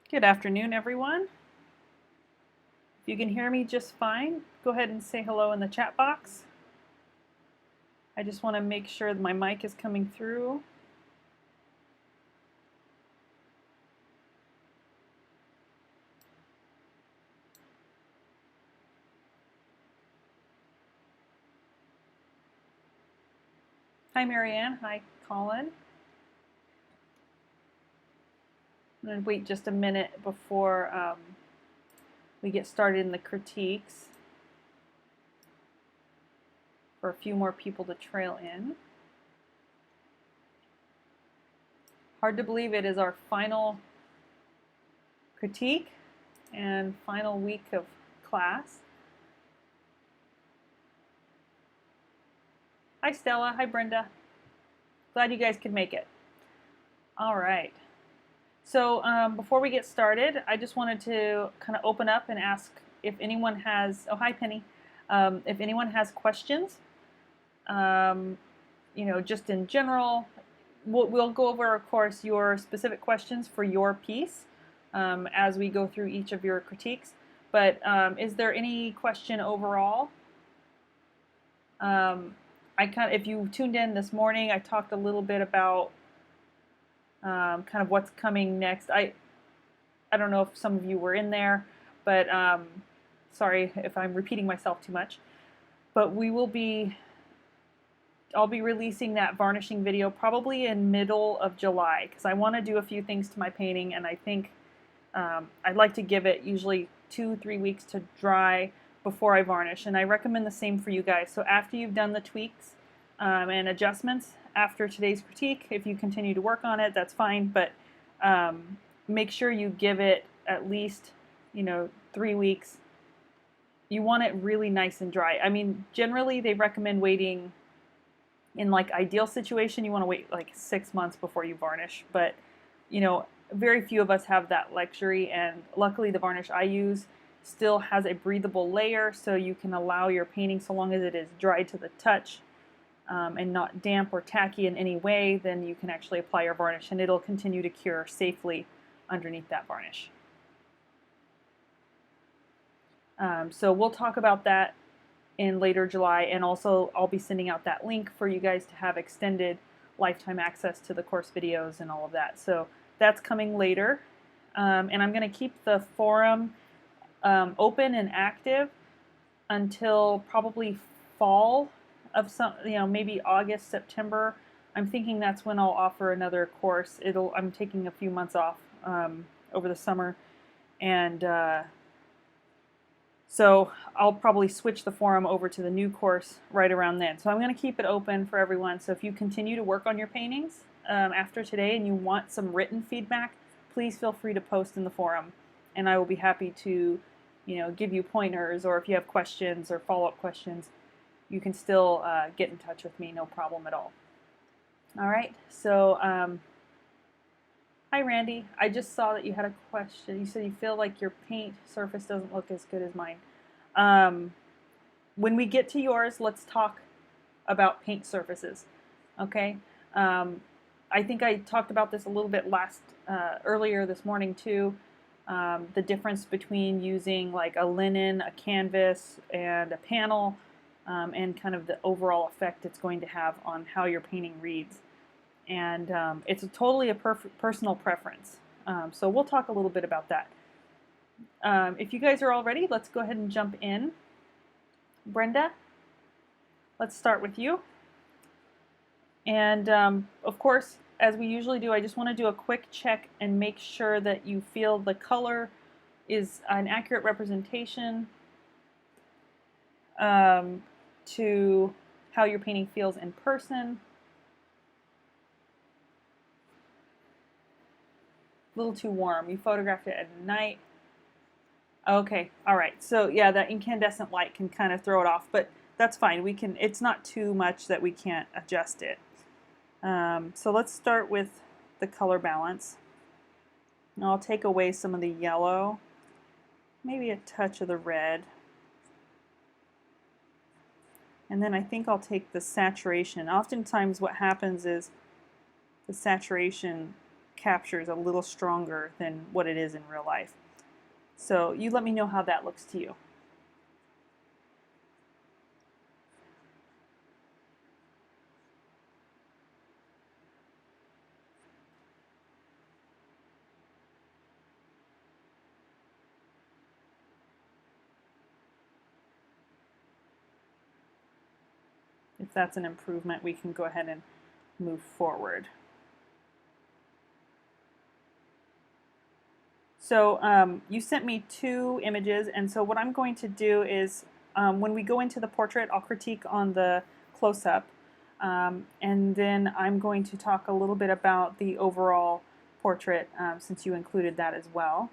Good afternoon, everyone. If you can hear me just fine, go ahead and say hello in the chat box. I just want to make sure that my mic is coming through. Hi, Marianne. Hi, Colin. I'm going to wait just a minute before we get started in the critiques for a few more people to trail in. Hard to believe it is our final critique and final week of class. Hi, Stella. Hi, Brenda. Glad you guys could make it. All right. So before we get started, I just wanted to kind of open up and ask if anyone has, oh, hi, Penny. If anyone has questions, just in general, we'll go over, of course, your specific questions for your piece as we go through each of your critiques. But is there any question overall? If you tuned in this morning, I talked a little bit about kind of what's coming next. I don't know if some of you were in there, but sorry if I'm repeating myself too much. But I'll be releasing that varnishing video probably in middle of July because I want to do a few things to my painting, and I think I'd like to give it usually 2-3 weeks to dry before I varnish, and I recommend the same for you guys. So after you've done the tweaks and adjustments after today's critique, if you continue to work on it, that's fine, but make sure you give it at least 3 weeks. You want it really nice and dry. I mean, generally they recommend waiting, in like ideal situation, you want to wait like 6 months before you varnish, but very few of us have that luxury, and luckily the varnish I use still has a breathable layer, so you can allow your painting, so long as it is dry to the touch and not damp or tacky in any way, then you can actually apply your varnish and it'll continue to cure safely underneath that varnish. So we'll talk about that in later July, and also I'll be sending out that link for you guys to have extended lifetime access to the course videos and all of that. So that's coming later. And I'm going to keep the forum open and active until probably fall of maybe August, September. I'm thinking that's when I'll offer another course. I'm taking a few months off over the summer, and so I'll probably switch the forum over to the new course right around then. So I'm going to keep it open for everyone. So if you continue to work on your paintings after today and you want some written feedback, please feel free to post in the forum, and I will be happy to give you pointers, or if you have questions or follow-up questions, you can still get in touch with me, no problem at all. All right, so hi Randy, I just saw that you had a question. You said you feel like your paint surface doesn't look as good as mine. When we get to yours, let's talk about paint surfaces, okay? I think I talked about this a little bit earlier this morning too. The difference between using like a linen, a canvas, and a panel, and kind of the overall effect it's going to have on how your painting reads. And it's totally a personal preference. So we'll talk a little bit about that. If you guys are all ready, let's go ahead and jump in. Brenda, let's start with you. And of course, as we usually do, I just want to do a quick check and make sure that you feel the color is an accurate representation to how your painting feels in person. A little too warm. You photographed it at night. Okay, all right. So yeah, that incandescent light can kind of throw it off, but that's fine. It's not too much that we can't adjust it. So let's start with the color balance. And I'll take away some of the yellow, maybe a touch of the red. And then I think I'll take the saturation. Oftentimes what happens is the saturation captures a little stronger than what it is in real life. So you let me know how that looks to you. If that's an improvement, we can go ahead and move forward. So you sent me 2 images, and so what I'm going to do is when we go into the portrait, I'll critique on the close-up, and then I'm going to talk a little bit about the overall portrait since you included that as well.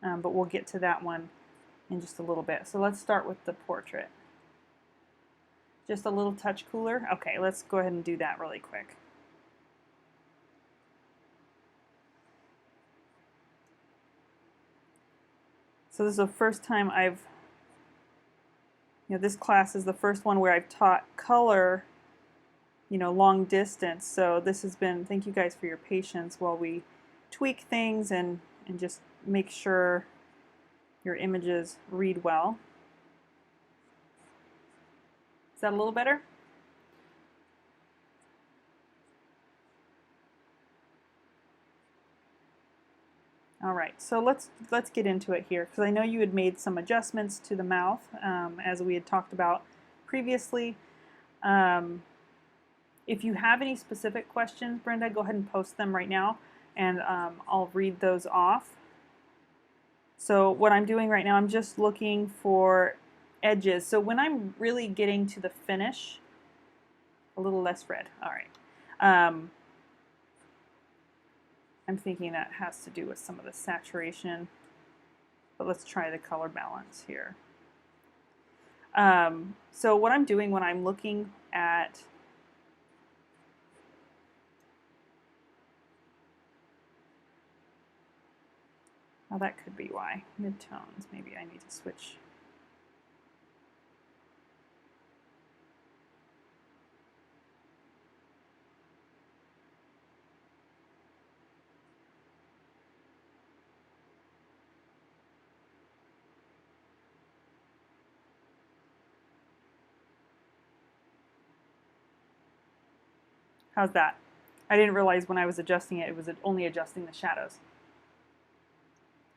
But we'll get to that one in just a little bit. So let's start with the portrait. Just a little touch cooler? Okay, let's go ahead and do that really quick. So this is the first time this class is the first one where I've taught color, long distance. So this has been, thank you guys for your patience while we tweak things and just make sure your images read well. Is that a little better? All right, so let's get into it here, because I know you had made some adjustments to the mouth as we had talked about previously. If you have any specific questions, Brenda, go ahead and post them right now, and I'll read those off. So what I'm doing right now, I'm just looking for edges. So when I'm really getting to the finish, a little less red. All right. I'm thinking that has to do with some of the saturation, but let's try the color balance here. So what I'm doing when I'm looking at that could be why. Midtones, maybe I need to switch. How's that? I didn't realize when I was adjusting it, it was only adjusting the shadows.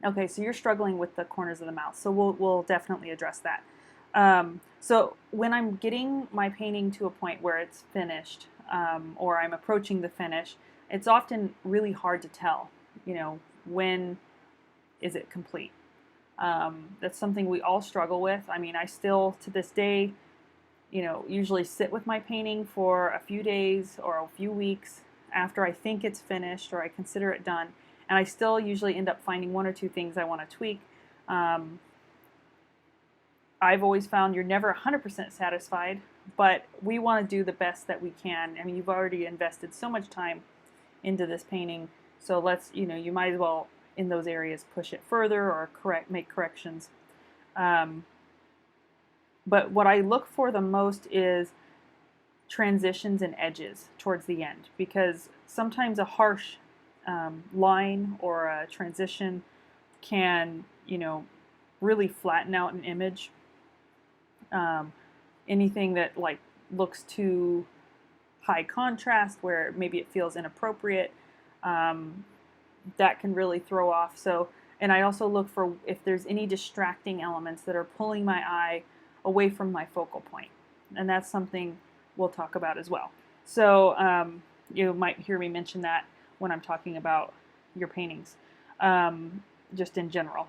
Okay, so you're struggling with the corners of the mouth, so we'll definitely address that. So when I'm getting my painting to a point where it's finished, or I'm approaching the finish, it's often really hard to tell, when is it complete. That's something we all struggle with. I mean, I still, to this day, usually sit with my painting for a few days or a few weeks after I think it's finished or I consider it done, and I still usually end up finding 1 or 2 things I want to tweak. I've always found you're never 100% satisfied, but we want to do the best that we can. I mean, you've already invested so much time into this painting, so let's, you might as well in those areas push it further or make corrections. But what I look for the most is transitions and edges towards the end, because sometimes a harsh line or a transition can, really flatten out an image. Anything that looks too high contrast, where maybe it feels inappropriate, that can really throw off. So, and I also look for if there's any distracting elements that are pulling my eye away from my focal point, and that's something we'll talk about as well. So you might hear me mention that when I'm talking about your paintings, just in general.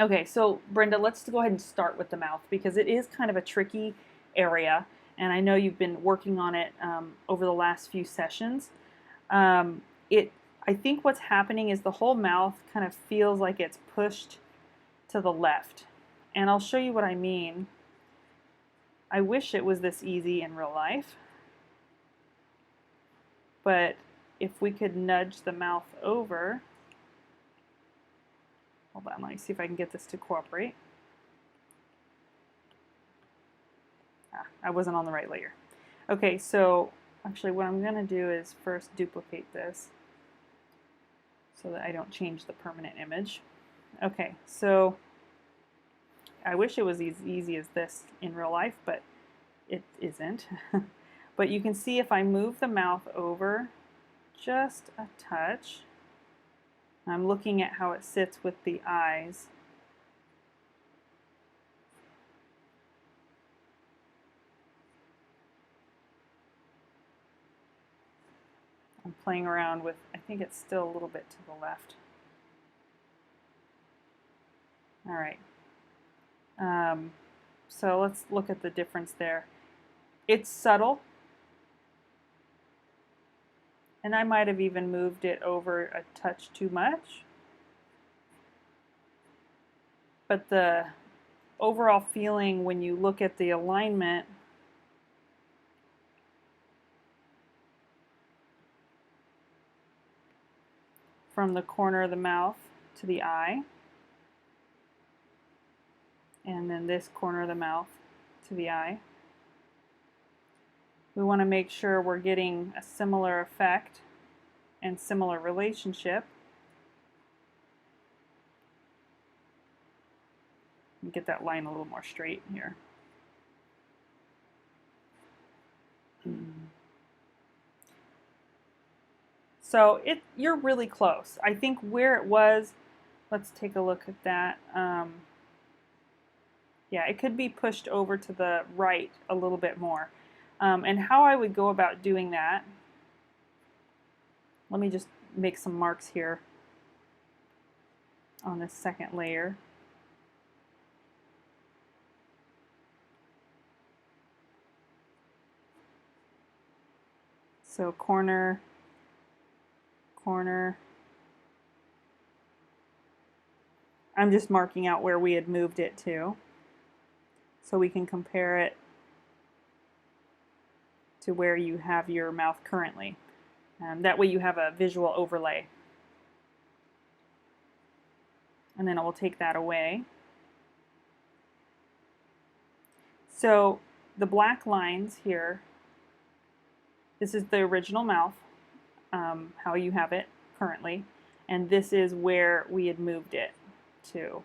Okay, so Brenda, let's go ahead and start with the mouth, because it is kind of a tricky area, and I know you've been working on it over the last few sessions. I think what's happening is the whole mouth kind of feels like it's pushed to the left, and I'll show you what I mean. I wish it was this easy in real life, but if we could nudge the mouth over. Hold on, let me see if I can get this to cooperate. I wasn't on the right layer. Okay, so Actually, what I'm going to do is first duplicate this so that I don't change the permanent image. Okay, so I wish it was as easy as this in real life, but it isn't. But you can see if I move the mouth over just a touch, I'm looking at how it sits with the eyes. I'm playing around with, I think it's still a little bit to the left. All right. So let's look at the difference there. It's subtle, and I might have even moved it over a touch too much. But the overall feeling when you look at the alignment from the corner of the mouth to the eye, and then this corner of the mouth to the eye, we want to make sure we're getting a similar effect and similar relationship. Get that line a little more straight here. So you're really close. I think where it was, let's take a look at that. Yeah, it could be pushed over to the right a little bit more. And how I would go about doing that, let me just make some marks here on this second layer. So corner, corner. I'm just marking out where we had moved it to, so we can compare it to where you have your mouth currently. That way you have a visual overlay. And then I will take that away. So the black lines here, this is the original mouth, how you have it currently, and this is where we had moved it to.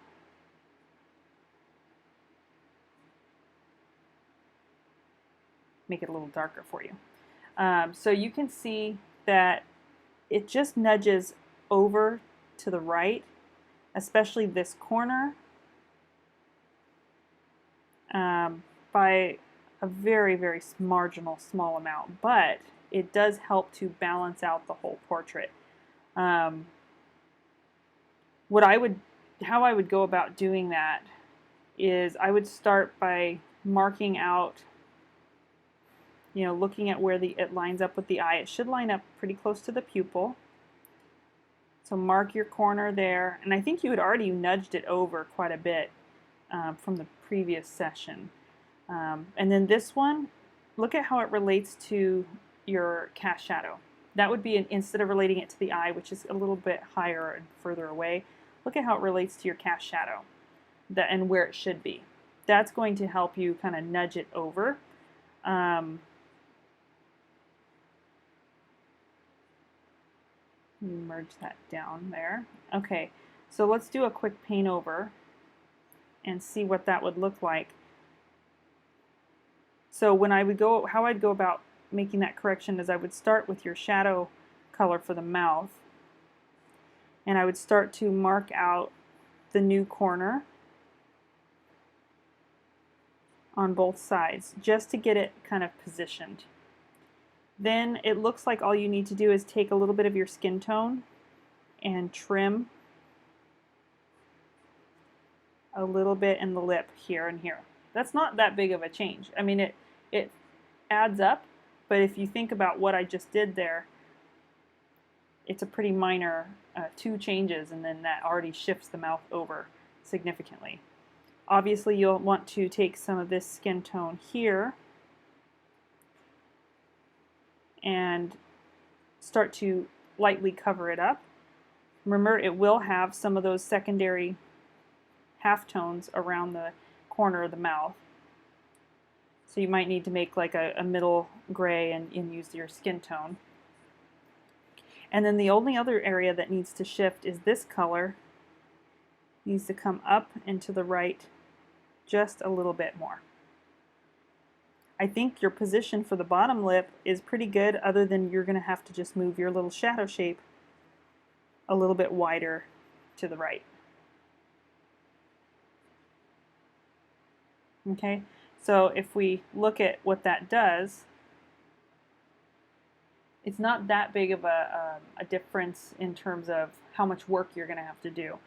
Make it a little darker for you. So you can see that it just nudges over to the right, especially this corner, by a very, very marginal small amount, but it does help to balance out the whole portrait. How I would go about doing that is I would start by marking out, looking at where it lines up with the eye. It should line up pretty close to the pupil. So mark your corner there, and I think you had already nudged it over quite a bit from the previous session. And then this one, look at how it relates to your cast shadow. That would be, instead of relating it to the eye, which is a little bit higher and further away, look at how it relates to your cast shadow and where it should be. That's going to help you kind of nudge it over. Merge that down there. Okay, so let's do a quick paint over and see what that would look like. So when I would go, how I'd go about making that correction is I would start with your shadow color for the mouth, and I would start to mark out the new corner on both sides just to get it kind of positioned. Then it looks like all you need to do is take a little bit of your skin tone and trim a little bit in the lip here and here. That's not that big of a change. I mean, it adds up, but if you think about what I just did there, it's a pretty minor 2 changes, and then that already shifts the mouth over significantly. Obviously, you'll want to take some of this skin tone here and start to lightly cover it up. Remember, it will have some of those secondary halftones around the corner of the mouth. So you might need to make like a middle gray and use your skin tone. And then the only other area that needs to shift is this color. It needs to come up and to the right just a little bit more. I think your position for the bottom lip is pretty good, other than you're going to have to just move your little shadow shape a little bit wider to the right. Okay, so if we look at what that does, it's not that big of a difference in terms of how much work you're going to have to do,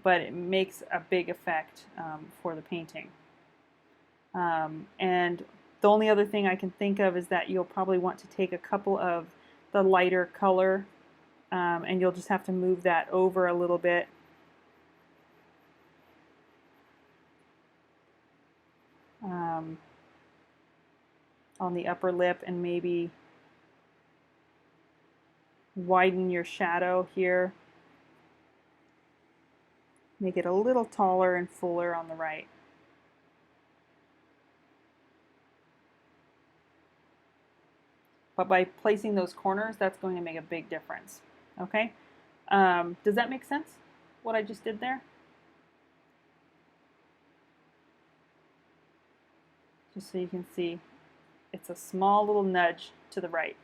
but it makes a big effect for the painting. And the only other thing I can think of is that you'll probably want to take a couple of the lighter color and you'll just have to move that over a little bit. On the upper lip, and maybe widen your shadow here. Make it a little taller and fuller on the right. But by placing those corners, that's going to make a big difference. Okay? Does that make sense, what I just did there? Just so you can see, it's a small little nudge to the right.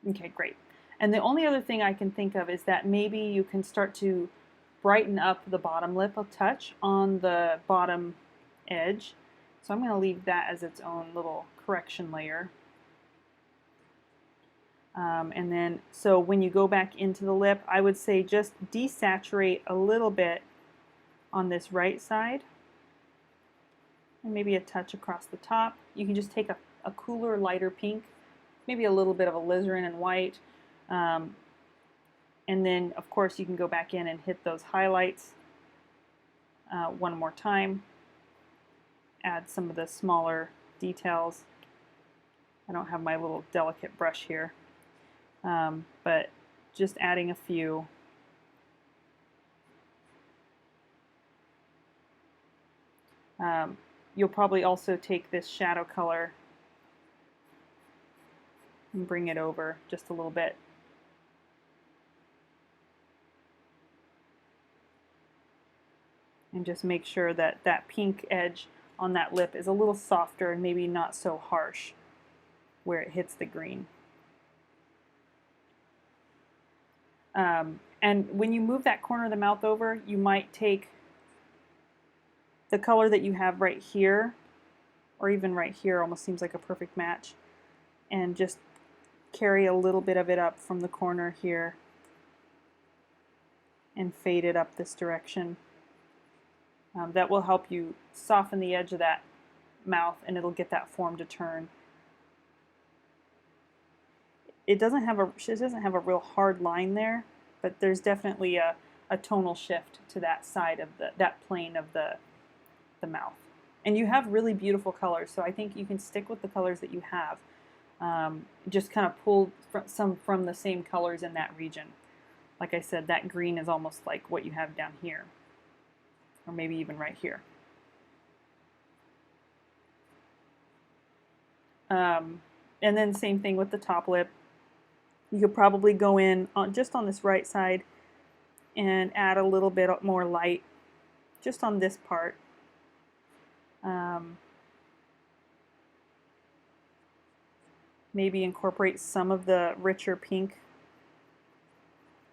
Okay, great. And the only other thing I can think of is that maybe you can start to brighten up the bottom lip a touch on the bottom edge. So I'm going to leave that as its own little correction layer. And then, so when you go back into the lip, I would say just desaturate a little bit on this right side, and maybe a touch across the top. You can just take a cooler, lighter pink, maybe a little bit of alizarin and white, and then of course you can go back in and hit those highlights one more time. Add some of the smaller details. I don't have my little delicate brush here, but just adding a few. You'll probably also take this shadow color and bring it over just a little bit. And just make sure that that pink edge on that lip is a little softer and maybe not so harsh where it hits the green. And when you move that corner of the mouth over, you might take the color that you have right here, or even right here, almost seems like a perfect match, and just carry a little bit of it up from the corner here and fade it up this direction. That will help you soften the edge of that mouth, and it'll get that form to turn. It doesn't have a real hard line there, but there's definitely a tonal shift to that side of that plane of the mouth. And you have really beautiful colors, so I think you can stick with the colors that you have. Just kind of pull some from the same colors in that region. Like I said, that green is almost like what you have down here, or maybe even right here. And then same thing with the top lip. You could probably go in just on this right side and add a little bit more light just on this part. Maybe incorporate some of the richer pink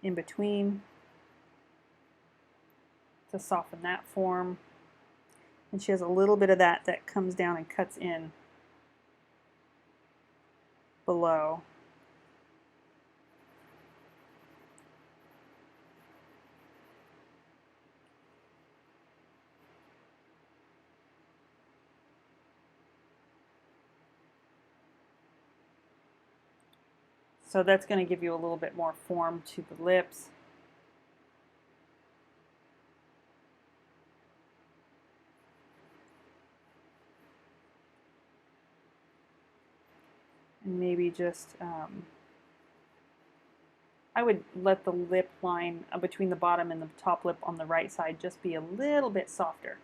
in between to soften that form. And she has a little bit of that comes down and cuts in below. So that's going to give you a little bit more form to the lips. And maybe just I would let the lip line between the bottom and the top lip on the right side just be a little bit softer.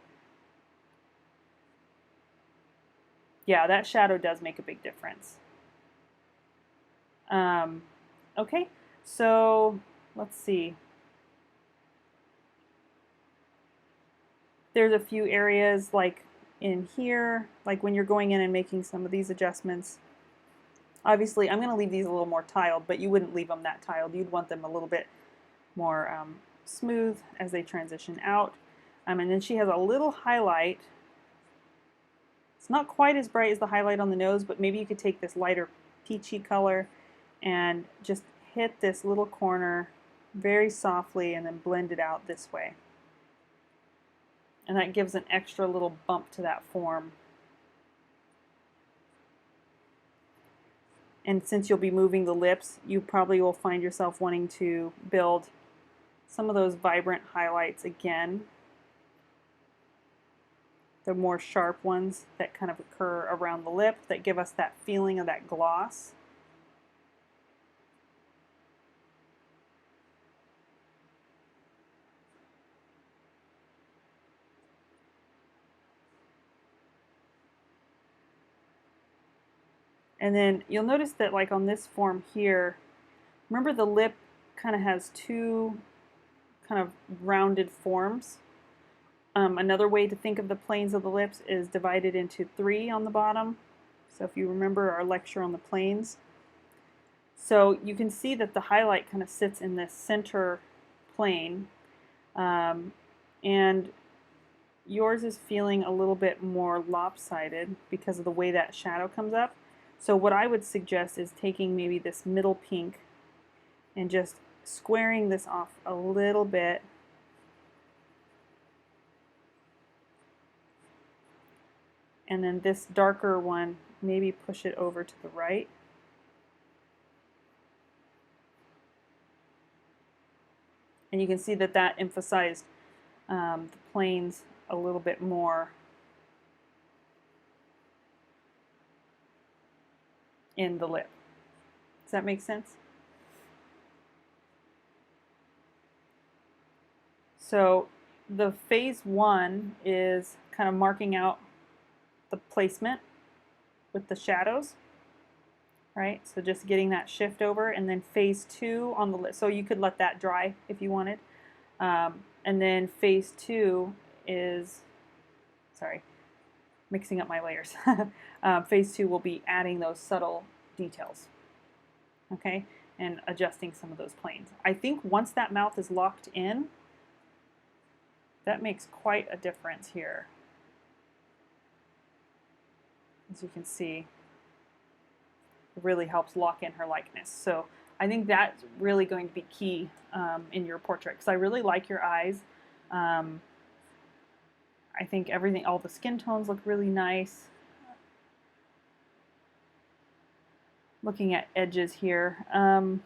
Yeah, that shadow does make a big difference. Okay, so let's see. There's a few areas like in here, like when you're going in and making some of these adjustments. Obviously, I'm going to leave these a little more tiled, but you wouldn't leave them that tiled. You'd want them a little bit more smooth as they transition out. And then she has a little highlight. It's not quite as bright as the highlight on the nose, but maybe you could take this lighter peachy color and just hit this little corner very softly and then blend it out this way. And that gives an extra little bump to that form. And since you'll be moving the lips, you probably will find yourself wanting to build some of those vibrant highlights again. The more sharp ones that kind of occur around the lip that give us that feeling of that gloss. And then you'll notice that like on this form here, remember the lip kind of has two kind of rounded forms. Another way to think of the planes of the lips is divided into 3 on the bottom. So if you remember our lecture on the planes. So you can see that the highlight kind of sits in this center plane. And yours is feeling a little bit more lopsided because of the way that shadow comes up. So what I would suggest is taking maybe this middle pink and just squaring this off a little bit. And then this darker one, maybe push it over to the right. And you can see that that emphasized the planes a little bit more in the lip. Does that make sense? So the phase 1 is kind of marking out the placement with the shadows, right? So just getting that shift over, and then phase 2 on the lip. So you could let that dry if you wanted. And then phase 2 is, sorry, mixing up my layers. Phase 2 will be adding those subtle details, okay, and adjusting some of those planes. I think once that mouth is locked in, that makes quite a difference here. As you can see, it really helps lock in her likeness. So I think that's really going to be key in your portrait, because I really like your eyes. I think everything, all the skin tones look really nice. Looking at edges here. I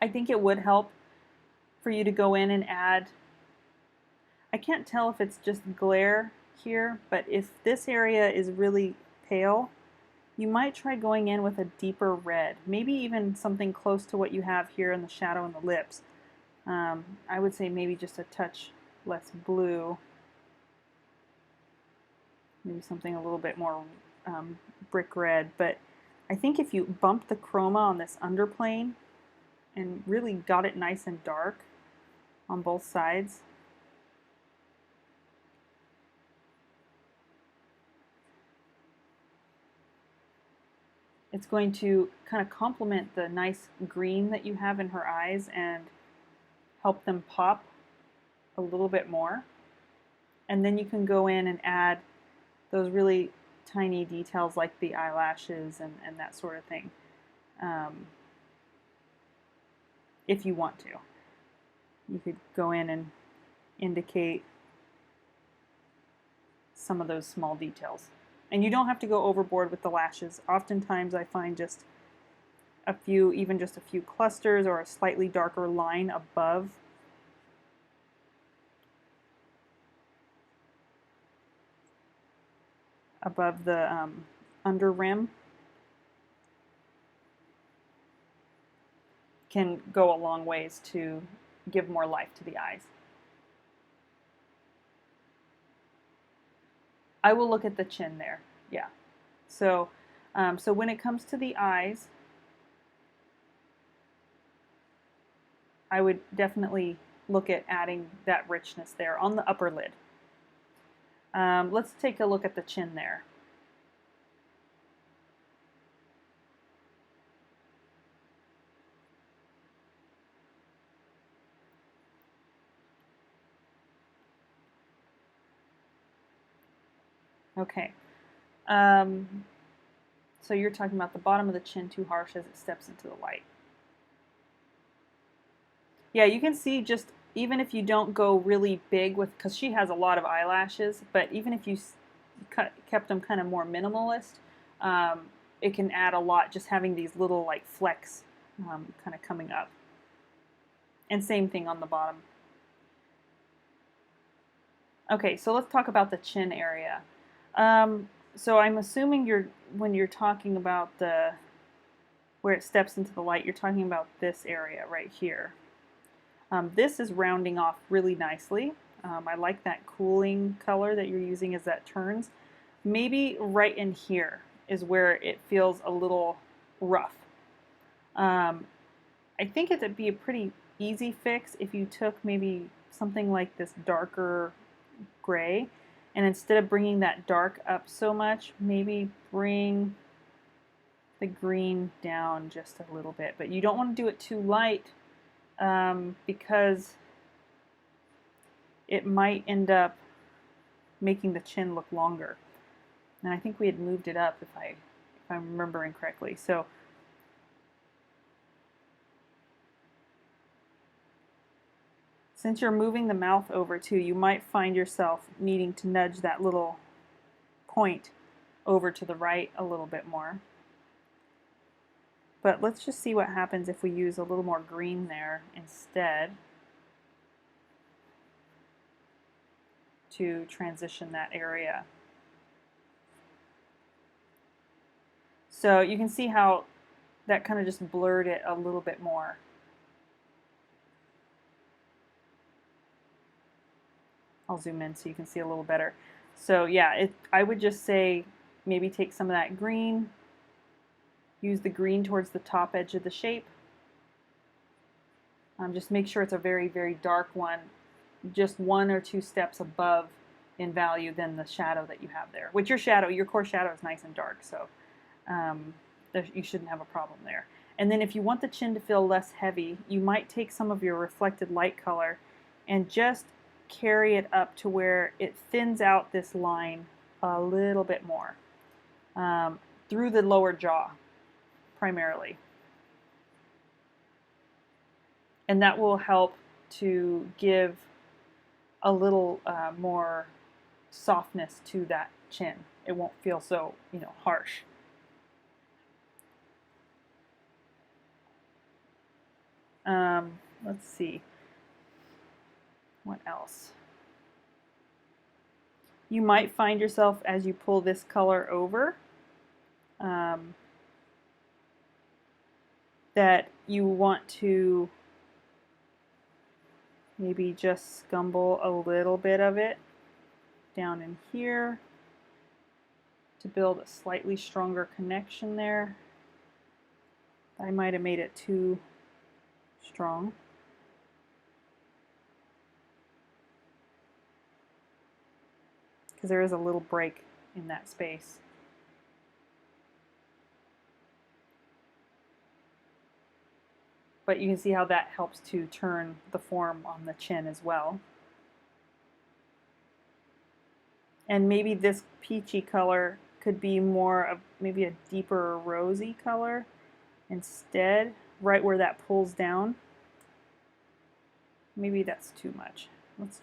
think it would help for you to go in and add, I can't tell if it's just glare here, but if this area is really pale, you might try going in with a deeper red, maybe even something close to what you have here in the shadow and the lips. I would say maybe just a touch less blue, maybe something a little bit more brick red, but I think if you bump the chroma on this underplane and really got it nice and dark on both sides, it's going to kind of complement the nice green that you have in her eyes and help them pop a little bit more. And then you can go in and add those really tiny details like the eyelashes and that sort of thing, if you want to. You could go in and indicate some of those small details. And you don't have to go overboard with the lashes. Oftentimes I find just a few, even just a few clusters or a slightly darker line above the under rim can go a long ways to give more life to the eyes. I will look at the chin there. Yeah. So, so when it comes to the eyes, I would definitely look at adding that richness there on the upper lid. Let's take a look at the chin there. Okay. So you're talking about the bottom of the chin too harsh as it steps into the light. Yeah, you can see just even if you don't go really big with, because she has a lot of eyelashes, but even if you kept them kind of more minimalist, it can add a lot just having these little like flecks kind of coming up. And same thing on the bottom. Okay, so let's talk about the chin area. So I'm assuming when you're talking about where it steps into the light, you're talking about this area right here. This is rounding off really nicely. I like that cooling color that you're using as that turns. Maybe right in here is where it feels a little rough. I think it'd be a pretty easy fix if you took maybe something like this darker gray, and instead of bringing that dark up so much, maybe bring the green down just a little bit. But you don't want to do it too light because it might end up making the chin look longer. And I think we had moved it up if I'm remembering correctly. So since you're moving the mouth over too, you might find yourself needing to nudge that little point over to the right a little bit more. But let's just see what happens if we use a little more green there instead to transition that area. So you can see how that kind of just blurred it a little bit more. I'll zoom in so you can see a little better. So yeah, I would just say maybe take some of that green, use the green towards the top edge of the shape. Just make sure it's a very, very dark one, just 1 or 2 steps above in value than the shadow that you have there. Which your core shadow is nice and dark, so you shouldn't have a problem there. And then if you want the chin to feel less heavy, you might take some of your reflected light color and just carry it up to where it thins out this line a little bit more through the lower jaw primarily. And that will help to give a little more softness to that chin. It won't feel so, harsh. Let's see. What else? You might find yourself as you pull this color over that you want to maybe just scumble a little bit of it down in here to build a slightly stronger connection there. I might have made it too strong. Because there is a little break in that space. But you can see how that helps to turn the form on the chin as well. And maybe this peachy color could be more of maybe a deeper rosy color instead, right where that pulls down. Maybe that's too much. Let's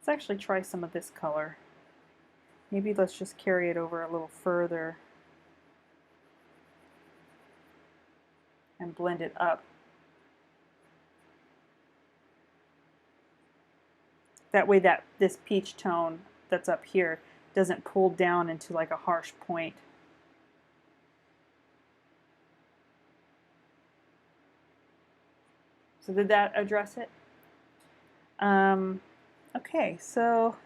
actually try some of this color. Maybe let's just carry it over a little further and blend it up. That way this peach tone that's up here doesn't pull down into like a harsh point. So did that address it? Okay, so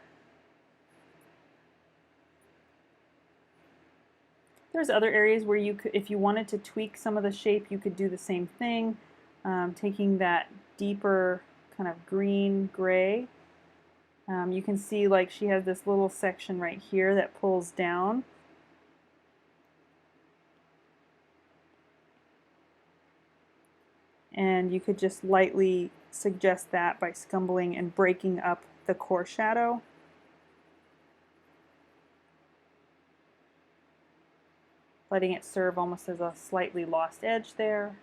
there's other areas where you could, if you wanted to tweak some of the shape, you could do the same thing, taking that deeper kind of green gray. You can see like she has this little section right here that pulls down. And you could just lightly suggest that by scumbling and breaking up the core shadow. Letting it serve almost as a slightly lost edge there.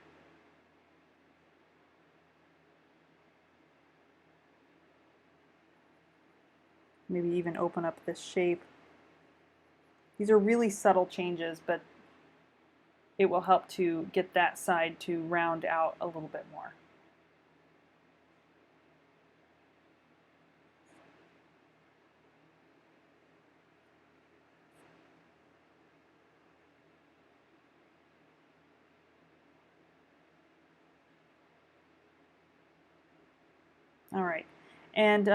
Maybe even open up this shape. These are really subtle changes, but it will help to get that side to round out a little bit more. All right, and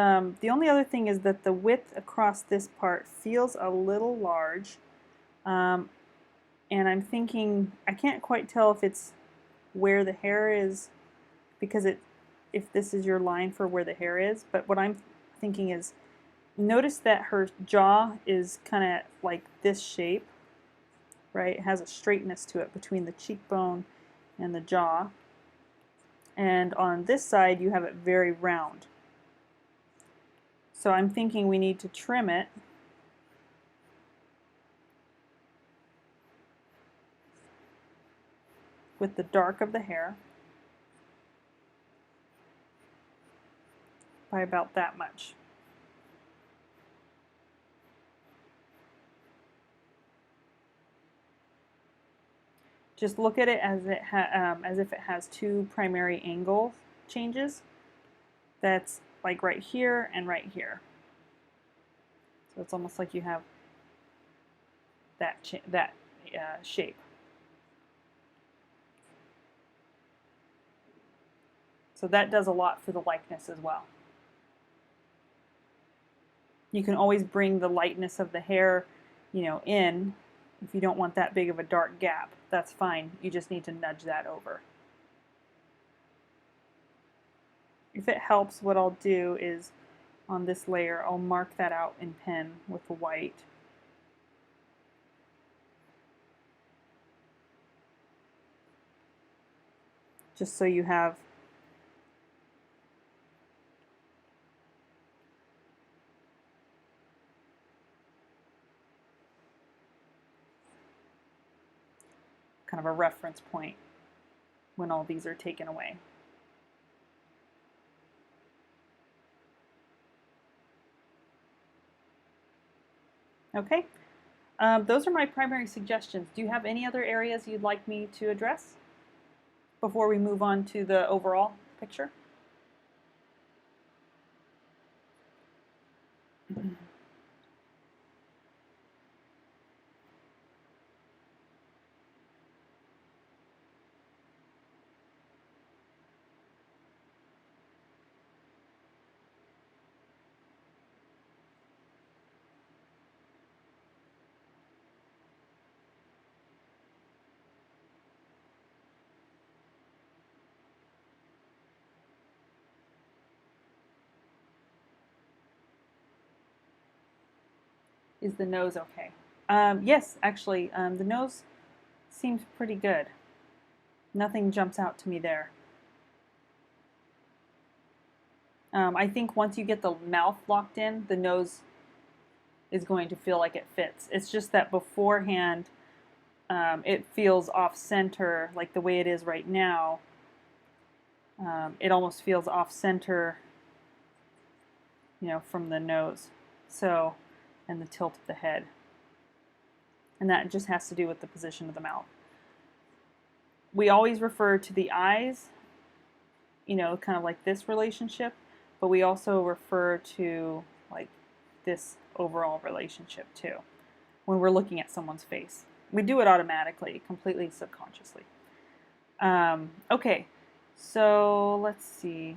the only other thing is that the width across this part feels a little large, and I'm thinking, I can't quite tell if it's where the hair is, because if this is your line for where the hair is, but what I'm thinking is, notice that her jaw is kind of like this shape, right? It has a straightness to it between the cheekbone and the jaw. And on this side, you have it very round. So I'm thinking we need to trim it with the dark of the hair by about that much. Just look at it as as if it has two primary angle changes. That's like right here and right here. So it's almost like you have that shape. So that does a lot for the likeness as well. You can always bring the lightness of the hair, in. If you don't want that big of a dark gap, that's fine. You just need to nudge that over. If it helps, what I'll do is on this layer, I'll mark that out in pen with the white. Just so you have kind of a reference point when all these are taken away. Okay, those are my primary suggestions. Do you have any other areas you'd like me to address before we move on to the overall picture? Is the nose okay? Yes, actually, the nose seems pretty good. Nothing jumps out to me there. I think once you get the mouth locked in, the nose is going to feel like it fits. It's just that beforehand, it feels off center, like the way it is right now. It almost feels off center, from the nose. So, and the tilt of the head. And that just has to do with the position of the mouth. We always refer to the eyes, kind of like this relationship, but we also refer to like this overall relationship too when we're looking at someone's face. We do it automatically, completely subconsciously. Okay, So let's see.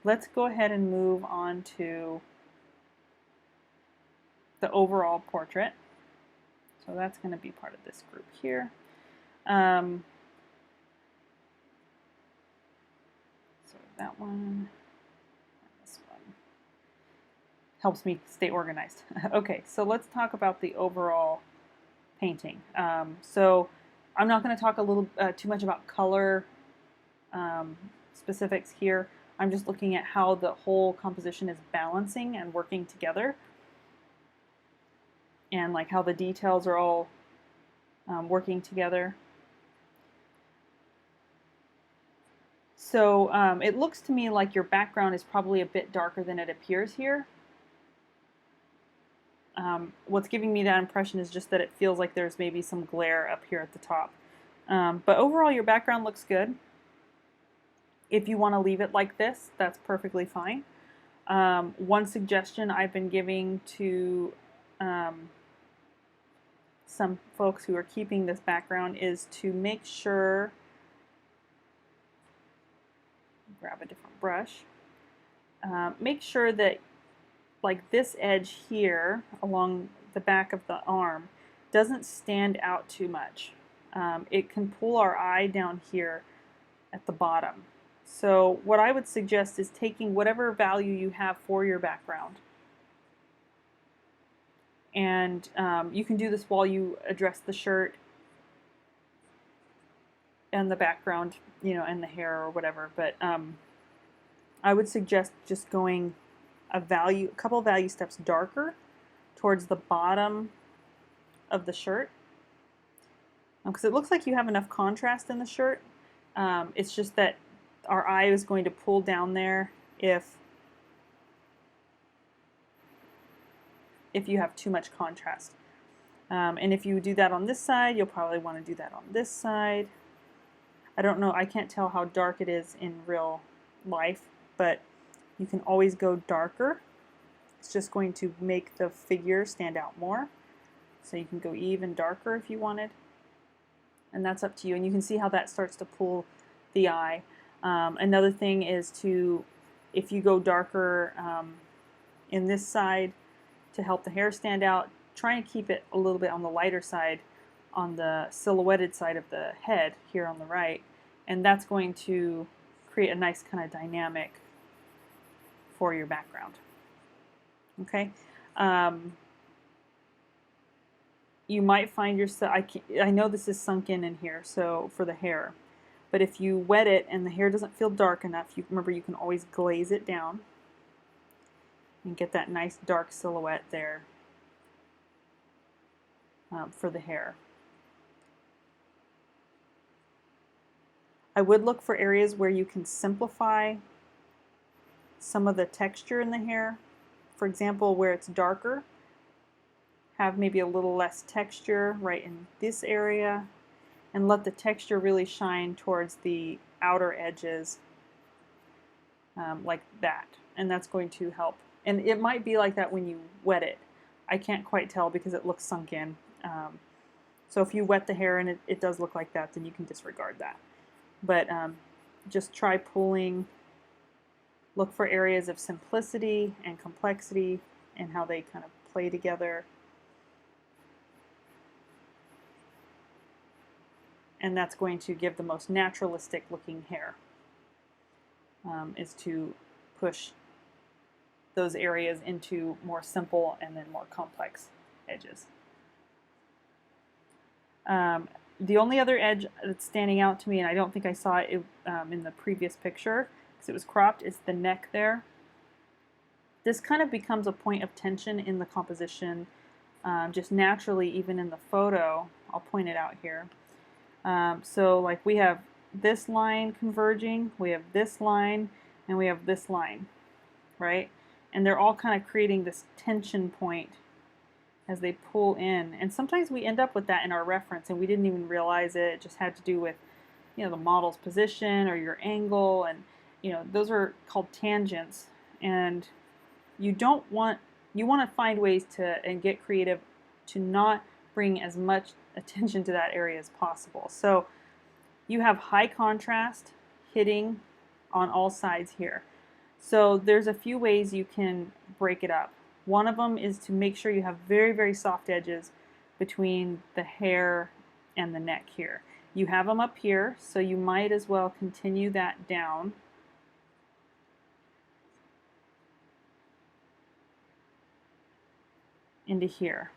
Let's go ahead and move on to the overall portrait. So that's going to be part of this group here. So that one, this one helps me stay organized. Okay, so let's talk about the overall painting. So I'm not going to talk too much about color specifics here. I'm just looking at how the whole composition is balancing and working together, and like how the details are all working together. So it looks to me like your background is probably a bit darker than it appears here. What's giving me that impression is just that it feels like there's maybe some glare up here at the top. But overall, your background looks good. If you want to leave it like this, that's perfectly fine. One suggestion I've been giving to some folks who are keeping this background is to make sure, grab a different brush, make sure that like this edge here along the back of the arm doesn't stand out too much. It can pull our eye down here at the bottom. So what I would suggest is taking whatever value you have for your background, and you can do this while you address the shirt and the background, you know, and the hair or whatever, but I would suggest just going a couple value steps darker towards the bottom of the shirt, because it looks like you have enough contrast in the shirt. It's just that our eye is going to pull down there if you have too much contrast. And if you do that on this side, you'll probably want to do that on this side. I don't know, I can't tell how dark it is in real life, but you can always go darker. It's just going to make the figure stand out more. So you can go even darker if you wanted. And that's up to you. And you can see how that starts to pull the eye. Another thing is if you go darker in this side to help the hair stand out, try and keep it a little bit on the lighter side on the silhouetted side of the head here on the right. And that's going to create a nice kind of dynamic for your background. Okay. You might find yourself, I know this is sunk in here, so for the hair, but if you wet it and the hair doesn't feel dark enough, remember you can always glaze it down and get that nice dark silhouette there for the hair. I would look for areas where you can simplify some of the texture in the hair. For example, where it's darker, have maybe a little less texture right in this area, and let the texture really shine towards the outer edges like that. And that's going to help. And it might be like that when you wet it. I can't quite tell because it looks sunk in. So if you wet the hair and it does look like that, then you can disregard that. But just try pulling. Look for areas of simplicity and complexity and how they kind of play together. And that's going to give the most naturalistic looking hair, is to push those areas into more simple and then more complex edges. The only other edge that's standing out to me, and I don't think I saw it in the previous picture because it was cropped, is the neck there. This kind of becomes a point of tension in the composition just naturally, even in the photo. I'll point it out here. So like we have this line converging, we have this line, and we have this line, right? And they're all kind of creating this tension point as they pull in. And sometimes we end up with that in our reference and we didn't even realize it. It just had to do with, you know, the model's position or your angle, and you know, those are called tangents. And you want to find ways and get creative to not bring as much attention to that area as possible. So you have high contrast hitting on all sides here. So there's a few ways you can break it up. One of them is to make sure you have very, very soft edges between the hair and the neck here. You have them up here, so you might as well continue that down. Into here.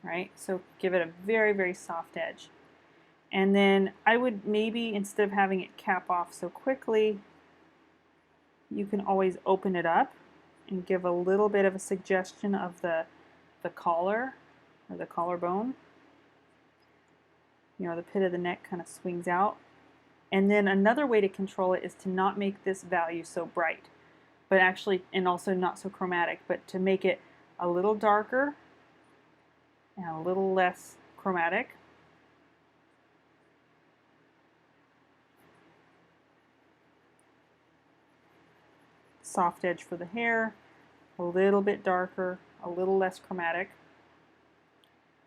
Right? So give it a very, very soft edge. And then I would maybe, instead of having it cap off so quickly, you can always open it up and give a little bit of a suggestion of the collar or the collarbone. You know, the pit of the neck kind of swings out. And then another way to control it is to not make this value so bright, but actually, and also not so chromatic, but to make it a little darker and a little less chromatic. Soft edge for the hair, a little bit darker, a little less chromatic.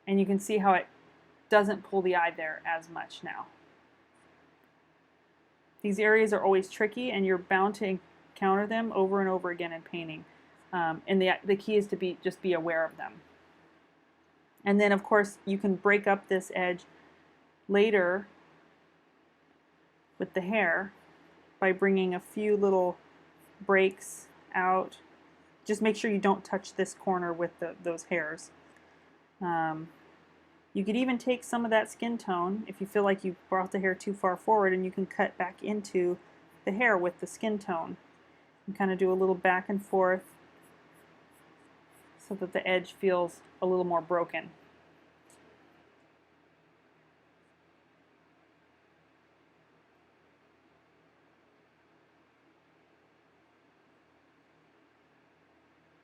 And you can see how it doesn't pull the eye there as much now. These areas are always tricky, and you're bound to encounter them over and over again in painting. And the key is to just be aware of them. And then, of course, you can break up this edge later with the hair by bringing a few little breaks out. Just make sure you don't touch this corner with those hairs. You could even take some of that skin tone if you feel like you brought the hair too far forward, and you can cut back into the hair with the skin tone and kind of do a little back and forth so that the edge feels a little more broken.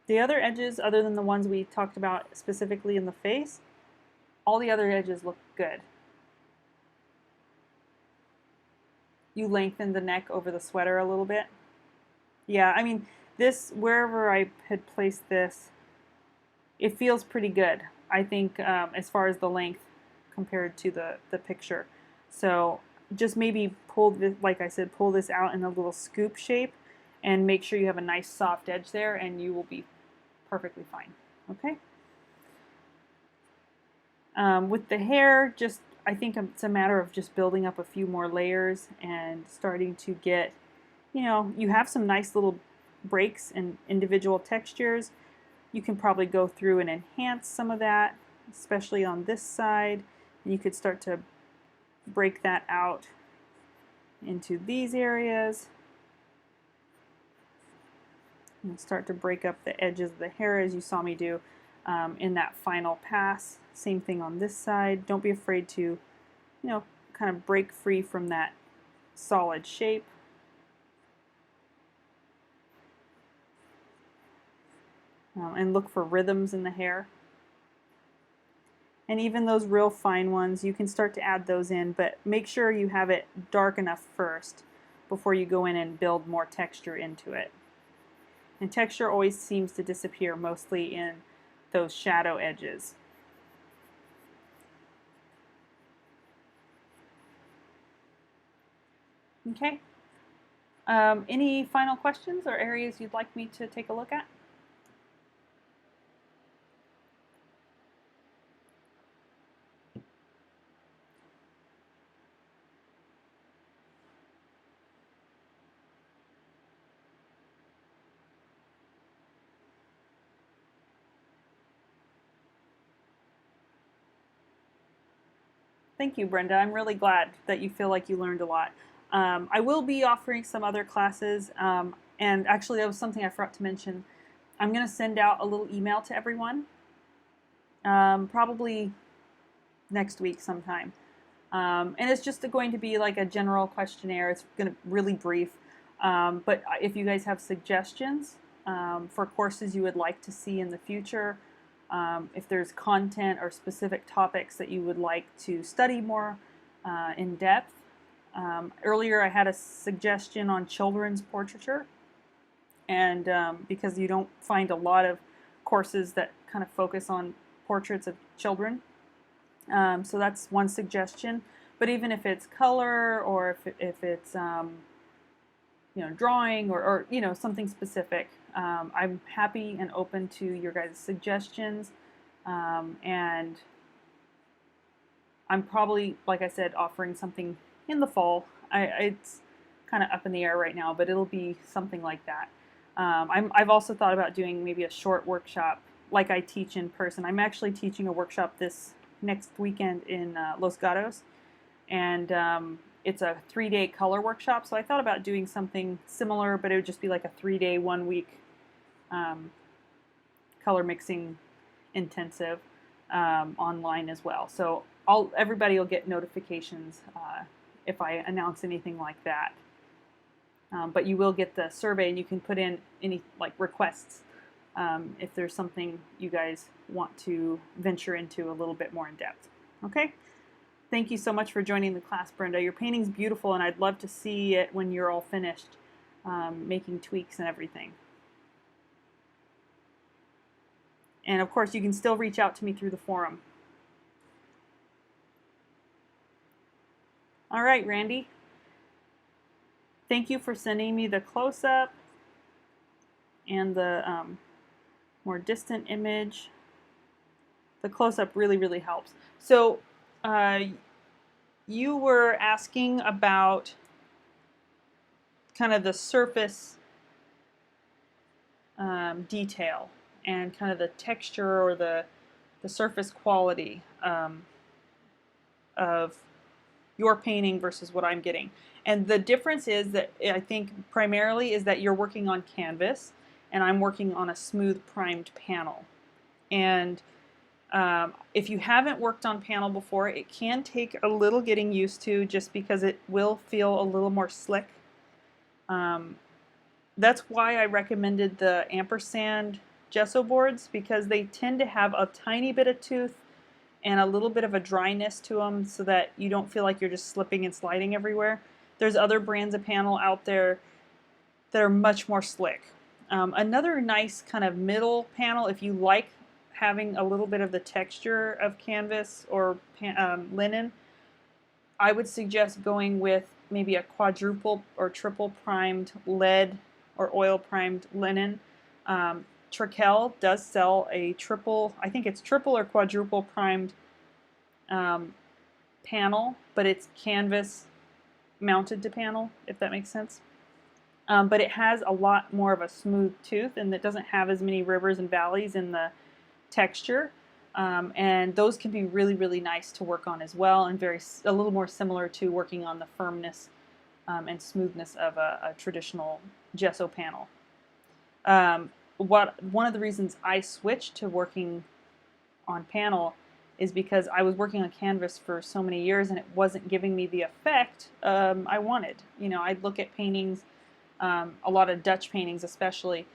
The other edges, other than the ones we talked about specifically in the face, all the other edges look good. You lengthen the neck over the sweater a little bit. Yeah, I mean, this, wherever I had placed this, it feels pretty good, I think, as far as the length compared to the picture. So just maybe pull this, like I said, pull this out in a little scoop shape and make sure you have a nice soft edge there, and you will be perfectly fine. Okay? With the hair, just I think it's a matter of just building up a few more layers and starting to get, you know, you have some nice little breaks and individual textures. You can probably go through and enhance some of that, especially on this side. And you could start to break that out into these areas. And start to break up the edges of the hair as you saw me do in that final pass. Same thing on this side. Don't be afraid to, you know, kind of break free from that solid shape. And look for rhythms in the hair. And even those real fine ones, you can start to add those in, but make sure you have it dark enough first before you go in and build more texture into it. And texture always seems to disappear mostly in those shadow edges. Okay. Any final questions or areas you'd like me to take a look at? Thank you, Brenda. I'm really glad that you feel like you learned a lot. I will be offering some other classes, and actually that was something I forgot to mention. I'm going to send out a little email to everyone, probably next week sometime. And it's just going to be like a general questionnaire. It's going to be really brief. But if you guys have suggestions for courses you would like to see in the future, if there's content or specific topics that you would like to study more in depth. Earlier I had a suggestion on children's portraiture. and because you don't find a lot of courses that kind of focus on portraits of children. So that's one suggestion. But even if it's color, or if it's drawing, or something specific, I'm happy and open to your guys' suggestions. And I'm probably, like I said, offering something in the fall. It's kind of up in the air right now, but it'll be something like that. I've also thought about doing maybe a short workshop like I teach in person. I'm actually teaching a workshop this next weekend in Los Gatos, and it's a 3-day color workshop. So I thought about doing something similar, but it would just be like a 3-day, 1-week color mixing intensive online as well. So everybody will get notifications if I announce anything like that. But you will get the survey, and you can put in any requests if there's something you guys want to venture into a little bit more in depth. Okay? Thank you so much for joining the class, Brenda. Your painting's beautiful, and I'd love to see it when you're all finished making tweaks and everything. And of course, you can still reach out to me through the forum. All right, Randy. Thank you for sending me the close-up and the more distant image. The close-up really, really helps. So you were asking about kind of the surface detail and kind of the texture or the surface quality of your painting versus what I'm getting. And the difference is that I think primarily is that you're working on canvas and I'm working on a smooth primed panel. And if you haven't worked on panel before, it can take a little getting used to, just because it will feel a little more slick. That's why I recommended the ampersand gesso boards, because they tend to have a tiny bit of tooth and a little bit of a dryness to them, so that you don't feel like you're just slipping and sliding everywhere. There's other brands of panel out there that are much more slick. Another nice kind of middle panel, if you like having a little bit of the texture of canvas or linen, I would suggest going with maybe a quadruple or triple primed lead or oil primed linen. Trekell does sell a triple, I think it's triple or quadruple primed panel, but it's canvas mounted to panel, if that makes sense. But it has a lot more of a smooth tooth, and it doesn't have as many rivers and valleys in the texture. And those can be really, really nice to work on as well, and a little more similar to working on the firmness and smoothness of a traditional gesso panel. One of the reasons I switched to working on panel is because I was working on canvas for so many years and it wasn't giving me the effect I wanted. I'd look at paintings, a lot of Dutch paintings especially,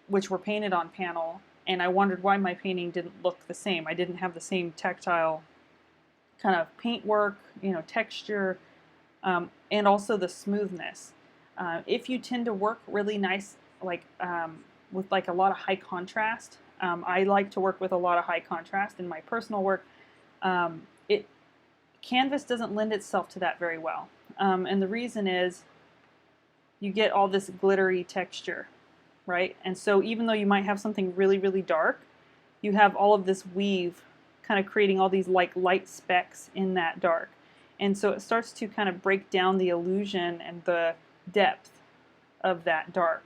which were painted on panel, and I wondered why my painting didn't look the same. I didn't have the same tactile kind of paintwork, texture, and also the smoothness. If you tend to work really nice, with a lot of high contrast, I like to work with a lot of high contrast in my personal work. Canvas doesn't lend itself to that very well, and the reason is you get all this glittery texture, right? And so even though you might have something really, really dark, you have all of this weave kind of creating all these light specks in that dark. And so it starts to kind of break down the illusion and the depth of that dark.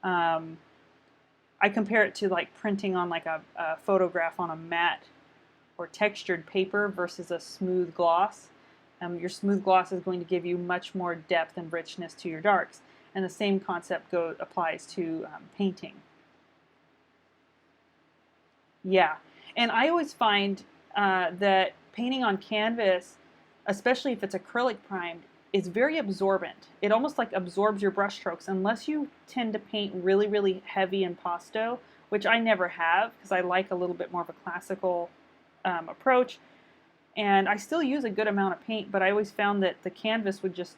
I compare it to printing on a photograph on a matte or textured paper versus a smooth gloss. Your smooth gloss is going to give you much more depth and richness to your darks. And the same concept applies to painting. Yeah, and I always find that painting on canvas, especially if it's acrylic primed, is very absorbent. It almost absorbs your brush strokes, unless you tend to paint really, really heavy impasto, which I never have because I like a little bit more of a classical approach. And I still use a good amount of paint, but I always found that the canvas would just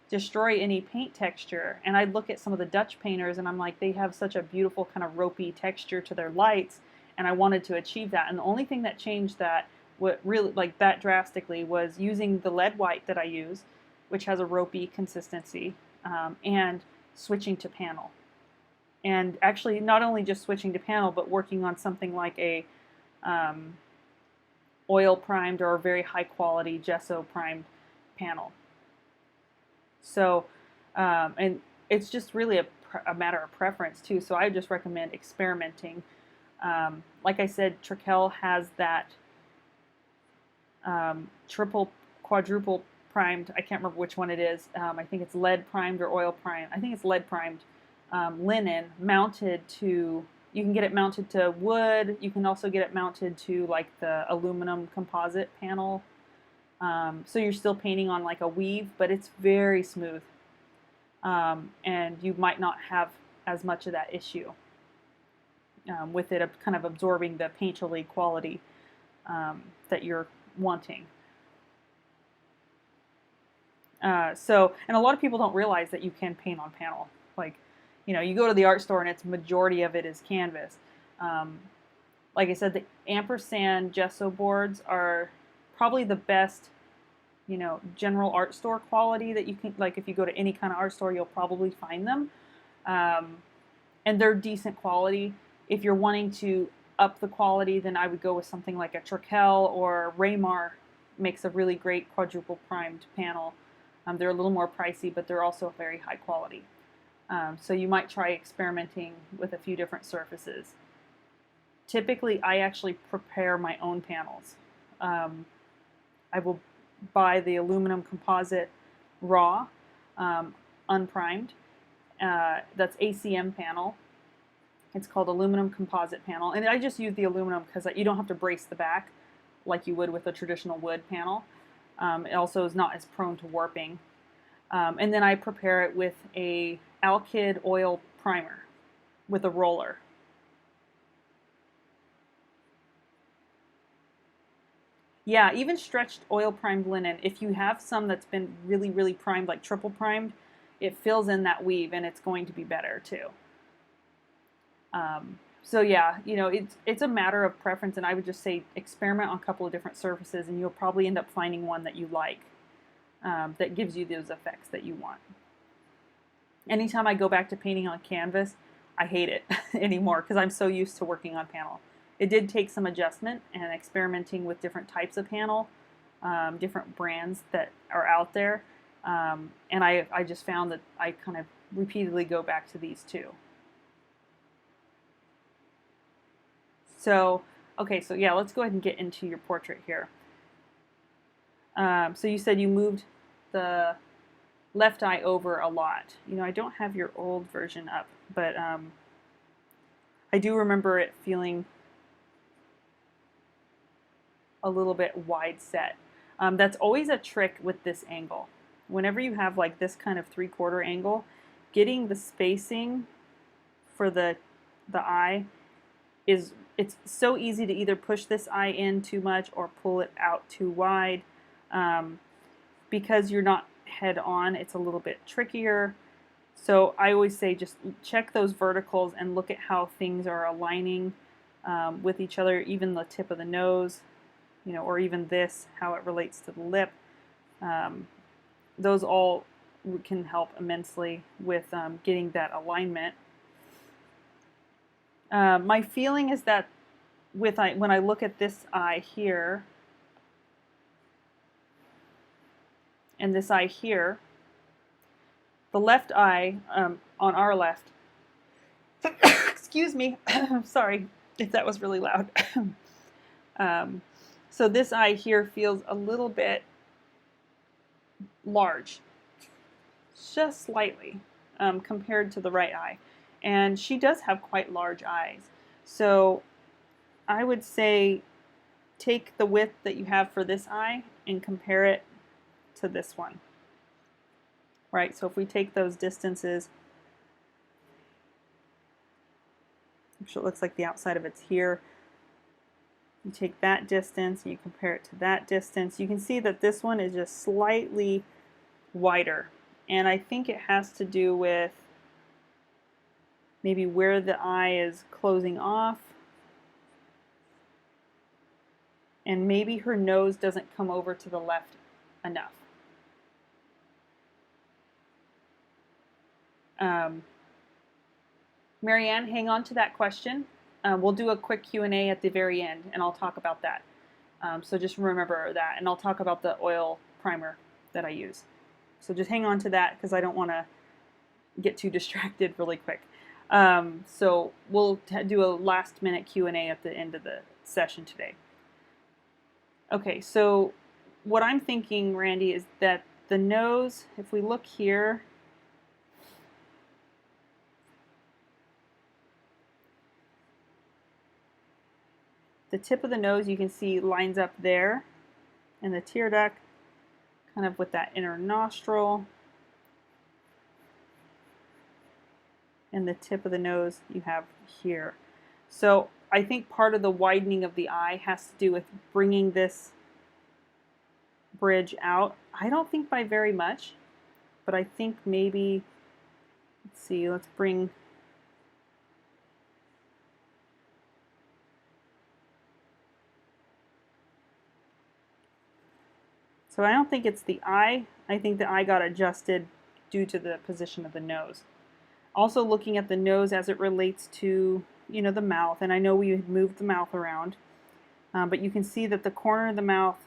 destroy any paint texture. And I look at some of the Dutch painters and I'm like, they have such a beautiful kind of ropey texture to their lights, and I wanted to achieve that. And the only thing that changed that, what really like that drastically, was using the lead white that I use, which has a ropey consistency, and switching to panel. And actually not only just switching to panel, but working on something like a oil primed or a very high quality gesso primed panel. So, and it's just really a matter of preference too. So I just recommend experimenting. Like I said, Trekell has that triple, quadruple primed, I can't remember which one it is. I think it's lead primed or oil primed. I think it's lead primed linen mounted to, you can get it mounted to wood. You can also get it mounted to like the aluminum composite panel. So you're still painting on like a weave, but it's very smooth. And you might not have as much of that issue with it kind of absorbing the painterly quality that you're wanting. So, and a lot of people don't realize that you can paint on panel. Like, you know, you go to the art store and it's majority of it is canvas. Like I said, the ampersand gesso boards are probably the best, you know, general art store quality that you can, like if you go to any kind of art store, you'll probably find them. And they're decent quality. If you're wanting to up the quality, then I would go with something like a Trekell, or Raymar makes a really great quadruple primed panel. They're a little more pricey, but they're also very high quality. So you might try experimenting with a few different surfaces. Typically, I actually prepare my own panels. I will buy the aluminum composite raw, unprimed. That's ACM panel. It's called aluminum composite panel. And I just use the aluminum because you don't have to brace the back like you would with a traditional wood panel. It also is not as prone to warping. And then I prepare it with a Alkyd oil primer with a roller. Yeah, even stretched oil primed linen, if you have some that's been really, really primed, like triple primed, it fills in that weave and it's going to be better too. So yeah, you know, it's a matter of preference, and I would just say experiment on a couple of different surfaces and you'll probably end up finding one that you like, that gives you those effects that you want. Anytime I go back to painting on canvas, I hate it anymore because I'm so used to working on panel. It did take some adjustment and experimenting with different types of panel, different brands that are out there, and I just found that I kind of repeatedly go back to these two. So, okay, so yeah, let's go ahead and get into your portrait here. So you said you moved the left eye over a lot. You know, I don't have your old version up, but I do remember it feeling a little bit wide set. That's always a trick with this angle. Whenever you have like this kind of 3/4 angle, getting the spacing for the eye it's so easy to either push this eye in too much or pull it out too wide. Because you're not head on, it's a little bit trickier. So I always say just check those verticals and look at how things are aligning with each other, even the tip of the nose, you know, or even this, how it relates to the lip. Those all can help immensely with getting that alignment. My feeling is that when I look at this eye here and this eye here, the left eye on our left, excuse me, sorry if that was really loud. So this eye here feels a little bit large, just slightly, compared to the right eye. And she does have quite large eyes. So I would say take the width that you have for this eye and compare it to this one. Right, so if we take those distances, which it looks like the outside of it's here, you take that distance and you compare it to that distance, you can see that this one is just slightly wider And I think it has to do with maybe where the eye is closing off. And maybe her nose doesn't come over to the left enough. Marianne, hang on to that question. We'll do a quick Q&A at the very end, and I'll talk about that. So just remember that, and I'll talk about the oil primer that I use. So just hang on to that because I don't want to get too distracted really quick. So we'll do a last-minute Q&A at the end of the session today. Okay, so what I'm thinking, Randy, is that the nose, if we look here, the tip of the nose you can see lines up there, and the tear duct kind of with that inner nostril, and the tip of the nose you have here. So I think part of the widening of the eye has to do with bringing this bridge out. I don't think by very much, but I think maybe, let's see, let's bring, so I don't think it's the eye. I think the eye got adjusted due to the position of the nose. Also looking at the nose as it relates to, you know, the mouth, and I know we moved the mouth around, but you can see that the corner of the mouth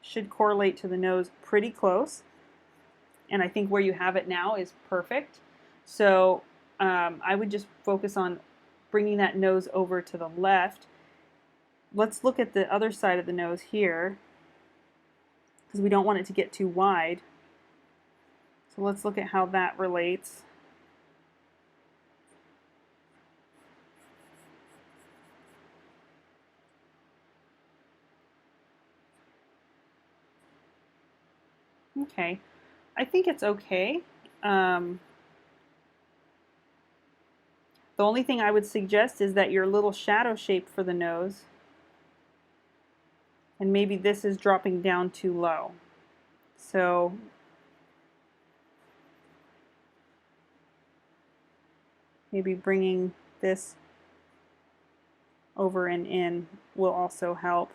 should correlate to the nose pretty close, and I think where you have it now is perfect. So I would just focus on bringing that nose over to the left. Let's look at the other side of the nose here, because we don't want it to get too wide. So let's look at how that relates. Okay, I think it's okay. The only thing I would suggest is that your little shadow shape for the nose, and maybe this is dropping down too low. So maybe bringing this over and in will also help.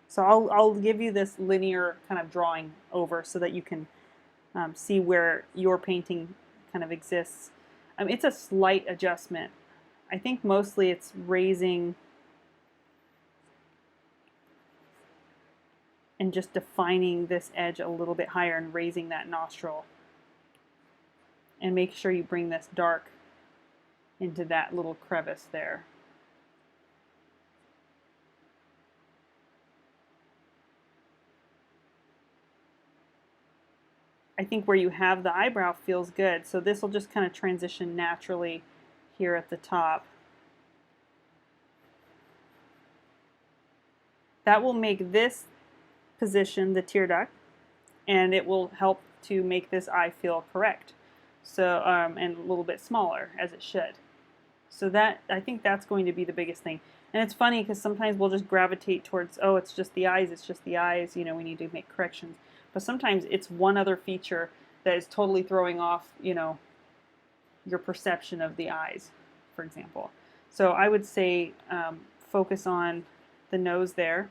So I'll give you this linear kind of drawing over so that you can see where your painting kind of exists. It's a slight adjustment. I think mostly it's raising and just defining this edge a little bit higher and raising that nostril. And make sure you bring this dark into that little crevice there. I think where you have the eyebrow feels good. So this will just kind of transition naturally here at the top. That will make this position the tear duct, and it will help to make this eye feel correct. So and a little bit smaller, as it should. So that, I think that's going to be the biggest thing. And it's funny because sometimes we'll just gravitate towards, oh, it's just the eyes, it's just the eyes, you know, we need to make corrections. But sometimes it's one other feature that is totally throwing off, you know, your perception of the eyes, for example. So I would say focus on the nose there.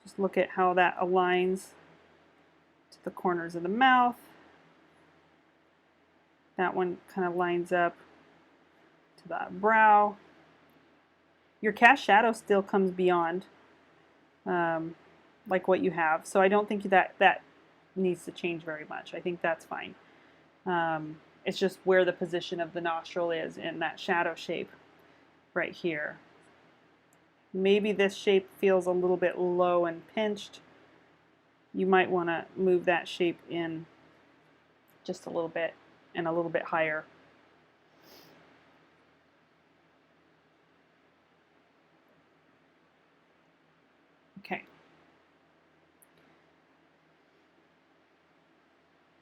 Just look at how that aligns to the corners of the mouth. That one kind of lines up to the brow. Your cast shadow still comes beyond like what you have, so I don't think that needs to change very much. I think that's fine. It's just where the position of the nostril is in that shadow shape right here. Maybe this shape feels a little bit low and pinched. You might want to move that shape in just a little bit and a little bit higher. Okay.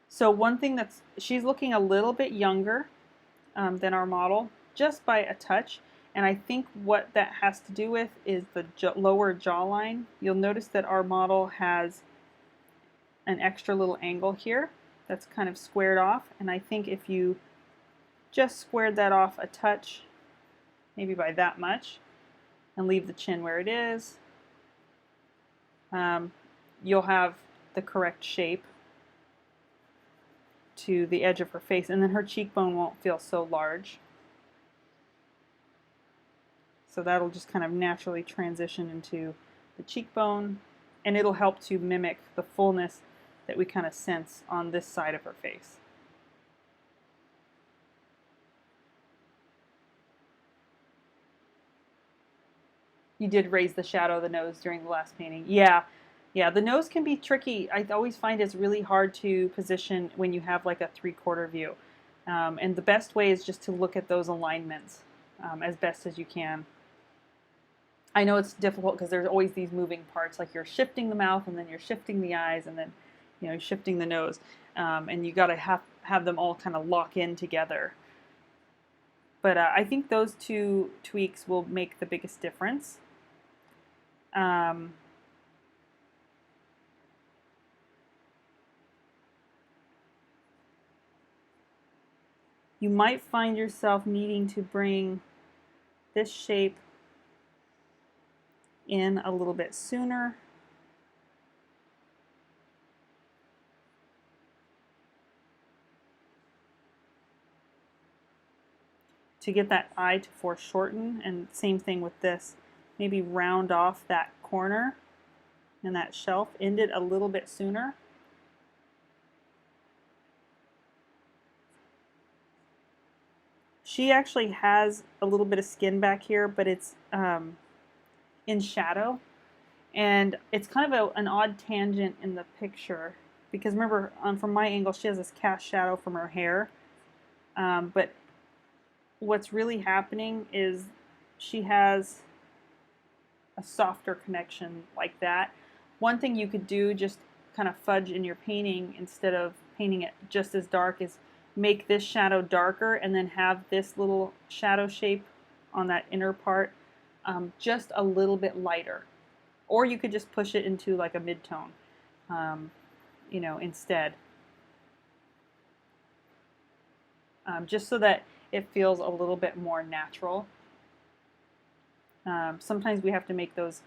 So one thing she's looking a little bit younger than our model, just by a touch. And I think what that has to do with is the lower jawline. You'll notice that our model has an extra little angle here that's kind of squared off. And I think if you just squared that off a touch, maybe by that much, and leave the chin where it is, you'll have the correct shape to the edge of her face, and then her cheekbone won't feel so large. So that'll just kind of naturally transition into the cheekbone, and it'll help to mimic the fullness that we kind of sense on this side of her face. You did raise the shadow of the nose during the last painting. Yeah, the nose can be tricky. I always find it's really hard to position when you have like a 3/4 view. And the best way is just to look at those alignments as best as you can. I know it's difficult because there's always these moving parts, like you're shifting the mouth and then you're shifting the eyes and then shifting the nose, and you got to have them all kind of lock in together. But I think those two tweaks will make the biggest difference. You might find yourself needing to bring this shape in a little bit sooner. To get that eye to foreshorten, and same thing with this. Maybe round off that corner and that shelf, end it a little bit sooner. She actually has a little bit of skin back here, but it's in shadow. And it's kind of an odd tangent in the picture, because remember, from my angle, she has this cast shadow from her hair. But what's really happening is she has a softer connection like that. One thing you could do, just kind of fudge in your painting instead of painting it just as dark, is make this shadow darker and then have this little shadow shape on that inner part just a little bit lighter. Or you could just push it into like a mid-tone, instead. Just so that it feels a little bit more natural. Sometimes we have to make those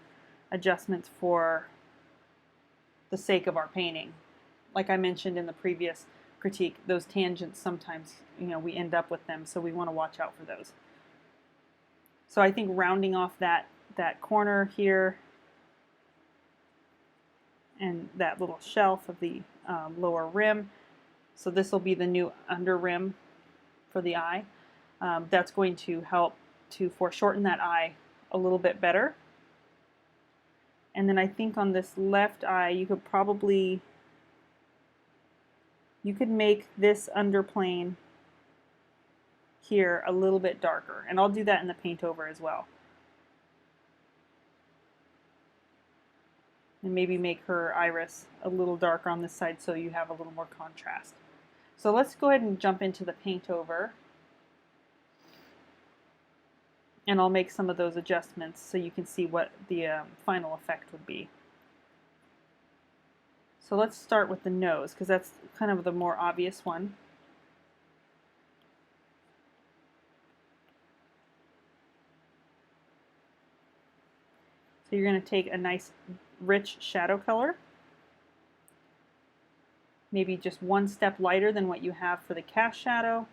adjustments for the sake of our painting. Like I mentioned in the previous critique, those tangents sometimes, we end up with them, so we want to watch out for those. So I think rounding off that corner here and that little shelf of the lower rim, so this will be the new under rim for the eye. That's going to help to foreshorten that eye a little bit better. And then I think on this left eye, you could make this underplane here a little bit darker, and I'll do that in the paint over as well. And maybe make her iris a little darker on this side so you have a little more contrast. So let's go ahead and jump into the paint over, and I'll make some of those adjustments so you can see what the final effect would be. So let's start with the nose, because that's kind of the more obvious one. So you're going to take a nice rich shadow color, maybe just one step lighter than what you have for the cast shadow.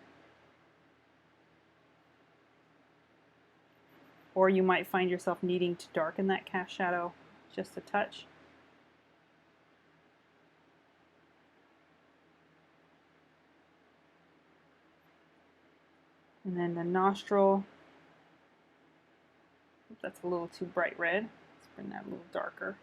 Or you might find yourself needing to darken that cast shadow just a touch. And then the nostril, that's a little too bright red. Let's bring that a little darker.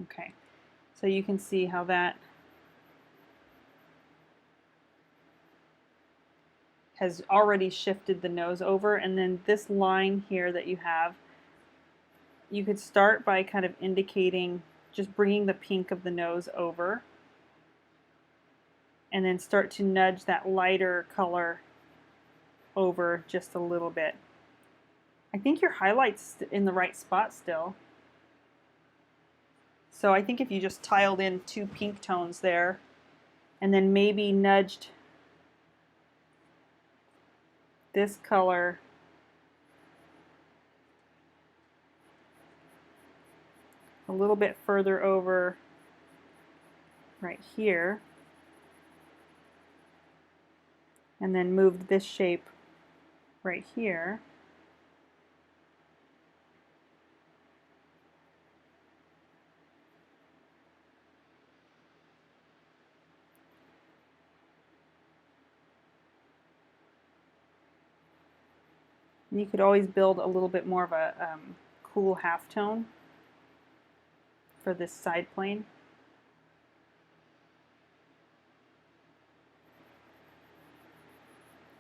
Okay, so you can see how that has already shifted the nose over, and then this line here that you have you could start by kind of indicating, just bringing the pink of the nose over, and then start to nudge that lighter color over just a little bit. I think your highlight's in the right spot still. So I think if you just tiled in 2 pink tones there, and then maybe nudged this color a little bit further over right here, and then moved this shape right here, and you could always build a little bit more of a cool halftone for this side plane.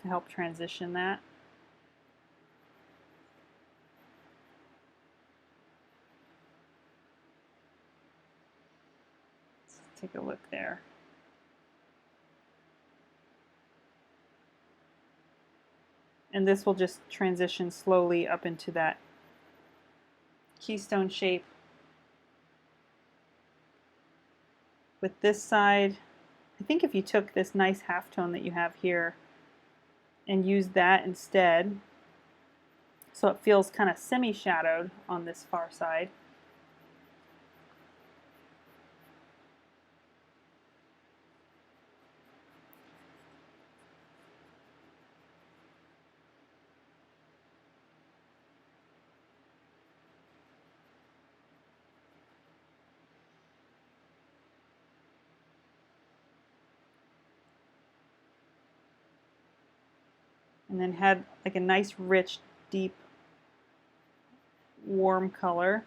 To help transition that. Let's take a look there. And this will just transition slowly up into that keystone shape. With this side, I think if you took this nice halftone that you have here and used that instead, so it feels kind of semi-shadowed on this far side. And then had like a nice, rich, deep, warm color.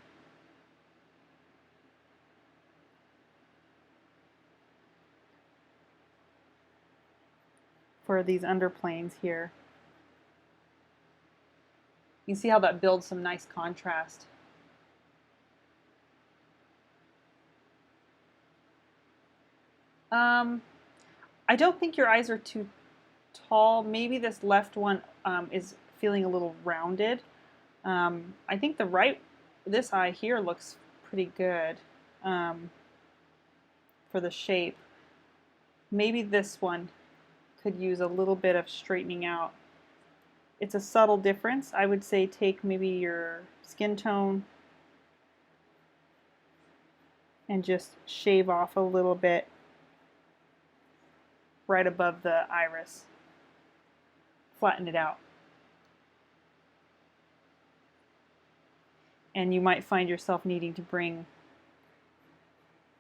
For these underplanes here. You see how that builds some nice contrast. I don't think your eyes are too tall. Maybe this left one is feeling a little rounded. I think this eye here looks pretty good for the shape. Maybe this one could use a little bit of straightening out. It's a subtle difference. I would say take maybe your skin tone and just shave off a little bit right above the iris. Flatten it out. And you might find yourself needing to bring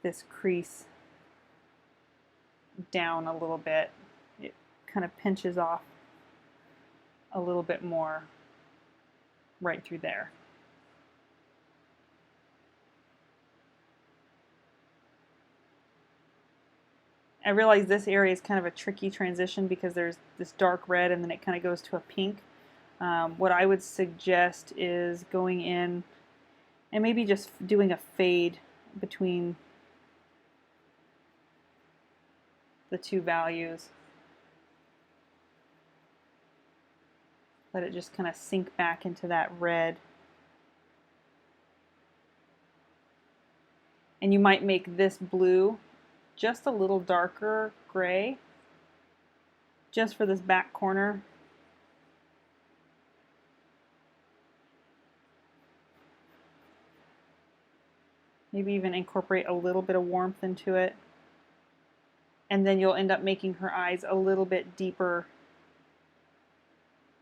this crease down a little bit. It kind of pinches off a little bit more right through there. I realize this area is kind of a tricky transition because there's this dark red and then it kind of goes to a pink. What I would suggest is going in and maybe just doing a fade between the two values. Let it just kind of sink back into that red. And you might make this blue just a little darker gray, just for this back corner. Maybe even incorporate a little bit of warmth into it. And then you'll end up making her eyes a little bit deeper,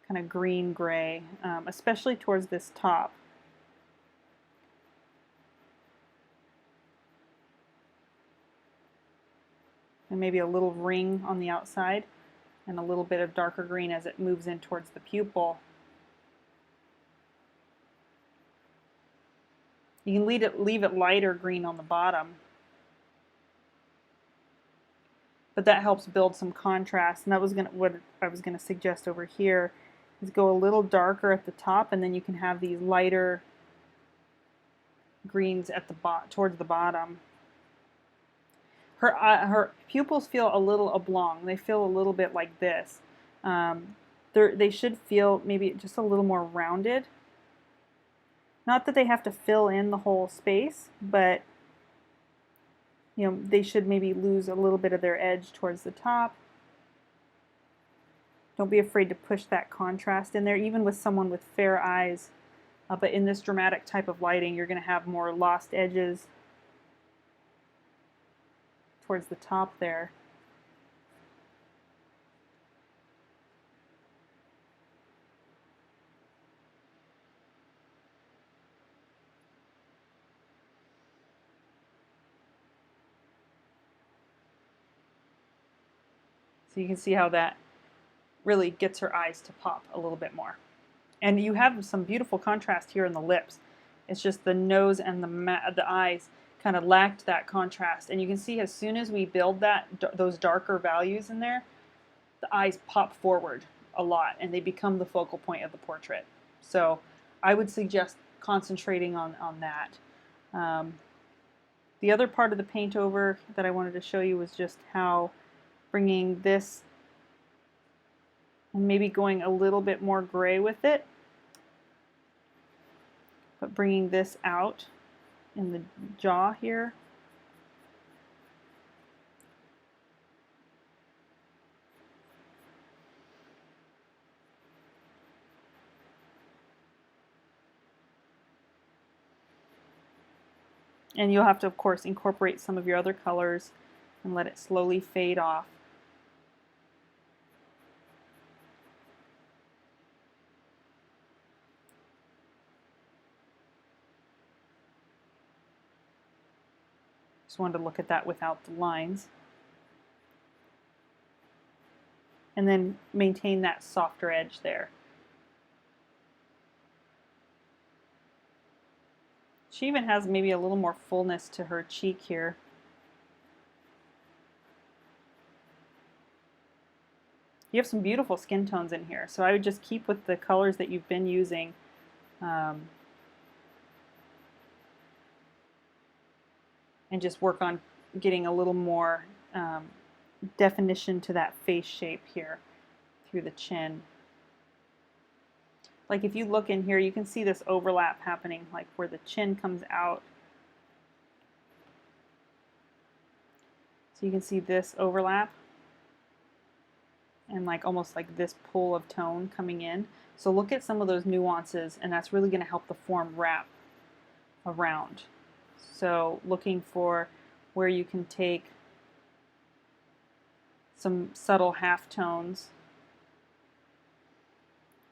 kind of green-gray, especially towards this top. And maybe a little ring on the outside and a little bit of darker green as it moves in towards the pupil. You can leave it lighter green on the bottom, but that helps build some contrast. And that was what I was going to suggest over here is go a little darker at the top, and then you can have these lighter greens at the towards the bottom. Her pupils feel a little oblong. They feel a little bit like this. They should feel maybe just a little more rounded. Not that they have to fill in the whole space, but they should maybe lose a little bit of their edge towards the top. Don't be afraid to push that contrast in there, even with someone with fair eyes. But in this dramatic type of lighting, you're going to have more lost edges towards the top there. So you can see how that really gets her eyes to pop a little bit more. And you have some beautiful contrast here in the lips. It's just the nose and the eyes kind of lacked that contrast. And you can see as soon as we build those darker values in there, the eyes pop forward a lot and they become the focal point of the portrait. So I would suggest concentrating on that. The other part of the paint over that I wanted to show you was just how bringing this and maybe going a little bit more gray with it, but bringing this out in the jaw here. And you'll have to, of course, incorporate some of your other colors and let it slowly fade off. Just wanted to look at that without the lines. And then maintain that softer edge there. She even has maybe a little more fullness to her cheek here. You have some beautiful skin tones in here, so I would just keep with the colors that you've been using. And just work on getting a little more definition to that face shape here through the chin. Like if you look in here, you can see this overlap happening, like where the chin comes out. So you can see this overlap and like almost like this pull of tone coming in. So look at some of those nuances, and that's really going to help the form wrap around. So looking for where you can take some subtle halftones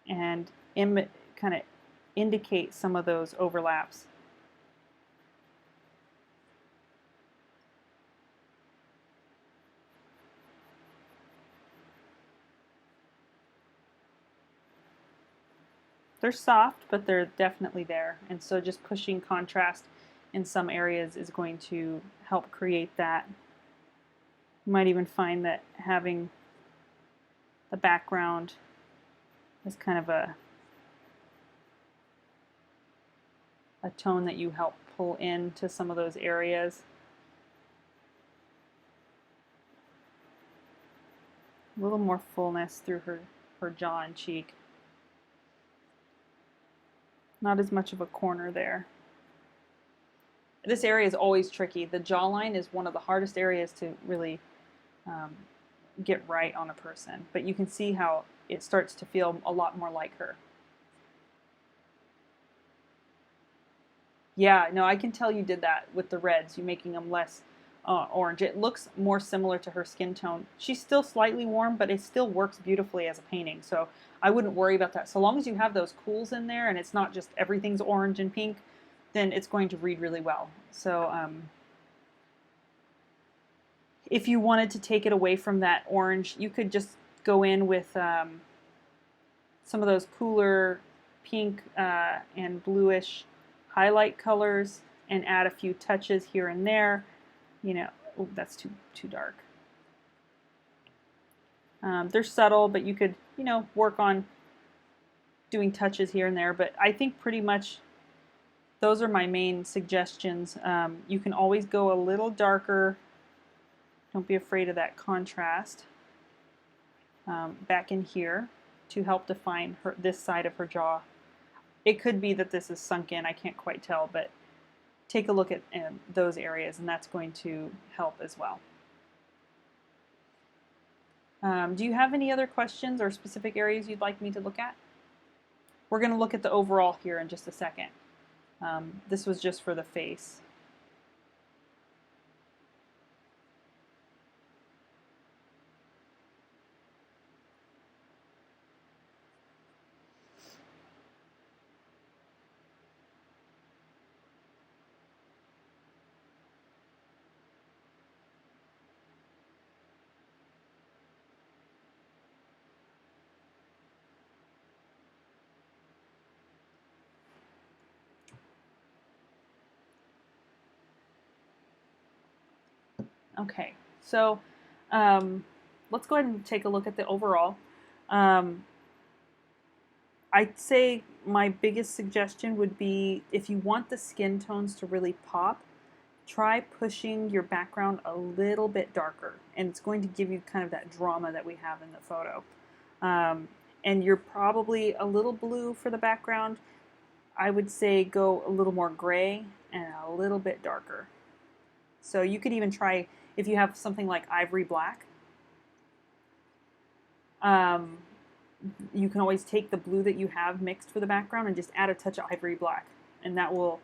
and kind of indicate some of those overlaps. They're soft, but they're definitely there. And so just pushing contrast in some areas is going to help create that. You might even find that having the background as kind of a tone that you help pull into some of those areas. A little more fullness through her jaw and cheek. Not as much of a corner there. This area is always tricky. The jawline is one of the hardest areas to really get right on a person, but you can see how it starts to feel a lot more like her. Yeah, no, I can tell you did that with the reds, you making them less orange. It looks more similar to her skin tone. She's still slightly warm, but it still works beautifully as a painting, so I wouldn't worry about that. So long as you have those cools in there and it's not just everything's orange and pink, then it's going to read really well. So if you wanted to take it away from that orange, you could just go in with some of those cooler pink and bluish highlight colors and add a few touches here and there. You know, oh, that's too dark. They're subtle, but you could, you know, work on doing touches here and there. But I think pretty much those are my main suggestions. You can always go a little darker. Don't be afraid of that contrast. Back in here to help define this side of her jaw. It could be that this is sunk in, I can't quite tell, but take a look at those areas and that's going to help as well. Do you have any other questions or specific areas you'd like me to look at? We're going to look at the overall here in just a second. This was just for the face. Okay, so let's go ahead and take a look at the overall. I'd say my biggest suggestion would be if you want the skin tones to really pop, try pushing your background a little bit darker, and it's going to give you kind of that drama that we have in the photo. And you're probably a little blue for the background. I would say go a little more gray and a little bit darker. So you could even try, if you have something like ivory black, you can always take the blue that you have mixed for the background and just add a touch of ivory black, and that will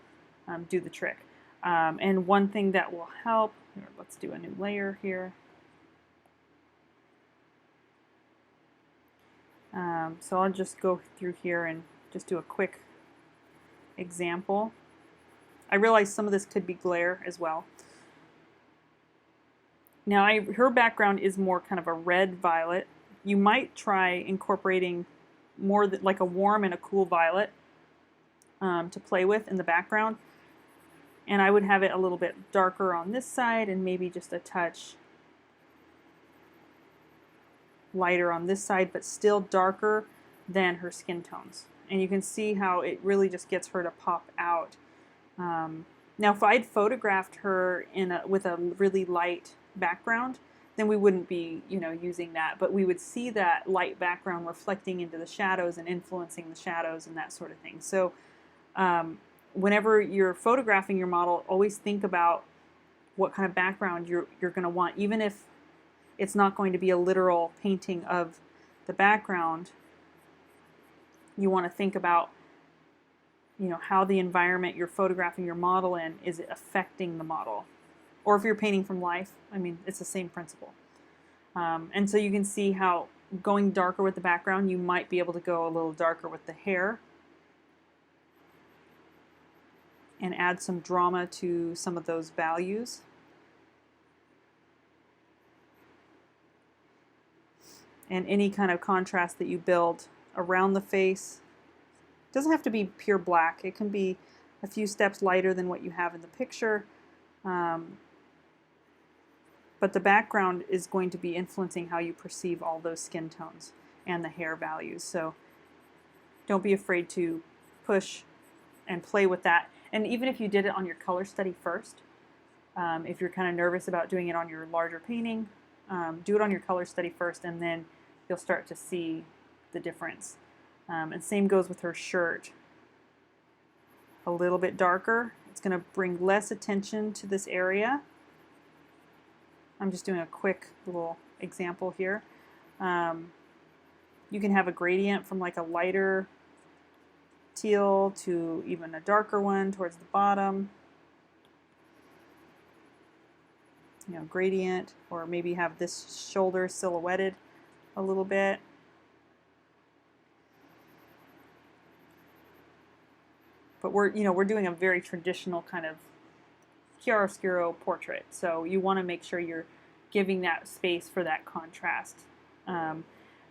do the trick. And one thing that will help, here, let's do a new layer here. So I'll just go through here and just do a quick example. I realize some of this could be glare as well. Now her background is more kind of a red violet. You might try incorporating more like a warm and a cool violet to play with in the background. And I would have it a little bit darker on this side and maybe just a touch lighter on this side, but still darker than her skin tones. And you can see how it really just gets her to pop out. Now if I'd photographed her with a really light background, then we wouldn't be, using that, but we would see that light background reflecting into the shadows and influencing the shadows and that sort of thing. So whenever you're photographing your model, always think about what kind of background you're going to want, even if it's not going to be a literal painting of the background. You want to think about, how the environment you're photographing your model in is affecting the model. Or if you're painting from life, I mean, it's the same principle. And so you can see how going darker with the background, you might be able to go a little darker with the hair and add some drama to some of those values. And any kind of contrast that you build around the face. It doesn't have to be pure black. It can be a few steps lighter than what you have in the picture. But the background is going to be influencing how you perceive all those skin tones and the hair values. So don't be afraid to push and play with that. And even if you did it on your color study first, if you're kind of nervous about doing it on your larger painting, do it on your color study first, and then you'll start to see the difference. And same goes with her shirt. A little bit darker. It's going to bring less attention to this area. I'm just doing a quick little example here. You can have a gradient from like a lighter teal to even a darker one towards the bottom. Gradient, or maybe have this shoulder silhouetted a little bit. But we're doing a very traditional kind of chiaroscuro portrait, so you want to make sure you're giving that space for that contrast.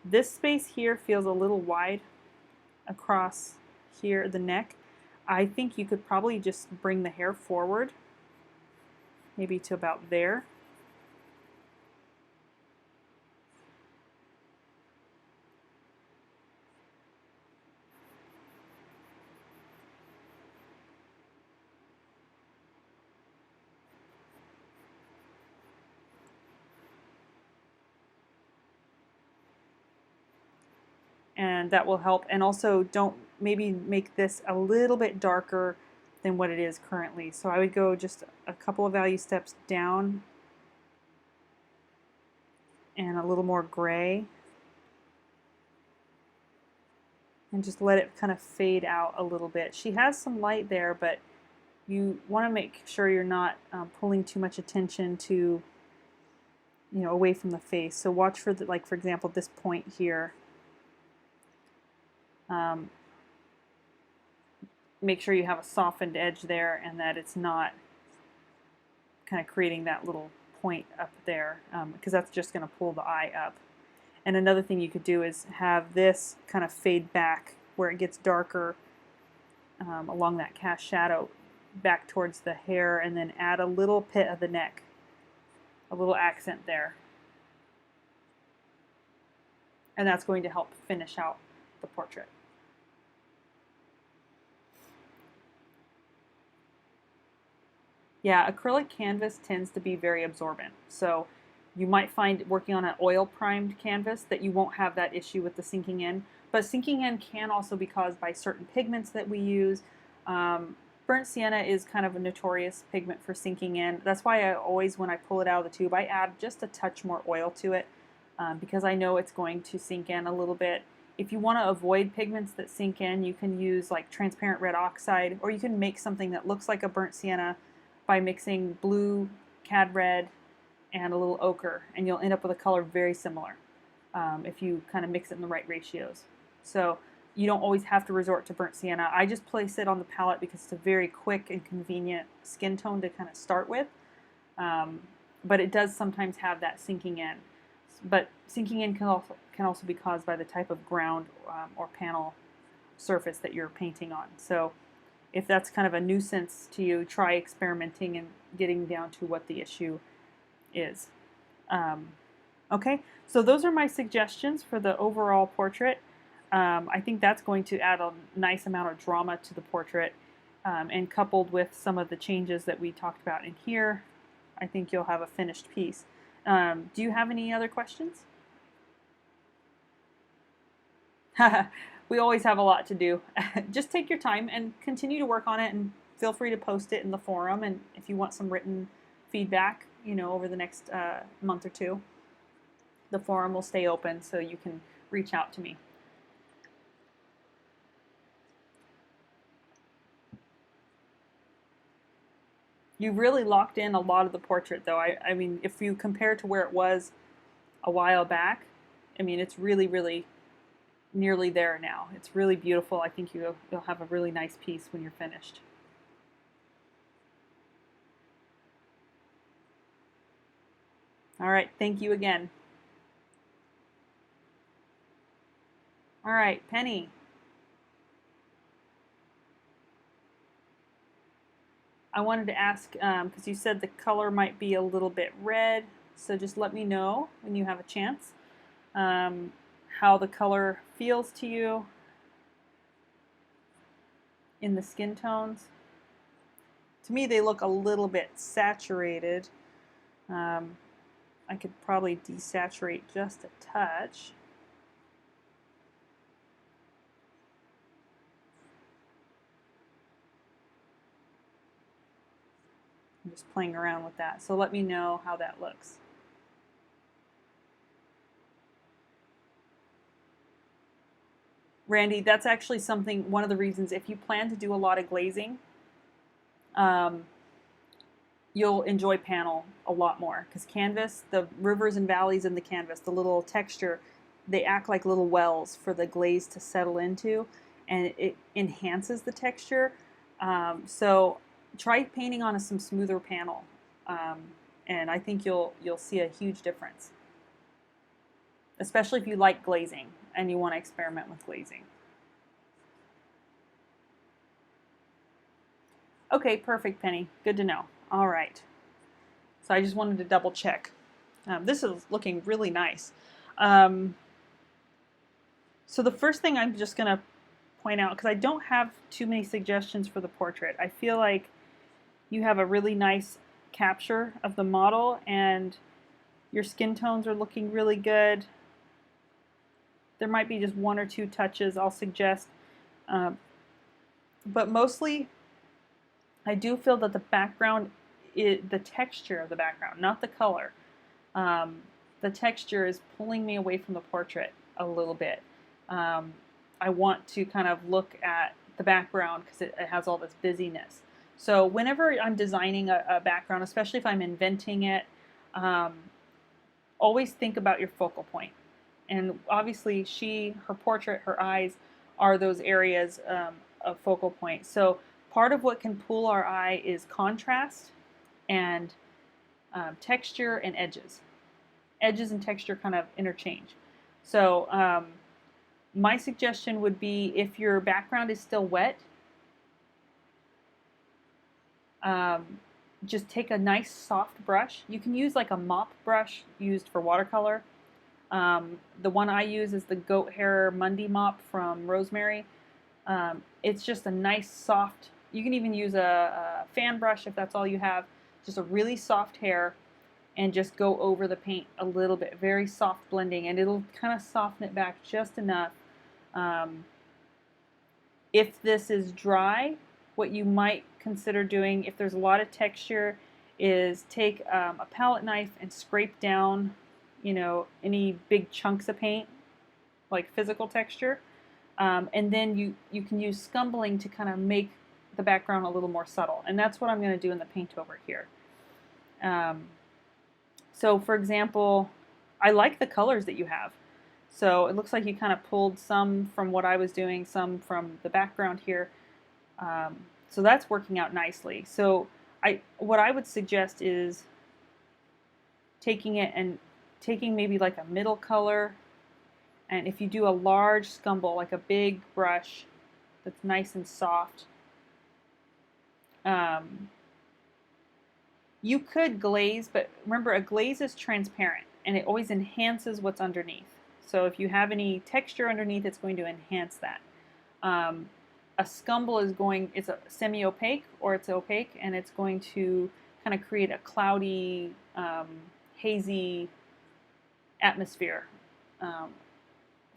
This space here feels a little wide across here, the neck. I think you could probably just bring the hair forward, maybe to about there. and that will help. And also don't maybe make this a little bit darker than what it is currently. So I would go just a couple of value steps down and a little more gray, and just let it kind of fade out a little bit. She has some light there, but you want to make sure you're not pulling too much attention to, away from the face. So watch for the, like for example, this point here. Make sure you have a softened edge there and that it's not kind of creating that little point up there, because that's just going to pull the eye up. And another thing you could do is have this kind of fade back where it gets darker along that cast shadow back towards the hair, and then add a little pit of the neck, a little accent there. And that's going to help finish out the portrait. Yeah, acrylic canvas tends to be very absorbent. So you might find working on an oil primed canvas that you won't have that issue with the sinking in. But sinking in can also be caused by certain pigments that we use. Burnt sienna is kind of a notorious pigment for sinking in. That's why I always, when I pull it out of the tube, I add just a touch more oil to it, because I know it's going to sink in a little bit. If you want to avoid pigments that sink in, you can use like transparent red oxide, or you can make something that looks like a burnt sienna by mixing blue, cad red, and a little ochre, and you'll end up with a color very similar if you kind of mix it in the right ratios. So you don't always have to resort to burnt sienna. I just place it on the palette because it's a very quick and convenient skin tone to kind of start with, but it does sometimes have that sinking in. But sinking in can also be caused by the type of ground or panel surface that you're painting on. So if that's kind of a nuisance to you, try experimenting and getting down to what the issue is. Okay, so those are my suggestions for the overall portrait. I think that's going to add a nice amount of drama to the portrait, and coupled with some of the changes that we talked about in here, I think you'll have a finished piece. Do you have any other questions? We always have a lot to do. Just take your time and continue to work on it, and feel free to post it in the forum, and if you want some written feedback, over the next month or two, the forum will stay open so you can reach out to me. You really locked in a lot of the portrait though. I mean, if you compare to where it was a while back, I mean, it's really, really nearly there now. It's really beautiful. I think you'll have a really nice piece when you're finished. All right, thank you again. All right, Penny. I wanted to ask, because you said the color might be a little bit red, so just let me know when you have a chance how the color feels to you in the skin tones. To me, they look a little bit saturated. I could probably desaturate just a touch. I'm just playing around with that. So let me know how that looks. Randy, that's actually something, one of the reasons, if you plan to do a lot of glazing, you'll enjoy panel a lot more, because canvas, the rivers and valleys in the canvas, the little texture, they act like little wells for the glaze to settle into, and it enhances the texture. So try painting on some smoother panel, and I think you'll see a huge difference, especially if you like glazing and you want to experiment with glazing. Okay, perfect, Penny. Good to know. All right. So I just wanted to double check. This is looking really nice. So the first thing I'm just going to point out, because I don't have too many suggestions for the portrait. I feel like you have a really nice capture of the model, and your skin tones are looking really good. there might be just one or two touches I'll suggest. But mostly, I do feel that the background, the texture of the background, not the color, the texture is pulling me away from the portrait a little bit. I want to kind of look at the background because it has all this busyness. So whenever I'm designing a background, especially if I'm inventing it, always think about your focal point. And obviously her portrait, her eyes are those areas of focal point. So part of what can pull our eye is contrast and texture and edges. Edges and texture kind of interchange. So my suggestion would be, if your background is still wet, just take a nice soft brush. You can use like a mop brush used for watercolor. The one I use is the Goat Hair Monday Mop from Rosemary. It's just a nice soft, you can even use a fan brush if that's all you have, just a really soft hair, and just go over the paint a little bit, very soft blending, and it'll kind of soften it back just enough. If this is dry, what you might consider doing, if there's a lot of texture, is take a palette knife and scrape down, any big chunks of paint, like physical texture, and then you can use scumbling to kind of make the background a little more subtle, and that's what I'm going to do in the paint over here. So for example, I like the colors that you have. So it looks like you kind of pulled some from what I was doing, some from the background here. So that's working out nicely. So what I would suggest is taking it and taking maybe like a middle color, and if you do a large scumble, like a big brush that's nice and soft, you could glaze, but remember, a glaze is transparent and it always enhances what's underneath. So if you have any texture underneath, it's going to enhance that. A scumble is a semi-opaque, or it's opaque, and it's going to kind of create a cloudy, hazy atmosphere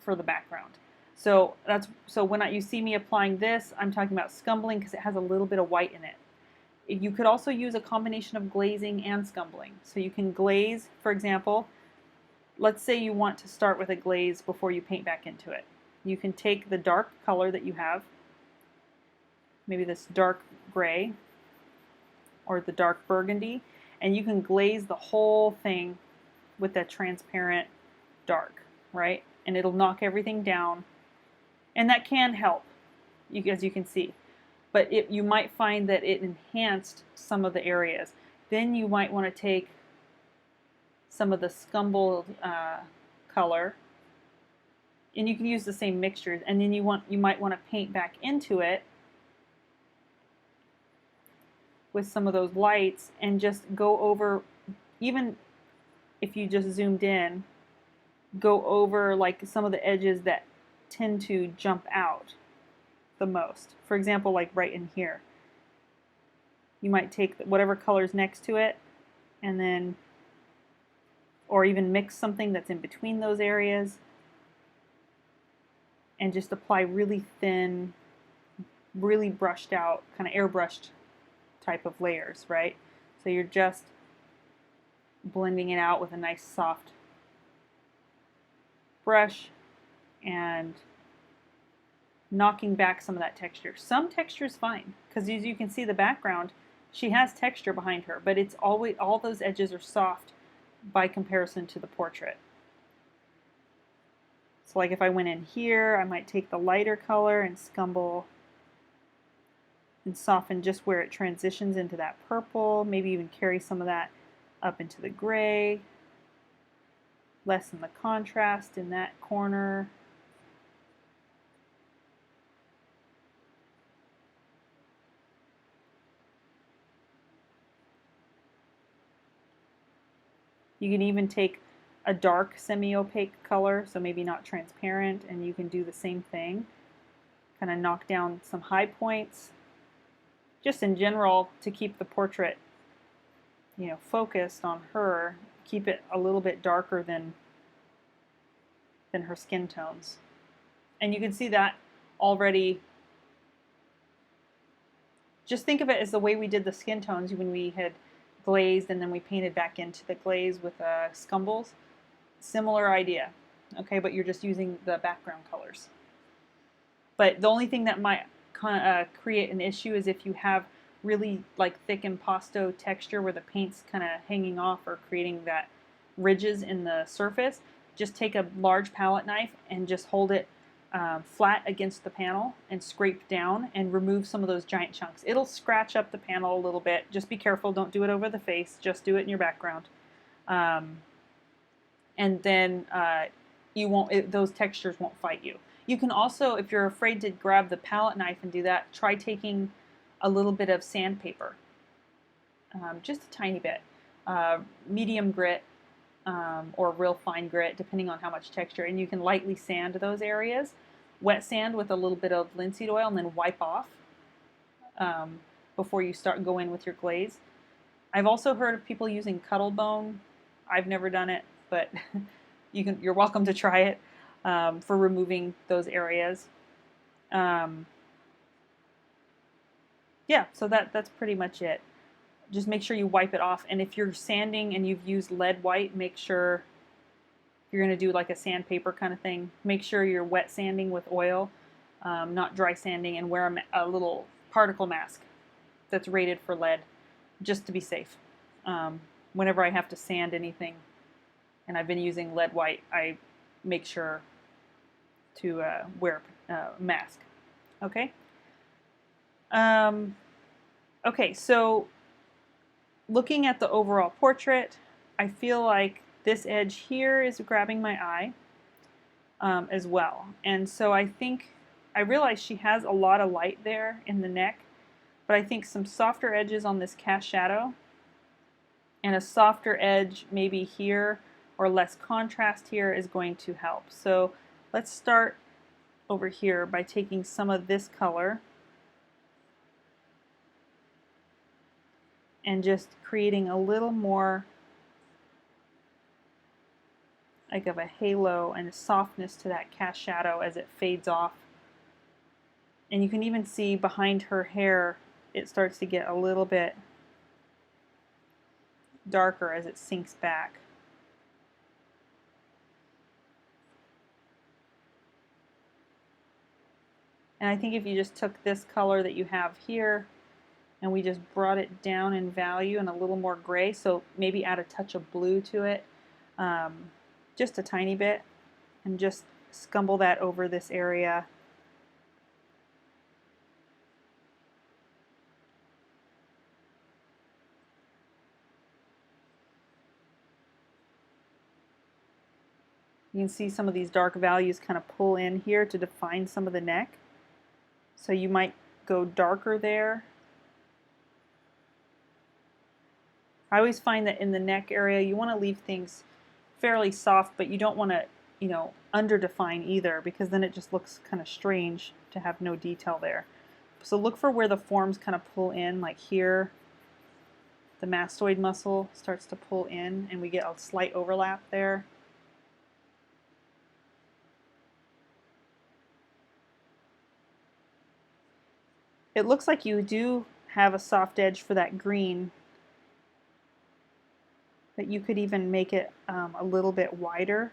for the background. So when you see me applying this, I'm talking about scumbling because it has a little bit of white in it. You could also use a combination of glazing and scumbling. So you can glaze, for example, let's say you want to start with a glaze before you paint back into it. You can take the dark color that you have, maybe this dark gray or the dark burgundy, and you can glaze the whole thing with that transparent dark, right? And it'll knock everything down, and that can help, as you can see. But you might find that it enhanced some of the areas. Then you might want to take some of the scumbled color, and you can use the same mixtures, and then you might want to paint back into it with some of those lights, and just go over, even if you just zoomed in, go over like some of the edges that tend to jump out the most. For example, like right in here. You might take whatever color's next to it, and then, or even mix something that's in between those areas, and just apply really thin, really brushed out, kind of airbrushed type of layers, right? So you're just blending it out with a nice soft brush and knocking back some of that texture. Some texture is fine, because as you can see, the background, she has texture behind her, but it's always, all those edges are soft by comparison to the portrait. So like if I went in here, I might take the lighter color and scumble and soften just where it transitions into that purple, maybe even carry some of that up into the gray, lessen the contrast in that corner. You can even take a dark semi-opaque color, so maybe not transparent, and you can do the same thing. Kind of knock down some high points, just in general, to keep the portrait, focused on her. Keep it a little bit darker than than her skin tones. And you can see that already. Just think of it as the way we did the skin tones when we had glazed and then we painted back into the glaze with Scumbles. Similar idea, okay, but you're just using the background colors. But the only thing that might create an issue is if you have really like thick impasto texture where the paint's kind of hanging off or creating that ridges in the surface. Just take a large palette knife and just hold it flat against the panel and scrape down and remove some of those giant chunks. It'll scratch up the panel a little bit. Just be careful, don't do it over the face, just do it in your background. And then those textures won't fight you. You can also, if you're afraid to grab the palette knife and do that, try taking a little bit of sandpaper, just a tiny bit, medium grit or real fine grit, depending on how much texture, and you can lightly sand those areas. Wet sand with a little bit of linseed oil and then wipe off before you go in with your glaze. I've also heard of people using Cuttlebone. I've never done it, but you're welcome to try it for removing those areas. Yeah, so that's pretty much it. Just make sure you wipe it off, and if you're sanding and you've used lead white, make sure, if you're going to do like a sandpaper kind of thing, make sure you're wet sanding with oil, not dry sanding, and wear a little particle mask that's rated for lead, just to be safe. Whenever I have to sand anything, and I've been using lead white, I make sure to wear a mask. Okay? Okay, so looking at the overall portrait, I feel like this edge here is grabbing my eye as well. And so I realize she has a lot of light there in the neck, but I think some softer edges on this cast shadow and a softer edge maybe here or less contrast here is going to help. So let's start over here by taking some of this color and just creating a little more like of a halo and a softness to that cast shadow as it fades off. And you can even see behind her hair it starts to get a little bit darker as it sinks back. And I think if you just took this color that you have here and we just brought it down in value and a little more gray, so maybe add a touch of blue to it, just a tiny bit, and just scumble that over this area. You can see some of these dark values kind of pull in here to define some of the neck. So you might go darker there. I always find that in the neck area you want to leave things fairly soft, but you don't want to, underdefine either, because then it just looks kind of strange to have no detail there. So look for where the forms kind of pull in, like here. The mastoid muscle starts to pull in and we get a slight overlap there. It looks like you do have a soft edge for that green, but you could even make it a little bit wider.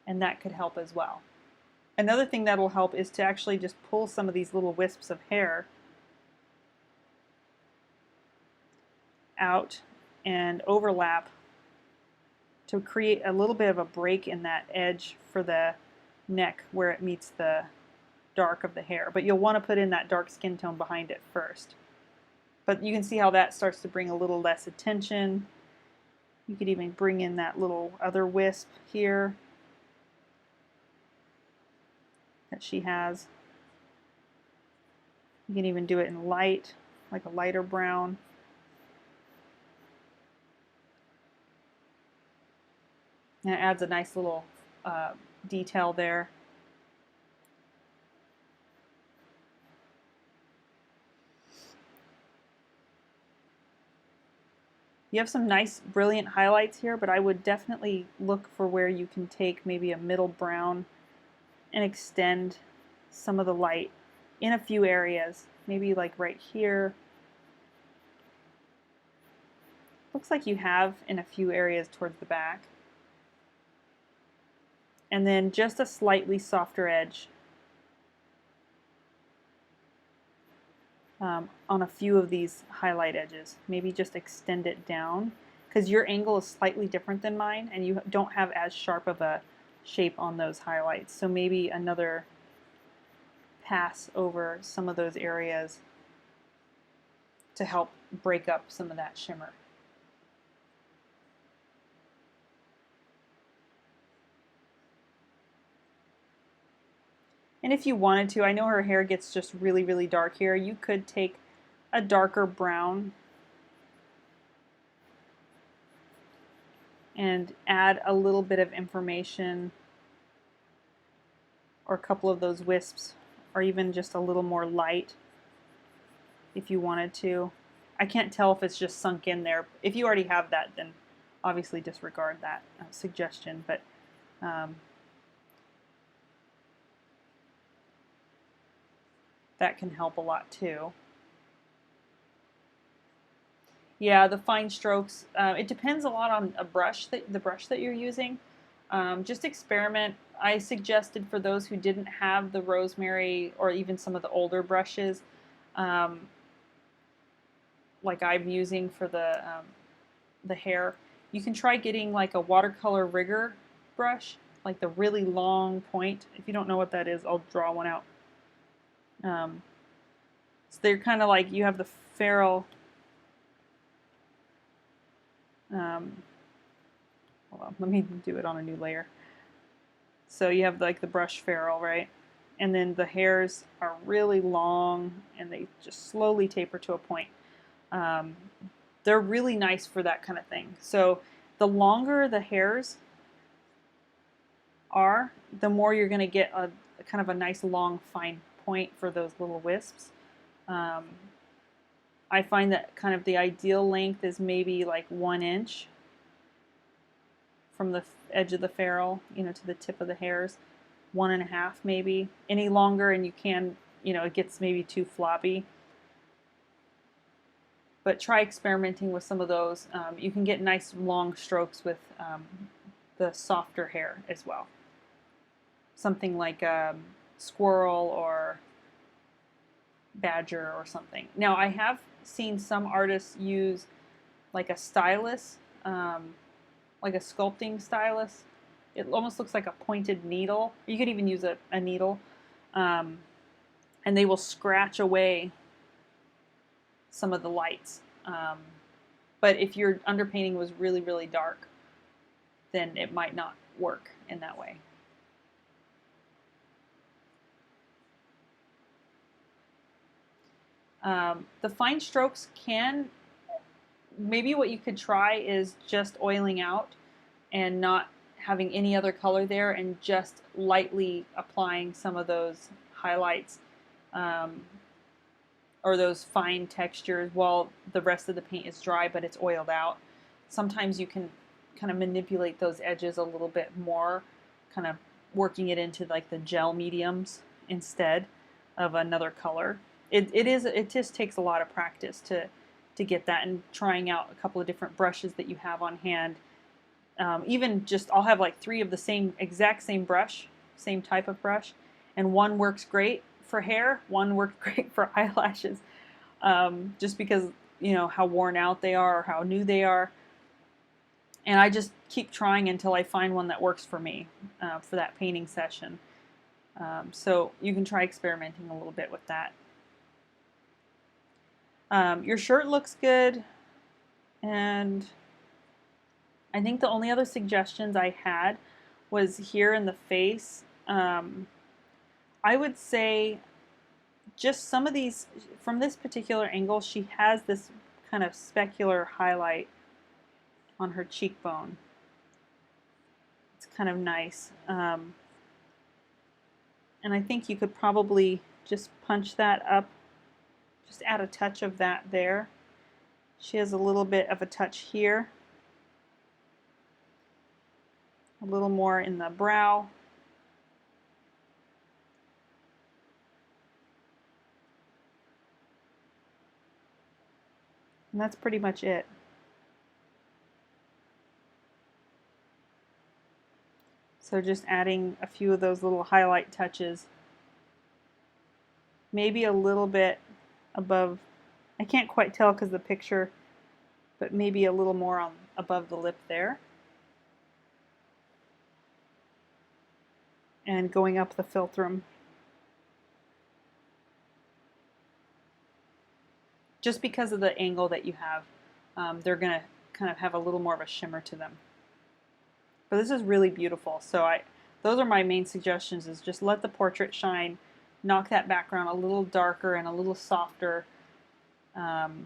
And that could help as well. Another thing that will help is to actually just pull some of these little wisps of hair out and overlap to create a little bit of a break in that edge for the neck where it meets the dark of the hair. But you'll want to put in that dark skin tone behind it first. But you can see how that starts to bring a little less attention. You could even bring in that little other wisp here that she has. You can even do it in light, like a lighter brown. And it adds a nice little detail there. You have some nice, brilliant highlights here, but I would definitely look for where you can take maybe a middle brown and extend some of the light in a few areas. Maybe like right here. Looks like you have in a few areas towards the back. And then just a slightly softer edge on a few of these highlight edges. Maybe just extend it down because your angle is slightly different than mine and you don't have as sharp of a shape on those highlights. So maybe another pass over some of those areas to help break up some of that shimmer. And if you wanted to, I know her hair gets just really, really dark here, you could take a darker brown and add a little bit of information or a couple of those wisps, or even just a little more light if you wanted to. I can't tell if it's just sunk in there. If you already have that, then obviously disregard that suggestion, but that can help a lot too. Yeah, the fine strokes, it depends a lot on the brush that you're using. Just experiment. I suggested for those who didn't have the rosemary or even some of the older brushes, like I'm using for the hair, you can try getting like a watercolor rigger brush, like the really long point. If you don't know what that is, I'll draw one out. So they're kind of like, you have the ferrule. Hold on, let me do it on a new layer. So you have like the brush ferrule, right? And then the hairs are really long and they just slowly taper to a point. They're really nice for that kind of thing. So the longer the hairs are, the more you're going to get a kind of a nice long fine point for those little wisps. I find that kind of the ideal length is maybe like 1 inch from the edge of the ferrule, to the tip of the hairs. 1.5 maybe. Any longer and you can, it gets maybe too floppy. But try experimenting with some of those. You can get nice long strokes with the softer hair as well. Something like squirrel or badger or something. Now I have seen some artists use like a stylus, like a sculpting stylus. It almost looks like a pointed needle. You could even use a needle, and they will scratch away some of the lights. But if your underpainting was really, really dark, then it might not work in that way. The fine strokes maybe what you could try is just oiling out and not having any other color there and just lightly applying some of those highlights or those fine textures while the rest of the paint is dry but it's oiled out. Sometimes you can kind of manipulate those edges a little bit more, kind of working it into like the gel mediums instead of another color. It just takes a lot of practice to get that, and trying out a couple of different brushes that you have on hand. Even just I'll have like 3 of the exact same brush, same type of brush, and one works great for hair, one works great for eyelashes, just because how worn out they are or how new they are. And I just keep trying until I find one that works for me for that painting session. So you can try experimenting a little bit with that. Your shirt looks good, and I think the only other suggestions I had was here in the face. I would say just some of these, from this particular angle, she has this kind of specular highlight on her cheekbone. It's kind of nice. And I think you could probably just punch that up, just add a touch of that there. She has a little bit of a touch here, a little more in the brow. And that's pretty much it. So just adding a few of those little highlight touches. Maybe a little bit above, I can't quite tell because of the picture, but maybe a little more on above the lip there. And going up the philtrum. Just because of the angle that you have, they're going to kind of have a little more of a shimmer to them. But this is really beautiful. So those are my main suggestions, is just let the portrait shine, knock that background a little darker and a little softer, and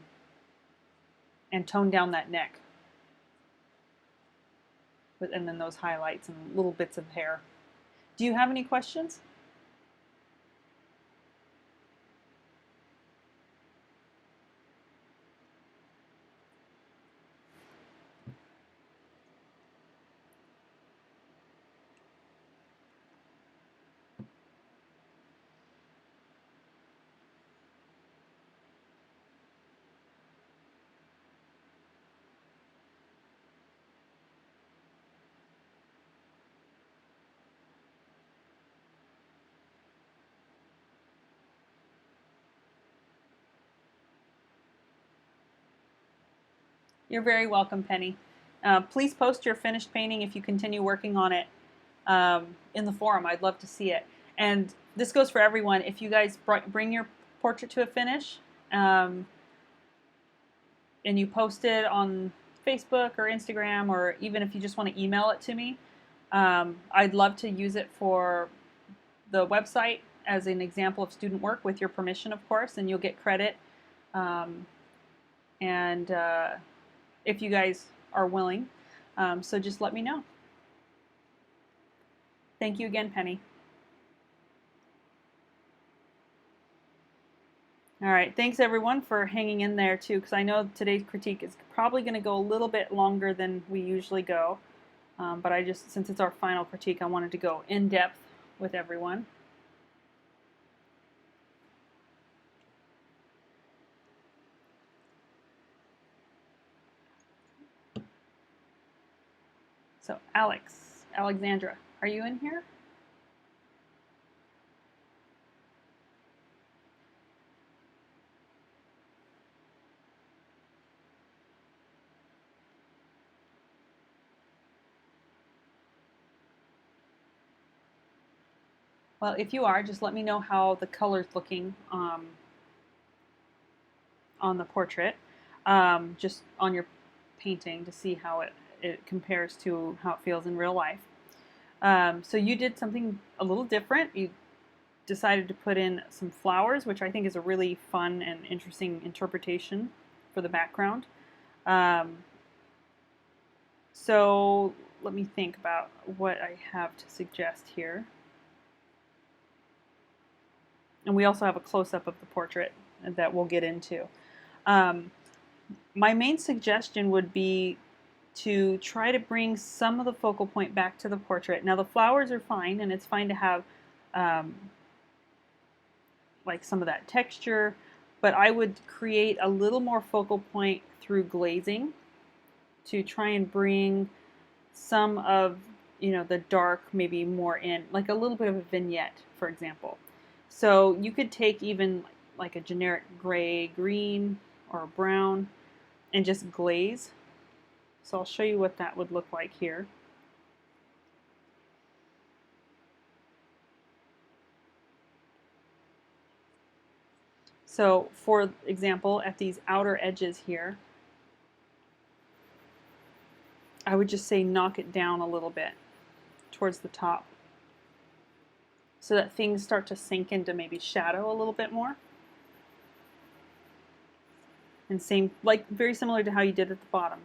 tone down that neck. And then those highlights and little bits of hair. Do you have any questions? You're very welcome, Penny. Please post your finished painting if you continue working on it in the forum. I'd love to see it. And this goes for everyone. If you guys bring your portrait to a finish and you post it on Facebook or Instagram, or even if you just want to email it to me, I'd love to use it for the website as an example of student work, with your permission, of course, and you'll get credit. If you guys are willing, so just let me know. Thank you again, Penny. All right, thanks everyone for hanging in there too, because I know today's critique is probably going to go a little bit longer than we usually go, but since it's our final critique, I wanted to go in depth with everyone. So Alexandra, are you in here? Well, if you are, just let me know how the color's looking on the portrait, just on your painting, to see how it compares to how it feels in real life. So you did something a little different. You decided to put in some flowers, which I think is a really fun and interesting interpretation for the background. So let me think about what I have to suggest here. And we also have a close-up of the portrait that we'll get into. My main suggestion would be to try to bring some of the focal point back to the portrait. Now the flowers are fine, and it's fine to have like some of that texture, but I would create a little more focal point through glazing to try and bring some of the dark maybe more in, like a little bit of a vignette, for example. So you could take even like a generic gray, green, or brown and just glaze. So I'll show you what that would look like here. So for example, at these outer edges here, I would just say knock it down a little bit towards the top, so that things start to sink into maybe shadow a little bit more. And same, like very similar to how you did at the bottom.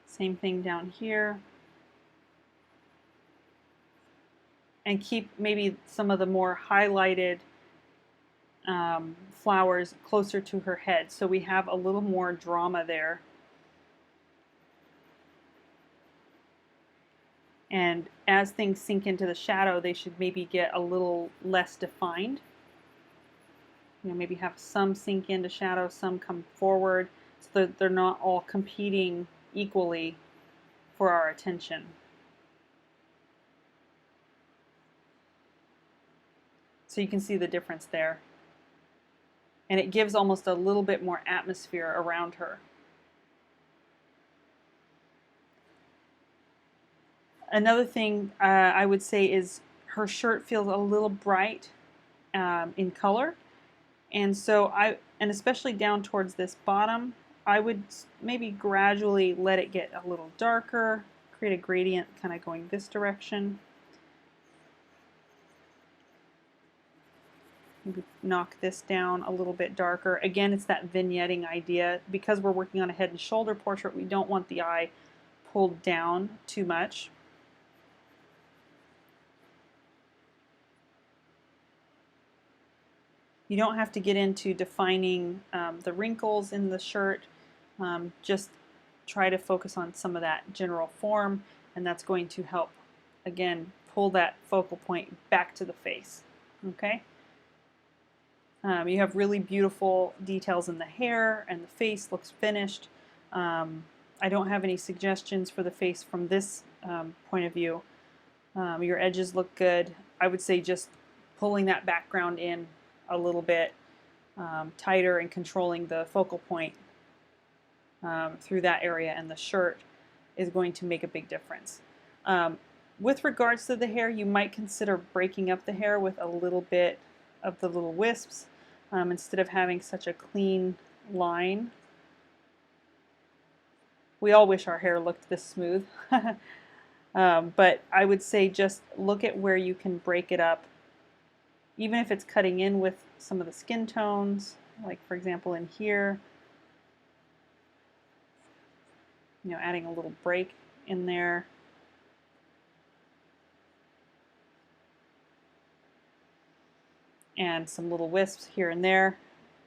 Same thing down here. And keep maybe some of the more highlighted flowers closer to her head. So we have a little more drama there. And as things sink into the shadow, they should maybe get a little less defined. You know, maybe have some sink into shadow, some come forward, so that they're not all competing equally for our attention. So you can see the difference there. And it gives almost a little bit more atmosphere around her. Another thing I would say is her shirt feels a little bright in color. And so and especially down towards this bottom, I would maybe gradually let it get a little darker, create a gradient kind of going this direction. Maybe knock this down a little bit darker. Again, it's that vignetting idea. Because we're working on a head and shoulder portrait, we don't want the eye pulled down too much. You don't have to get into defining the wrinkles in the shirt. Just try to focus on some of that general form, and that's going to help, again, pull that focal point back to the face. Okay? You have really beautiful details in the hair, and the face looks finished. I don't have any suggestions for the face from this point of view. Your edges look good. I would say just pulling that background in a little bit tighter and controlling the focal point through that area, and the shirt is going to make a big difference. With regards to the hair, you might consider breaking up the hair with a little bit of the little wisps instead of having such a clean line. We all wish our hair looked this smooth. But I would say just look at where you can break it up, even if it's cutting in with some of the skin tones, like for example in here, you know, adding a little break in there. And some little wisps here and there,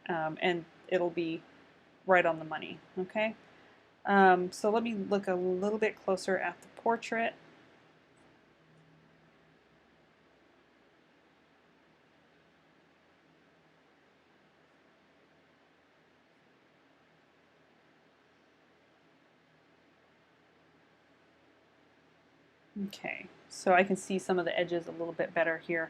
and it'll be right on the money, okay? So let me look a little bit closer at the portrait. Okay, so I can see some of the edges a little bit better here.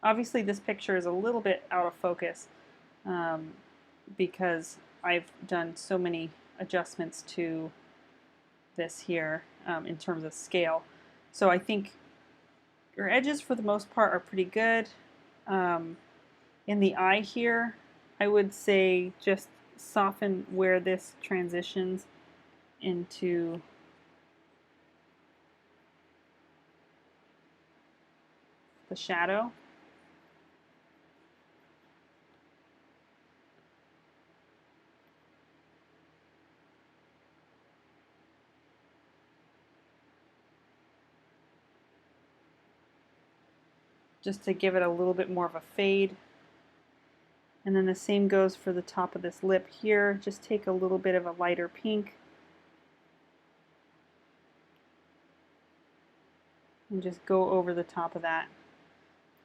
Obviously this picture is a little bit out of focus because I've done so many adjustments to this here in terms of scale. So I think your edges for the most part are pretty good. In the eye here, I would say just soften where this transitions into the shadow. Just to give it a little bit more of a fade. And then the same goes for the top of this lip here. Just take a little bit of a lighter pink and just go over the top of that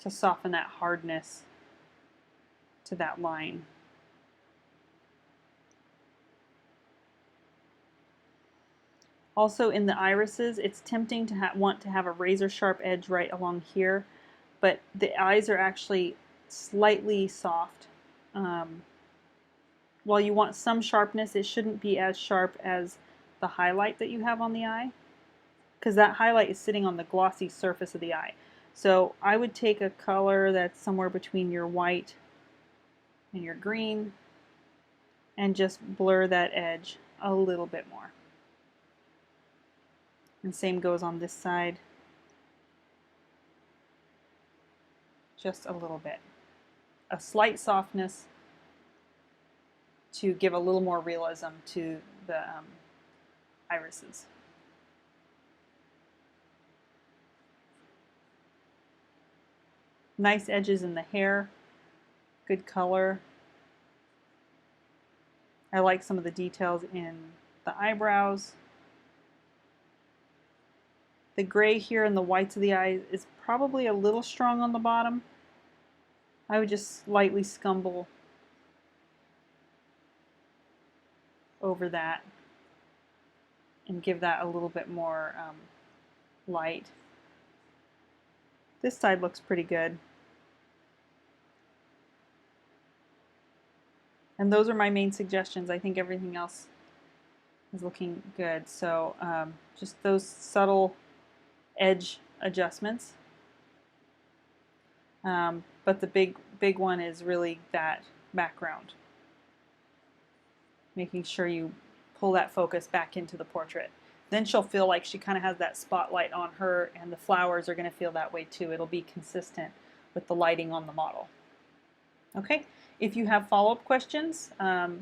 to soften that hardness to that line. Also in the irises, it's tempting to want to have a razor sharp edge right along here, but the eyes are actually slightly soft. While you want some sharpness, it shouldn't be as sharp as the highlight that you have on the eye, because that highlight is sitting on the glossy surface of the eye. So I would take a color that's somewhere between your white and your green and just blur that edge a little bit more. And same goes on this side. Just a little bit. A slight softness to give a little more realism to the irises. Nice edges in the hair, good color. I like some of the details in the eyebrows. The gray here and the whites of the eyes is probably a little strong on the bottom. I would just lightly scumble over that and give that a little bit more light. This side looks pretty good. And those are my main suggestions. I think everything else is looking good. So just those subtle edge adjustments. But the big one is really that background. Making sure you pull that focus back into the portrait. Then she'll feel like she kind of has that spotlight on her, and the flowers are going to feel that way too. It'll be consistent with the lighting on the model. Okay, if you have follow-up questions,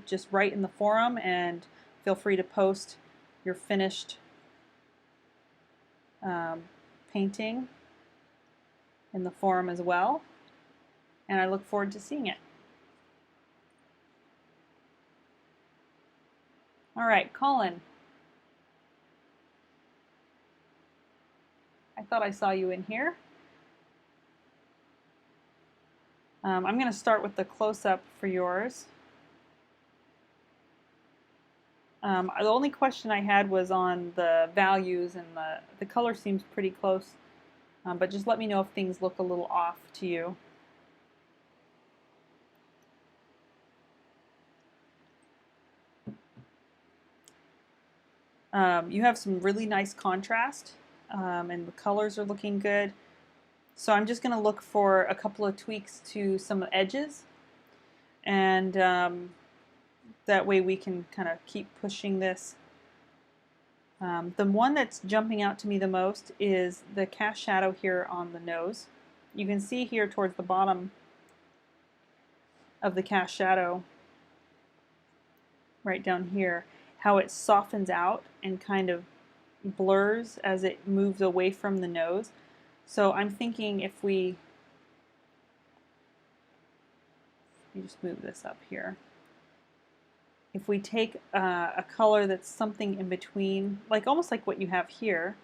just write in the forum and feel free to post your finished painting in the forum as well. And I look forward to seeing it. All right, Colin. I thought I saw you in here. I'm going to start with the close-up for yours. The only question I had was on the values, and the color seems pretty close, but just let me know if things look a little off to you. You have some really nice contrast, and the colors are looking good. So I'm just going to look for a couple of tweaks to some edges, and that way we can kind of keep pushing this. The one that's jumping out to me the most is the cast shadow here on the nose. You can see here towards the bottom of the cast shadow, right down here, how it softens out and kind of blurs as it moves away from the nose. So I'm thinking if we just move this up here. If we take a color that's something in between, like almost like what you have here,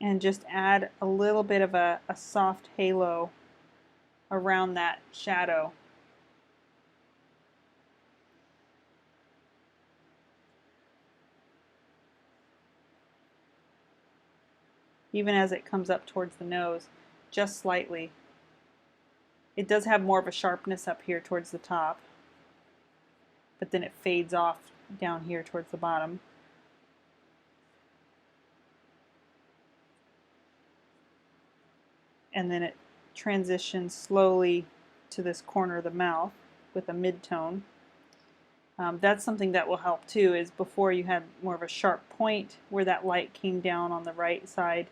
and just add a little bit of a soft halo around that shadow. Even as it comes up towards the nose, just slightly. It does have more of a sharpness up here towards the top, but then it fades off down here towards the bottom. And then it transitions slowly to this corner of the mouth with a mid-tone. That's something that will help too, is before you had more of a sharp point where that light came down on the right side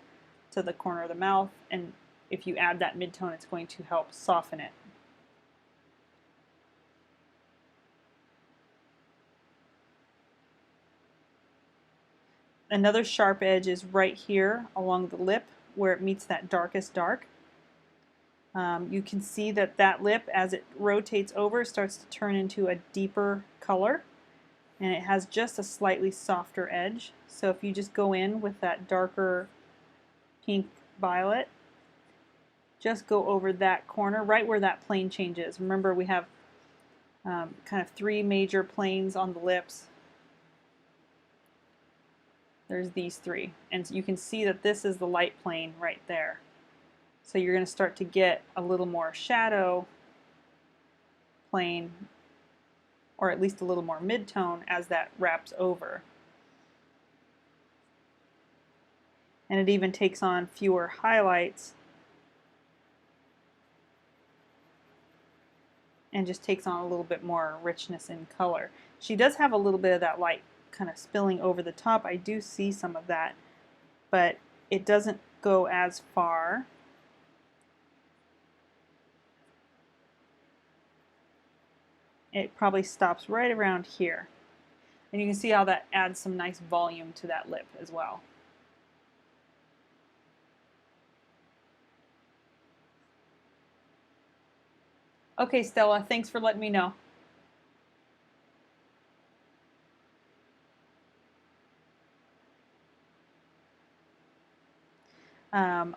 to the corner of the mouth, and if you add that mid-tone, it's going to help soften it. Another sharp edge is right here along the lip where it meets that darkest dark. You can see that that lip, as it rotates over, starts to turn into a deeper color, and it has just a slightly softer edge. So if you just go in with that darker pink violet, just go over that corner right where that plane changes. Remember, we have kind of three major planes on the lips. There's these three, and you can see that this is the light plane right there. So you're going to start to get a little more shadow plane, or at least a little more mid-tone as that wraps over. And it even takes on fewer highlights and just takes on a little bit more richness in color. She does have a little bit of that light kind of spilling over the top. I do see some of that, but it doesn't go as far. It probably stops right around here. And you can see how that adds some nice volume to that lip as well. Okay, Stella, thanks for letting me know.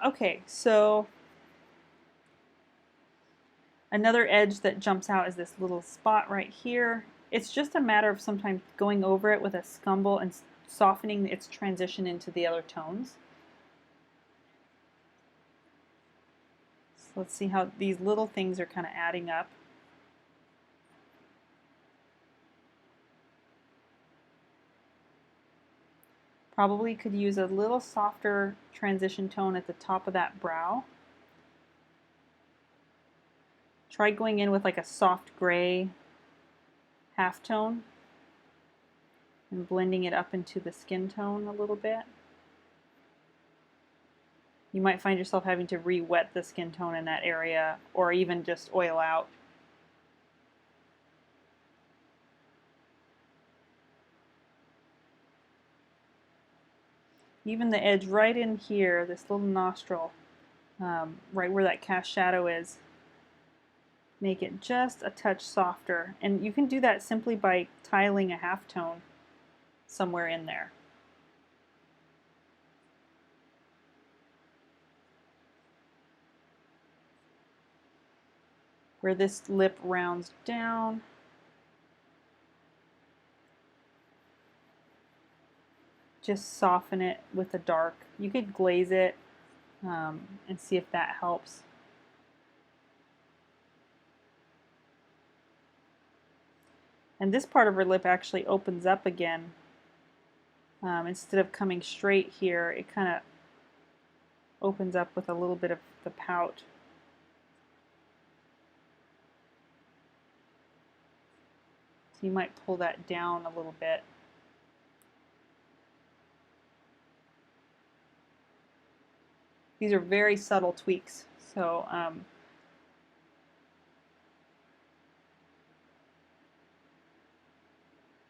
Okay, so another edge that jumps out is this little spot right here. It's just a matter of sometimes going over it with a scumble and softening its transition into the other tones. So let's see how these little things are kind of adding up. Probably could use a little softer transition tone at the top of that brow. Try going in with like a soft gray halftone and blending it up into the skin tone a little bit. You might find yourself having to re-wet the skin tone in that area or even just oil out. Even the edge right in here, this little nostril, right where that cast shadow is, make it just a touch softer. And you can do that simply by tiling a halftone somewhere in there. Where this lip rounds down, just soften it with a dark. You could glaze it and see if that helps. And this part of her lip actually opens up again. Instead of coming straight here, it kind of opens up with a little bit of the pout. So you might pull that down a little bit. These are very subtle tweaks, so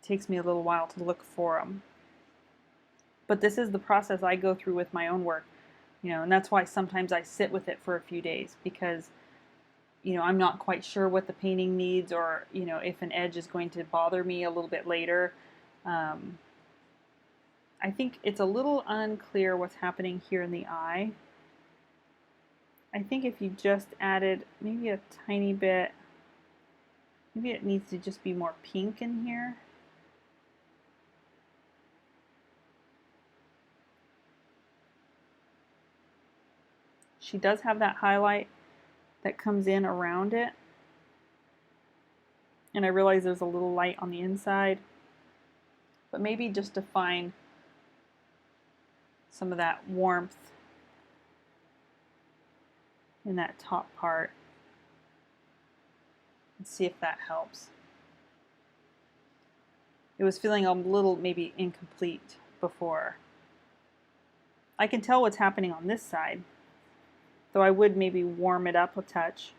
it takes me a little while to look for them. But this is the process I go through with my own work, and that's why sometimes I sit with it for a few days, because I'm not quite sure what the painting needs, or if an edge is going to bother me a little bit later. I think it's a little unclear what's happening here in the eye. I think if you just added maybe a tiny bit, maybe it needs to just be more pink in here. She does have that highlight that comes in around it. And I realize there's a little light on the inside. But maybe just to find some of that warmth in that top part and see if that helps. It was feeling a little maybe incomplete before. I can tell what's happening on this side, though I would maybe warm it up a touch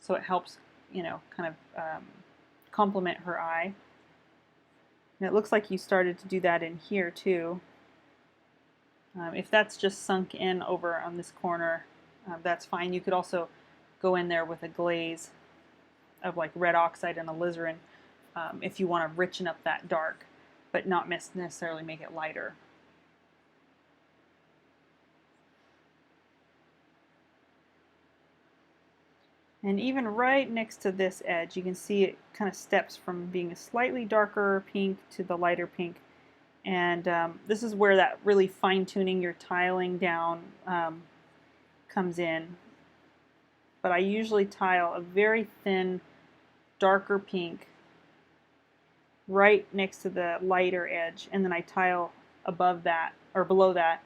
so it helps, kind of complement her eye. And it looks like you started to do that in here too. If that's just sunk in over on this corner, that's fine. You could also go in there with a glaze of like red oxide and alizarin if you want to richen up that dark, but not necessarily make it lighter. And even right next to this edge, you can see it kind of steps from being a slightly darker pink to the lighter pink. And this is where that really fine-tuning your tiling down comes in. But I usually tile a very thin, darker pink right next to the lighter edge, and then I tile above that, or below that,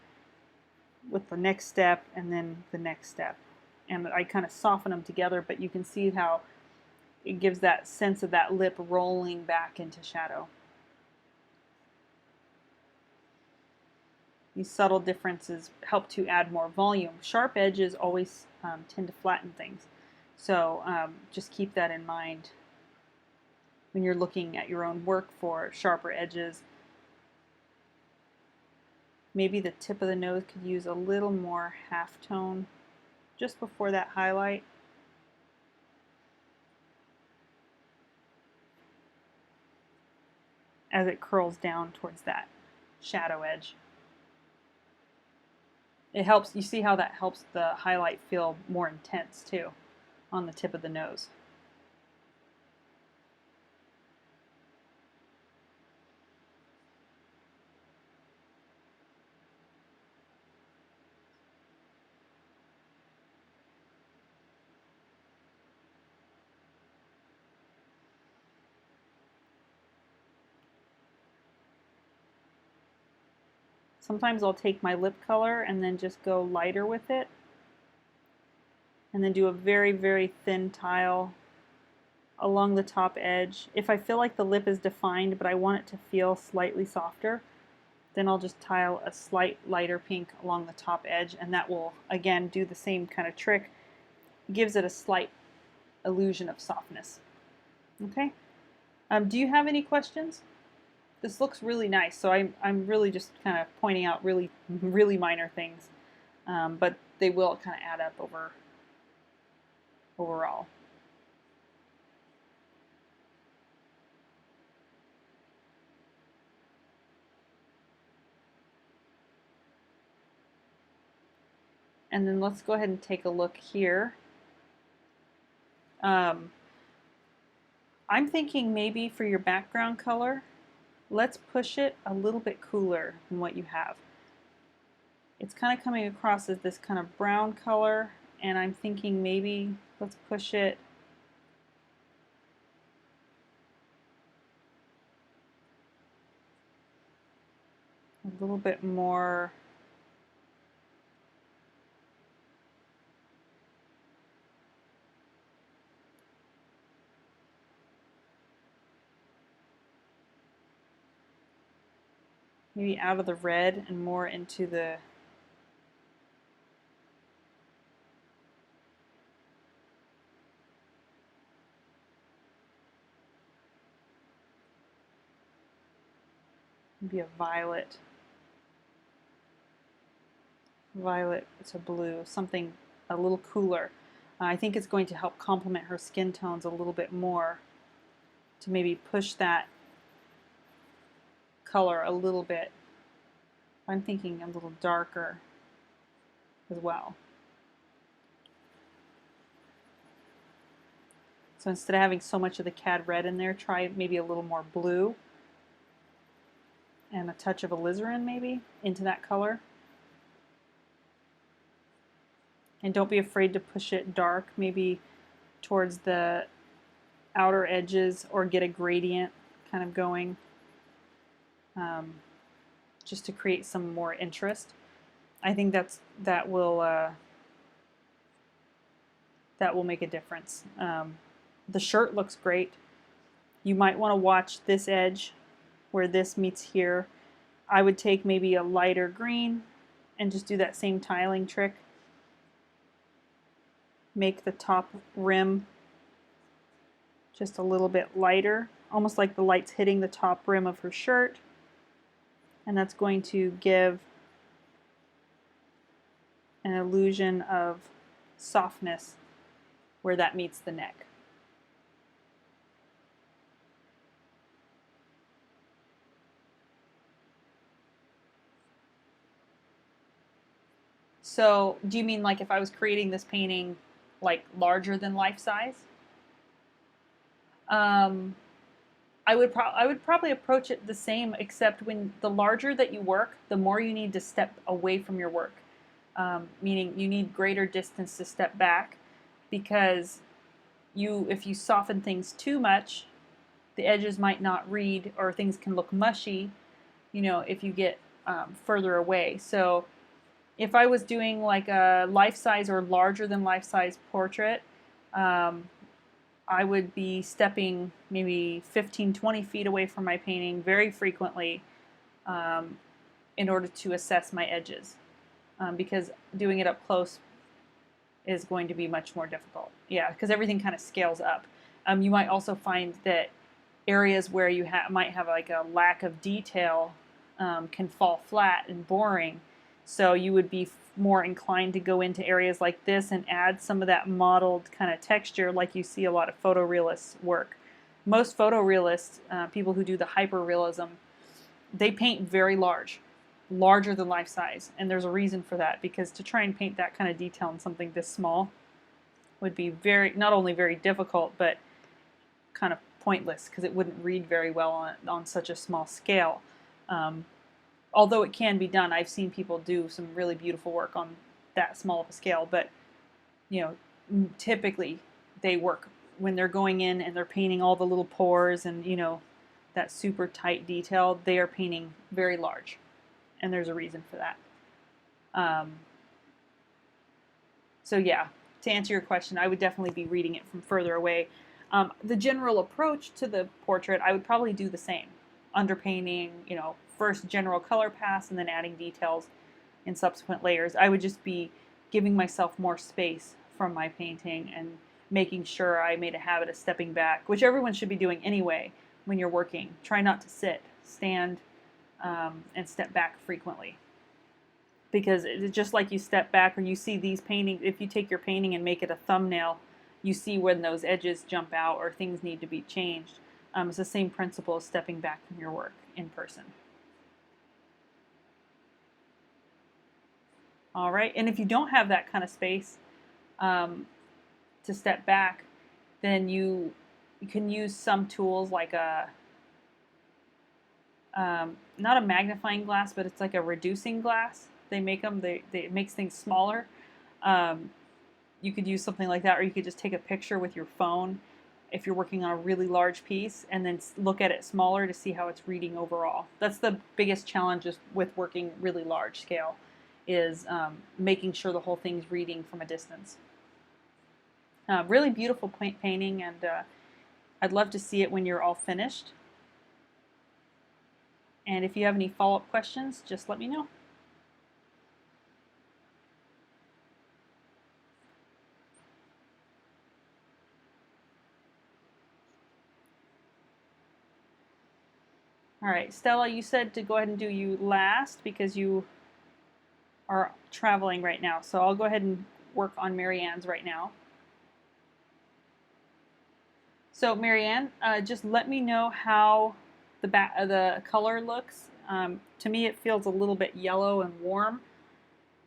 with the next step and then the next step. And I kind of soften them together, but you can see how it gives that sense of that lip rolling back into shadow. These subtle differences help to add more volume. Sharp edges always tend to flatten things, so just keep that in mind. when you're looking at your own work for sharper edges. Maybe the tip of the nose could use a little more halftone just before that highlight. As it curls down towards that shadow edge. It helps, you see how that helps the highlight feel more intense too on the tip of the nose. Sometimes I'll take my lip color and then just go lighter with it, and then do a very, very thin tile along the top edge. If I feel like the lip is defined but I want it to feel slightly softer, then I'll just tile a slight lighter pink along the top edge, and that will again do the same kind of trick. It gives it a slight illusion of softness. Okay, do you have any questions? This looks really nice, so I'm really just kind of pointing out really minor things, but they will kind of add up overall. And then let's go ahead and take a look here. I'm thinking maybe for your background color, let's push it a little bit cooler than what you have. It's kind of coming across as this kind of brown color, and I'm thinking maybe let's push it a little bit more maybe out of the red and more into the maybe a violet. Violet to blue, something a little cooler. I think it's going to help complement her skin tones a little bit more to maybe push that color a little bit. I'm thinking a little darker as well. So instead of having so much of the cad red in there, try maybe a little more blue and a touch of alizarin maybe into that color. And don't be afraid to push it dark, maybe towards the outer edges, or get a gradient kind of going, just to create some more interest. I think that will make a difference. The shirt looks great. You might want to watch this edge where this meets here. I would take maybe a lighter green and just do that same tiling trick. Make the top rim just a little bit lighter, almost like the light's hitting the top rim of her shirt. And that's going to give an illusion of softness where that meets the neck. So, do you mean like if I was creating this painting like larger than life size? I would probably approach it the same, except when the larger that you work, the more you need to step away from your work. Meaning you need greater distance to step back, because if you soften things too much, the edges might not read, or things can look mushy, if you get further away. So if I was doing like a life-size or larger than life-size portrait, I would be stepping maybe 15, 20 feet away from my painting very frequently in order to assess my edges, because doing it up close is going to be much more difficult. Yeah, because everything kind of scales up. You might also find that areas where you might have like a lack of detail can fall flat and boring. So you would be more inclined to go into areas like this and add some of that mottled kind of texture like you see a lot of photorealists work. Most photorealists, people who do the hyperrealism, they paint very large, larger than life size. And there's a reason for that, because to try and paint that kind of detail in something this small would be not only very difficult, but kind of pointless, because it wouldn't read very well on such a small scale. Although it can be done, I've seen people do some really beautiful work on that small of a scale, but typically they work when they're going in and they're painting all the little pores and that super tight detail. They are painting very large, and there's a reason for that. So yeah, to answer your question, I would definitely be reading it from further away. The general approach to the portrait, I would probably do the same. Underpainting, first general color pass and then adding details in subsequent layers. I would just be giving myself more space from my painting and making sure I made a habit of stepping back, which everyone should be doing anyway when you're working. Try not to sit, stand, and step back frequently. Because it's just like you step back, or you see these paintings, if you take your painting and make it a thumbnail, you see when those edges jump out or things need to be changed. It's the same principle as stepping back from your work in person. All right, and if you don't have that kind of space to step back, then you can use some tools like not a magnifying glass, but it's like a reducing glass. They make them, it makes things smaller. You could use something like that, or you could just take a picture with your phone if you're working on a really large piece, and then look at it smaller to see how it's reading overall. That's the biggest challenge with working really large scale, is making sure the whole thing's reading from a distance. Really beautiful painting, and I'd love to see it when you're all finished. And if you have any follow-up questions, just let me know. All right, Stella, you said to go ahead and do you last because you are traveling right now. So I'll go ahead and work on Marianne's right now. So Marianne, just let me know how the color looks. To me, it feels a little bit yellow and warm,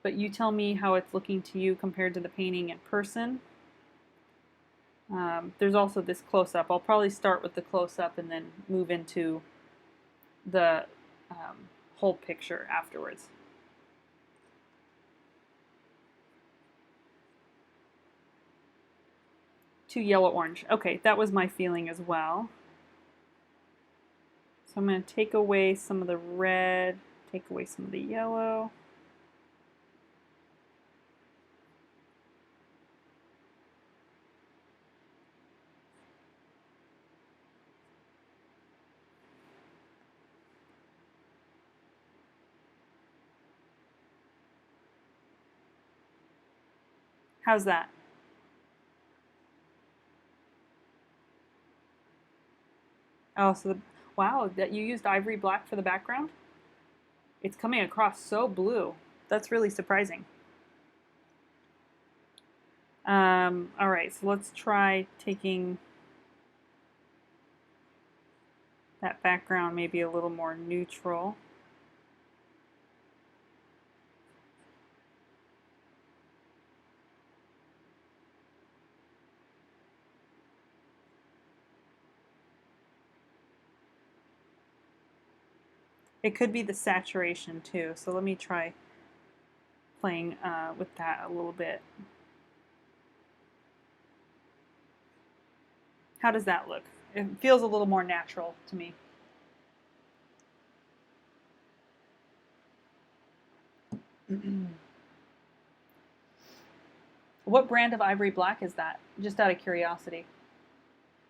but you tell me how it's looking to you compared to the painting in person. There's also this close-up. I'll probably start with the close-up and then move into the whole picture afterwards. Too yellow-orange. Okay, that was my feeling as well. So I'm going to take away some of the red, take away some of the yellow. How's that? Oh, so wow, that you used ivory black for the background? It's coming across so blue. That's really surprising. All right, so let's try taking that background maybe a little more neutral. It could be the saturation too, so let me try playing with that a little bit. How does that look? It feels a little more natural to me. What brand of ivory black is that? Just out of curiosity.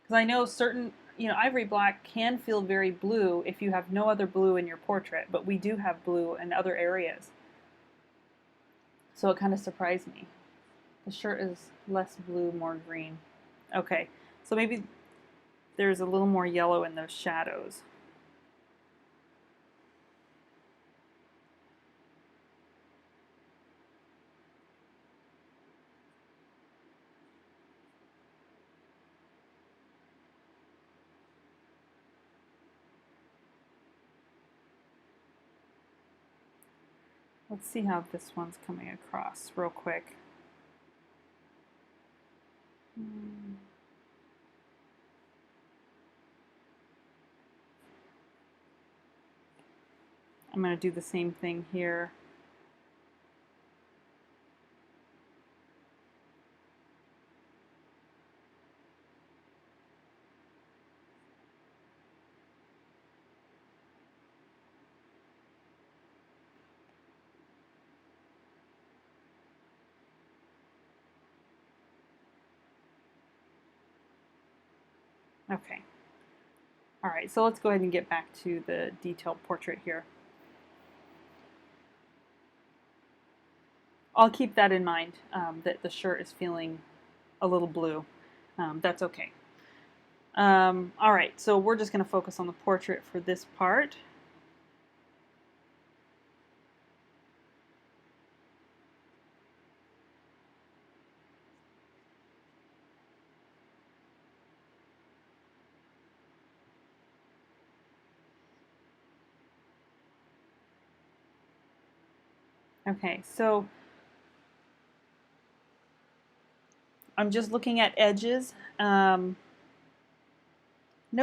Because I know certain, ivory black can feel very blue if you have no other blue in your portrait, but we do have blue in other areas. So it kind of surprised me. The shirt is less blue, more green. Okay, so maybe there's a little more yellow in those shadows. Let's see how this one's coming across real quick. I'm going to do the same thing here. Okay. All right, so let's go ahead and get back to the detailed portrait here. I'll keep that in mind, that the shirt is feeling a little blue. That's okay. All right, so we're just going to focus on the portrait for this part. Okay, so I'm just looking at edges. No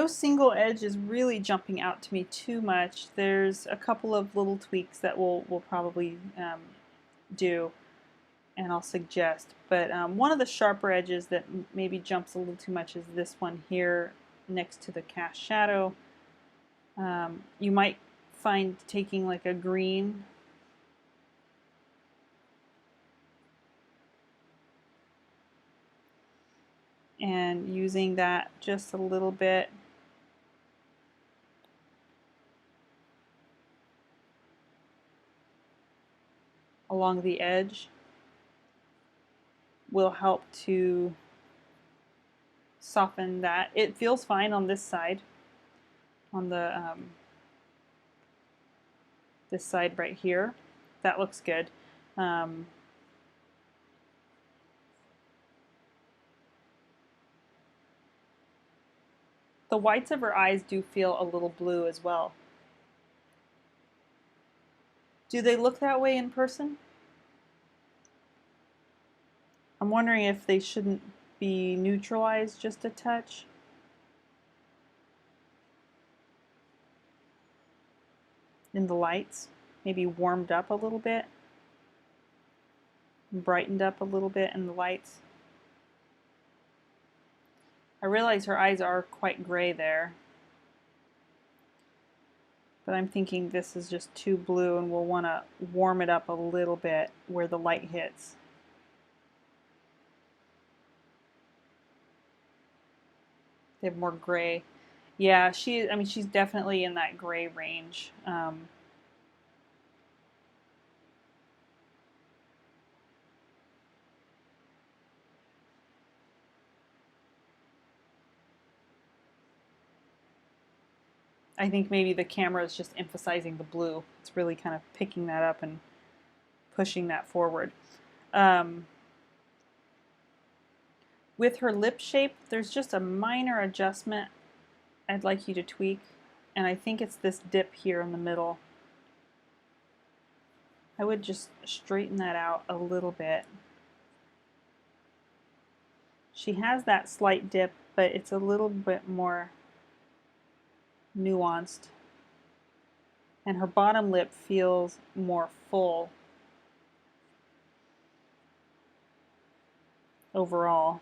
single edge is really jumping out to me too much. There's a couple of little tweaks that we'll probably do, and I'll suggest. But one of the sharper edges that maybe jumps a little too much is this one here next to the cast shadow. You might find taking like a green and using that just a little bit along the edge will help to soften that. It feels fine on this side, on the this side right here. That looks good. The whites of her eyes do feel a little blue as well. Do they look that way in person? I'm wondering if they shouldn't be neutralized just a touch. In the lights, maybe warmed up a little bit, brightened up a little bit in the lights. I realize her eyes are quite gray there, but I'm thinking this is just too blue and we'll want to warm it up a little bit where the light hits. They have more gray. Yeah, I mean, she's definitely in that gray range. I think maybe the camera is just emphasizing the blue. It's really kind of picking that up and pushing that forward. With her lip shape, there's just a minor adjustment I'd like you to tweak, and I think it's this dip here in the middle. I would just straighten that out a little bit. She has that slight dip, but it's a little bit more nuanced, and her bottom lip feels more full overall.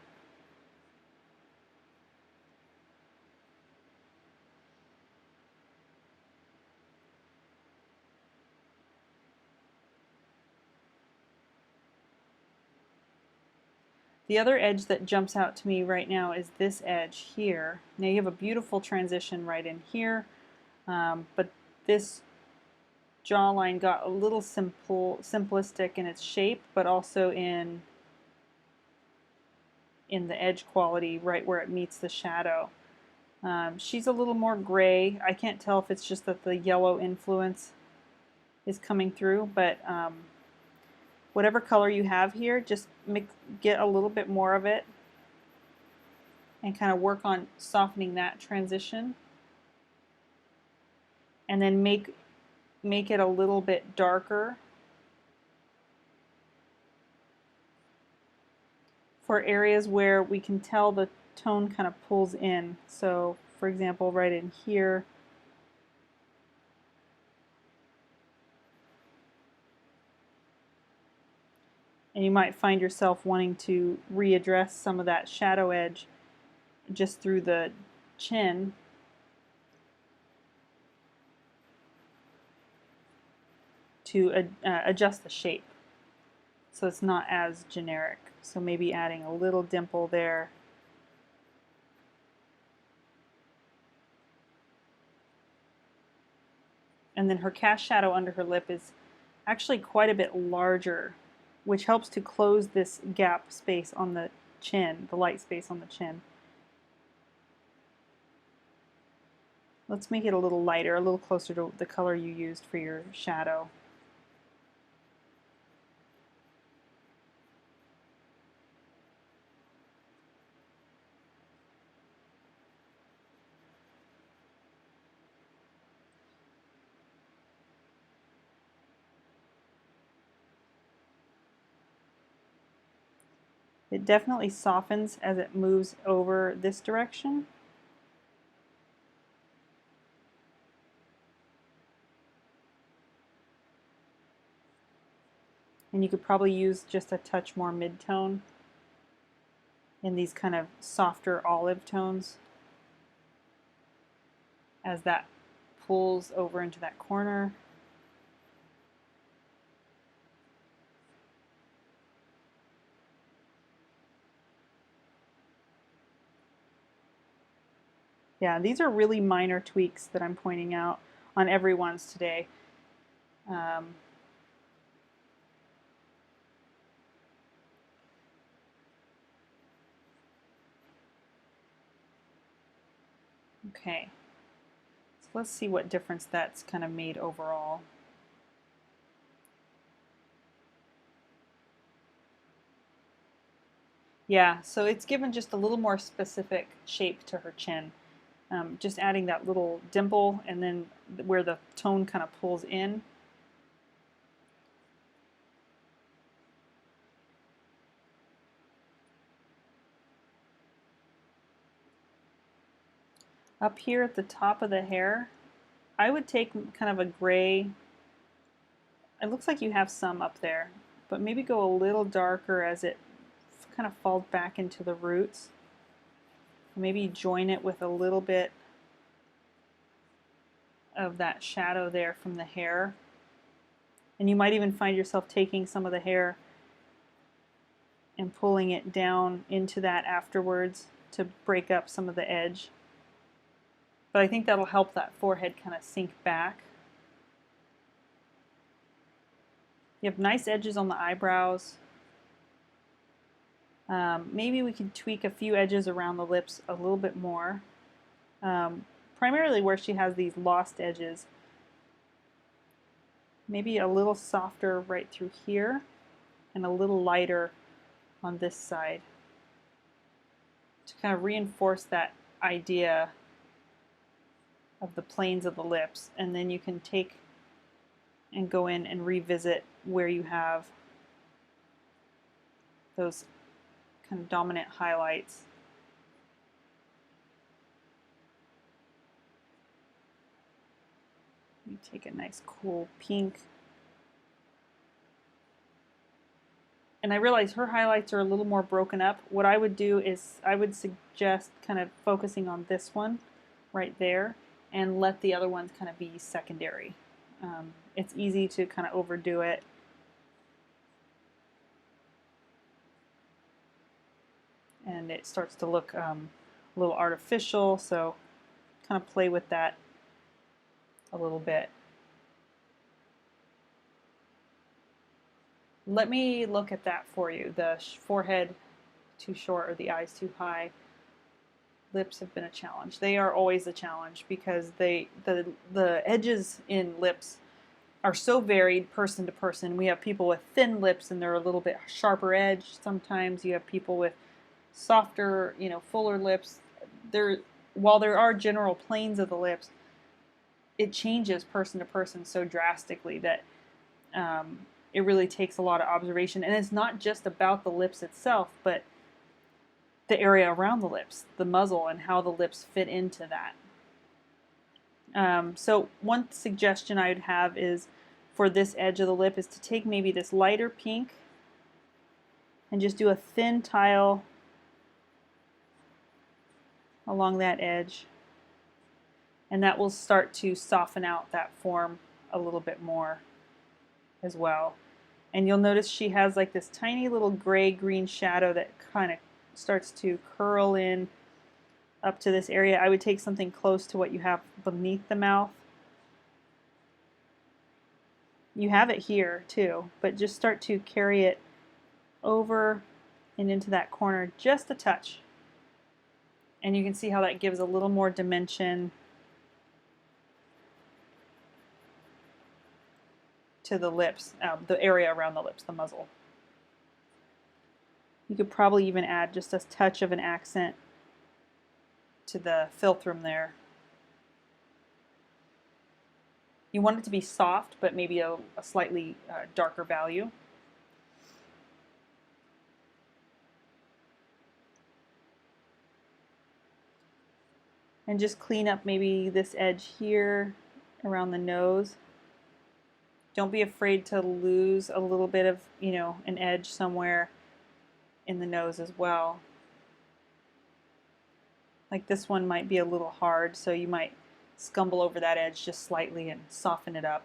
The other edge that jumps out to me right now is this edge here. Now you have a beautiful transition right in here, but this jawline got a little simplistic in its shape, but also in the edge quality right where it meets the shadow. She's a little more gray. I can't tell if it's just that the yellow influence is coming through, but whatever color you have here, just get a little bit more of it and kind of work on softening that transition. And then make it a little bit darker for areas where we can tell the tone kind of pulls in. So for example, right in here, and you might find yourself wanting to readdress some of that shadow edge just through the chin. To adjust the shape so it's not as generic. So maybe adding a little dimple there. And then her cast shadow under her lip is actually quite a bit larger, which helps to close this gap space on the chin, the light space on the chin. Let's make it a little lighter, a little closer to the color you used for your shadow. It definitely softens as it moves over this direction. And you could probably use just a touch more mid-tone in these kind of softer olive tones as that pulls over into that corner. Yeah, these are really minor tweaks that I'm pointing out on everyone's today. Okay, so let's see what difference that's kind of made overall. Yeah, so it's given just a little more specific shape to her chin. Just adding that little dimple and then where the tone kind of pulls in. Up here at the top of the hair, I would take kind of a gray. It looks like you have some up there, but maybe go a little darker as it kind of falls back into the roots. Maybe join it with a little bit of that shadow there from the hair. And you might even find yourself taking some of the hair and pulling it down into that afterwards to break up some of the edge. But I think that'll help that forehead kind of sink back. You have nice edges on the eyebrows. Maybe we could tweak a few edges around the lips a little bit more. Primarily where she has these lost edges. Maybe a little softer right through here and a little lighter on this side to kind of reinforce that idea of the planes of the lips. And then you can take and go in and revisit where you have those kind of dominant highlights. You take a nice cool pink. And I realize her highlights are a little more broken up. What I would do is I would suggest kind of focusing on this one right there and let the other ones kind of be secondary. It's easy to kind of overdo it. And it starts to look a little artificial, so kind of play with that a little bit. Let me look at that for you. The forehead too short or the eyes too high. lips have been a challenge. They are always a challenge because the edges in lips are so varied person to person. We have people with thin lips and they're a little bit sharper edged. Sometimes you have people with softer, fuller lips. While there are general planes of the lips, it changes person to person so drastically that it really takes a lot of observation. And it's not just about the lips itself, but the area around the lips, the muzzle, and how the lips fit into that. So one suggestion I would have is for this edge of the lip is to take maybe this lighter pink and just do a thin tile along that edge, and that will start to soften out that form a little bit more as well. And you'll notice she has like this tiny little gray-green shadow that kind of starts to curl in up to this area. I would take something close to what you have beneath the mouth. You have it here too, but just start to carry it over and into that corner just a touch. And you can see how that gives a little more dimension to the lips, the area around the lips, the muzzle. You could probably even add just a touch of an accent to the philtrum there. You want it to be soft, but maybe a slightly darker value. And just clean up maybe this edge here around the nose. Don't be afraid to lose a little bit of, an edge somewhere in the nose as well. Like this one might be a little hard, so you might scumble over that edge just slightly and soften it up.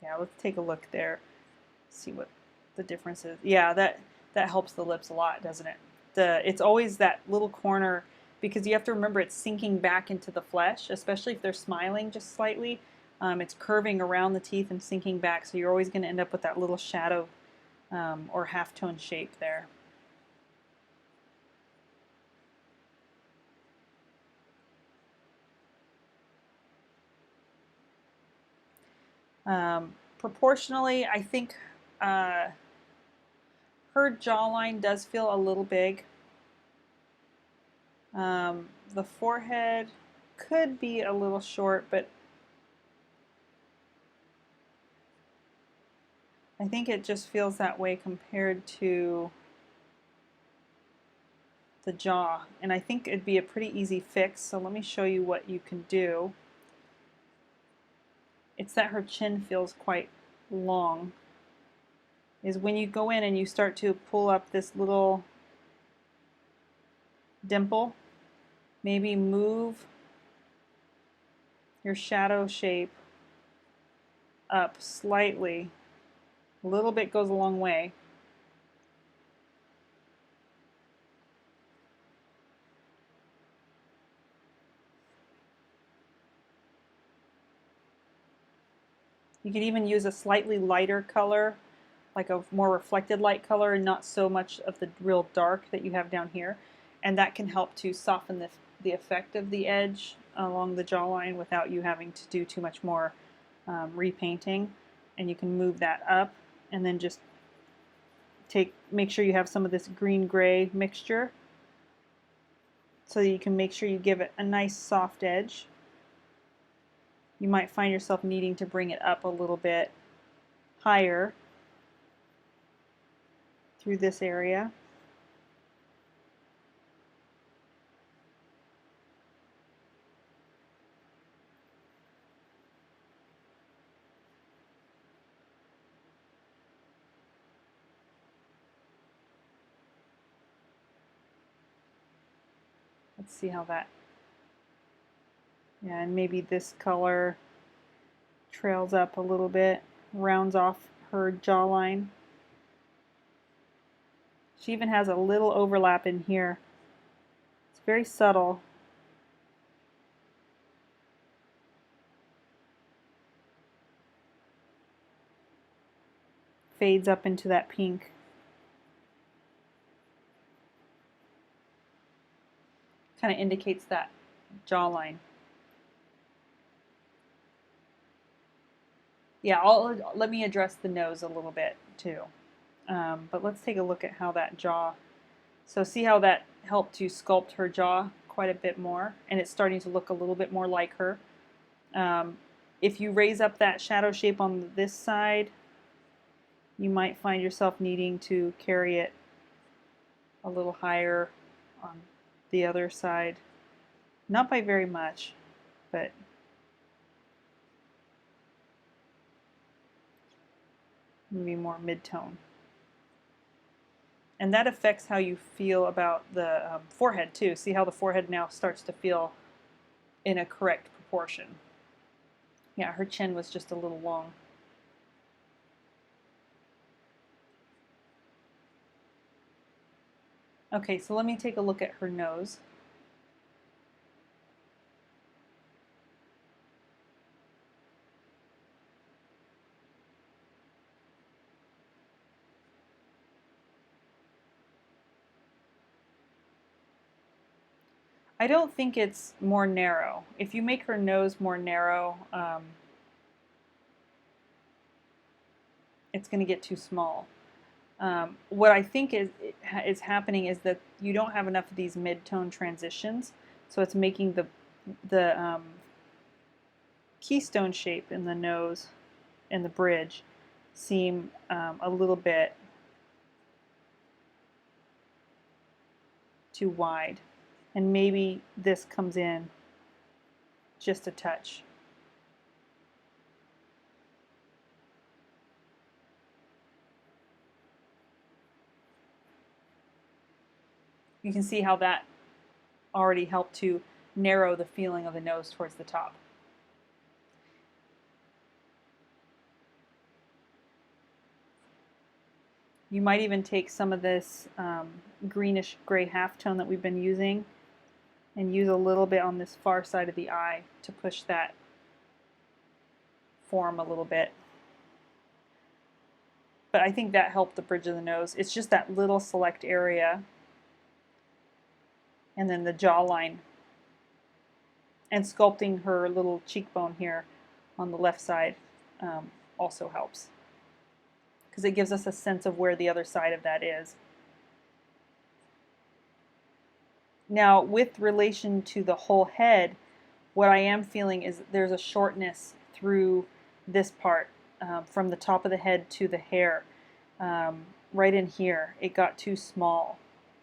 Yeah, let's take a look there, see what the difference is. Yeah, that helps the lips a lot, doesn't it? It's always that little corner, because you have to remember it's sinking back into the flesh, especially if they're smiling just slightly. It's curving around the teeth and sinking back, so you're always going to end up with that little shadow or half-tone shape there. Proportionally, I think her jawline does feel a little big. The forehead could be a little short, but I think it just feels that way compared to the jaw. And I think it'd be a pretty easy fix, so let me show you what you can do. It's that her chin feels quite long. Is when you go in and you start to pull up this little dimple, maybe move your shadow shape up slightly. A little bit goes a long way. You could even use a slightly lighter color, like a more reflected light color, and not so much of the real dark that you have down here. And that can help to soften the effect of the edge along the jawline without you having to do too much more repainting. And you can move that up and then just make sure you have some of this green-gray mixture so that you can make sure you give it a nice soft edge. You might find yourself needing to bring it up a little bit higher through this area. Let's see how that, yeah, and maybe this color trails up a little bit, rounds off her jawline. She even has a little overlap in here. It's very subtle. fades up into that pink. Kind of indicates that jawline. Yeah, let me address the nose a little bit too. But let's take a look at how that jaw, so see how that helped to sculpt her jaw quite a bit more, and it's starting to look a little bit more like her. If you raise up that shadow shape on this side, you might find yourself needing to carry it a little higher on the other side. Not by very much, but maybe more mid-tone. And that affects how you feel about the forehead too. See how the forehead now starts to feel in a correct proportion. Yeah, her chin was just a little long. Okay, so let me take a look at her nose. I don't think it's more narrow. If you make her nose more narrow, it's going to get too small. What I think is happening is that you don't have enough of these mid-tone transitions, so it's making the keystone shape in the nose and the bridge seem a little bit too wide, and maybe this comes in just a touch. You can see how that already helped to narrow the feeling of the nose towards the top. You might even take some of this greenish gray halftone that we've been using and use a little bit on this far side of the eye to push that form a little bit. But I think that helped the bridge of the nose. It's just that little select area, and then the jawline, and sculpting her little cheekbone here on the left side also helps, because it gives us a sense of where the other side of that is. Now, with relation to the whole head, what I am feeling is there's a shortness through this part, from the top of the head to the hair. Right in here, it got too small.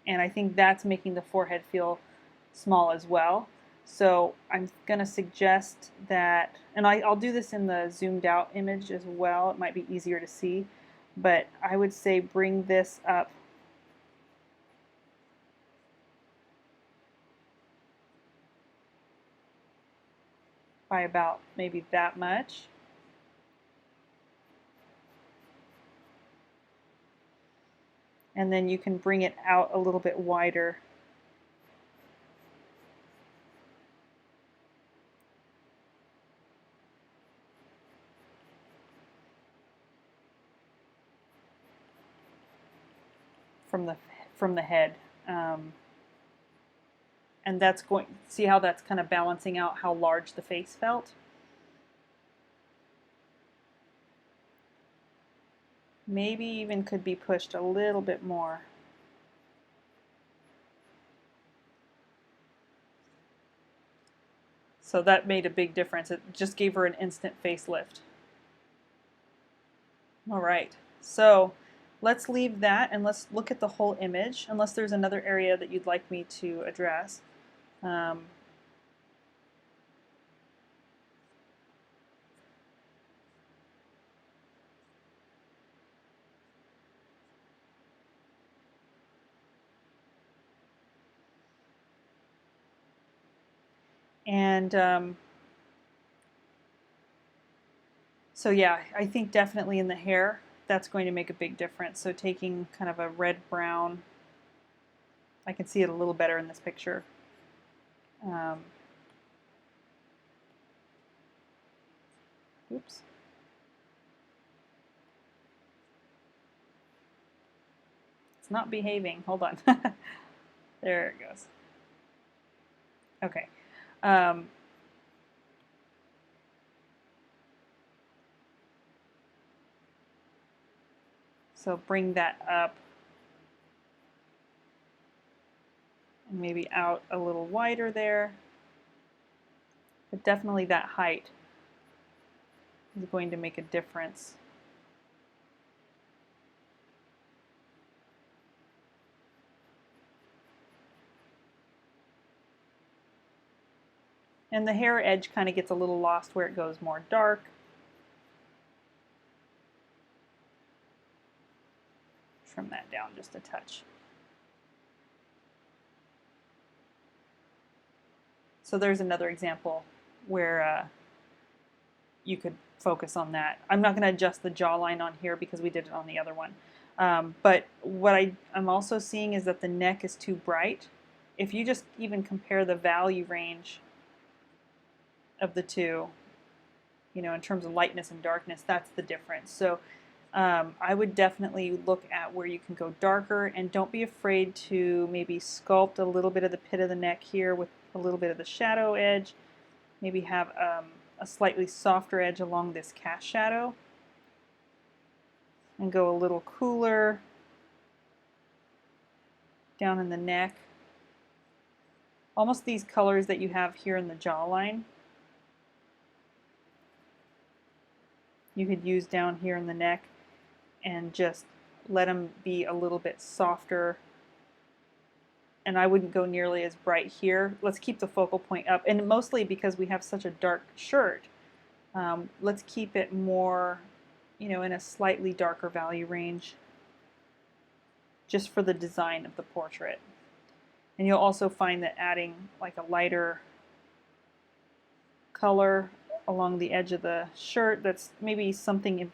And I think that's making the forehead feel small as well. So I'm going to suggest that, and I'll do this in the zoomed out image as well. It might be easier to see. But I would say bring this up by about maybe that much. And then you can bring it out a little bit wider. From the head. And that's going, see how that's kind of balancing out how large the face felt? Maybe even could be pushed a little bit more. So that made a big difference. It just gave her an instant facelift. All right, so let's leave that and let's look at the whole image, unless there's another area that you'd like me to address. So yeah, I think definitely in the hair, that's going to make a big difference. So taking kind of a red-brown, I can see it a little better in this picture. Oops. It's not behaving. Hold on. There it goes. Okay. So bring that up and maybe out a little wider there. But definitely that height is going to make a difference. And the hair edge kind of gets a little lost where it goes more dark. Trim that down just a touch. So there's another example where you could focus on that. I'm not going to adjust the jawline on here because we did it on the other one. But what I'm also seeing is that the neck is too bright. If you just even compare the value range of the two, you know, in terms of lightness and darkness, that's the difference. So I would definitely look at where you can go darker, and don't be afraid to maybe sculpt a little bit of the pit of the neck here with a little bit of the shadow edge. Maybe have a slightly softer edge along this cast shadow, and go a little cooler down in the neck. Almost these colors that you have here in the jawline, you could use down here in the neck and just let them be a little bit softer. And I wouldn't go nearly as bright here. Let's keep the focal point up, and mostly because we have such a dark shirt, let's keep it more, you know, in a slightly darker value range, just for the design of the portrait. And you'll also find that adding like a lighter color along the edge of the shirt that's maybe something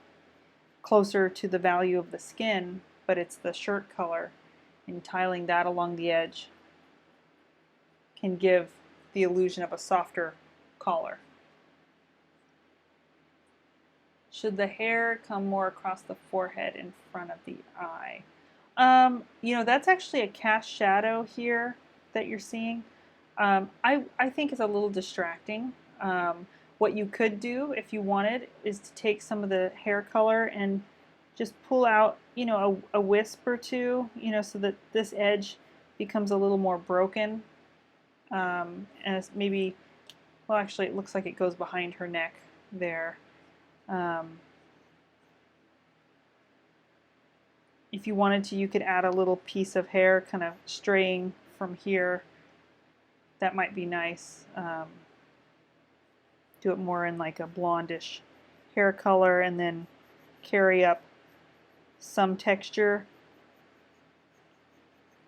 closer to the value of the skin, but it's the shirt color, and tiling that along the edge can give the illusion of a softer collar. Should the hair come more across the forehead in front of the eye? You know, that's actually a cast shadow here that you're seeing. I think it's a little distracting. What you could do if you wanted is to take some of the hair color and just pull out, you know, a wisp or two, you know, so that this edge becomes a little more broken. And it's maybe, well, actually it looks like it goes behind her neck there. If you wanted to, you could add a little piece of hair kind of straying from here. That might be nice. Do it more in like a blondish hair color, and then carry up some texture.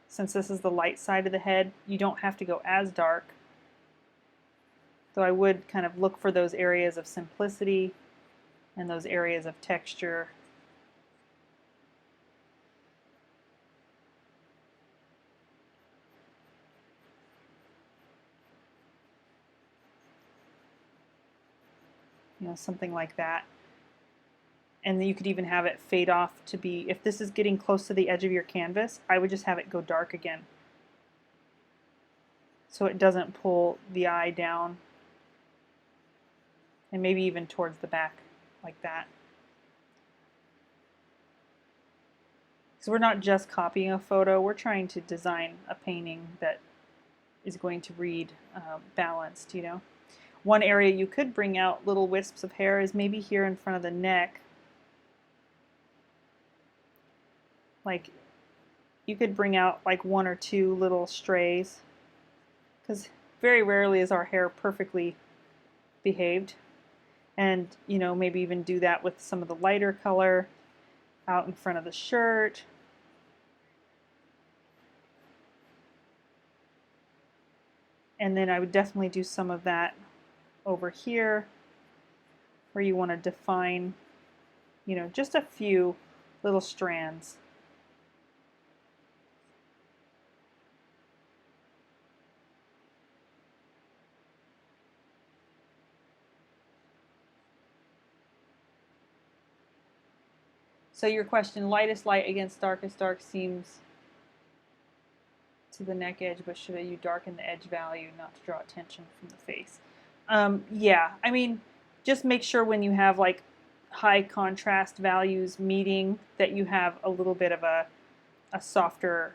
Since this is the light side of the head, you don't have to go as dark. So I would kind of look for those areas of simplicity and those areas of texture. You know, something like that. And then you could even have it fade off to be, if this is getting close to the edge of your canvas, I would just have it go dark again, so it doesn't pull the eye down, and maybe even towards the back like that. Because we're not just copying a photo, we're trying to design a painting that is going to read balanced, you know. One area you could bring out little wisps of hair is maybe here in front of the neck. Like, you could bring out like one or two little strays, because very rarely is our hair perfectly behaved. And, you know, maybe even do that with some of the lighter color out in front of the shirt. And then I would definitely do some of that over here, where you want to define, you know, just a few little strands. So your question, lightest light against darkest dark, seems to the neck edge, but should you darken the edge value not to draw attention from the face? Yeah, I mean, just make sure when you have like high contrast values meeting that you have a little bit of a softer,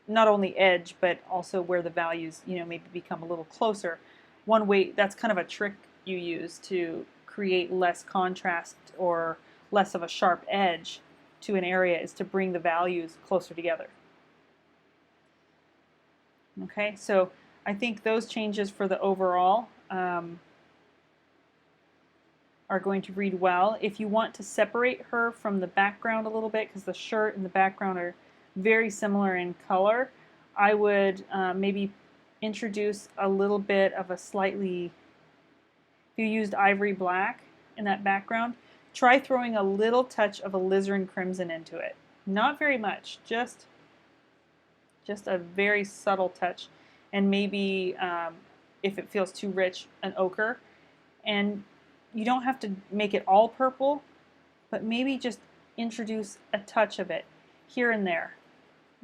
not only edge, but also where the values, maybe become a little closer. One way, that's kind of a trick you use to create less contrast or less of a sharp edge to an area is to bring the values closer together. Okay, so I think those changes for the overall are going to read well. If you want to separate her from the background a little bit, because the shirt and the background are very similar in color, I would maybe introduce a little bit of a slightly, if you used ivory black in that background, try throwing a little touch of alizarin crimson into it. Not very much, just a very subtle touch, and maybe if it feels too rich, an ochre. And you don't have to make it all purple, but maybe just introduce a touch of it here and there.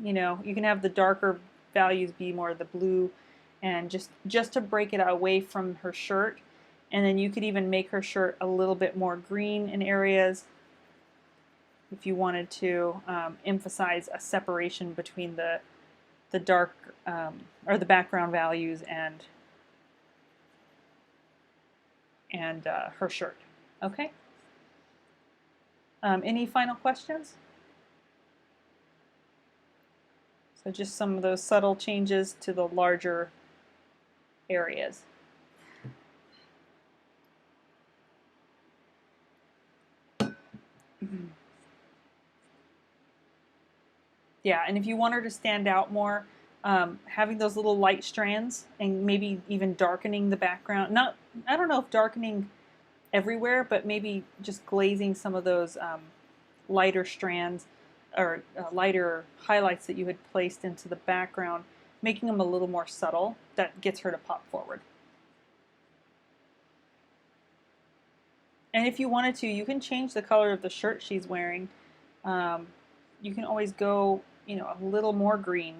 You can have the darker values be more the blue, and just to break it away from her shirt. And then you could even make her shirt a little bit more green in areas if you wanted to emphasize a separation between the dark or the background values and her shirt. Okay? Any final questions? So just some of those subtle changes to the larger areas. Yeah, and if you want her to stand out more, having those little light strands and maybe even darkening the background. I don't know if darkening everywhere, but maybe just glazing some of those lighter strands or lighter highlights that you had placed into the background, making them a little more subtle. That gets her to pop forward. And if you wanted to, you can change the color of the shirt she's wearing. You can always go, a little more green,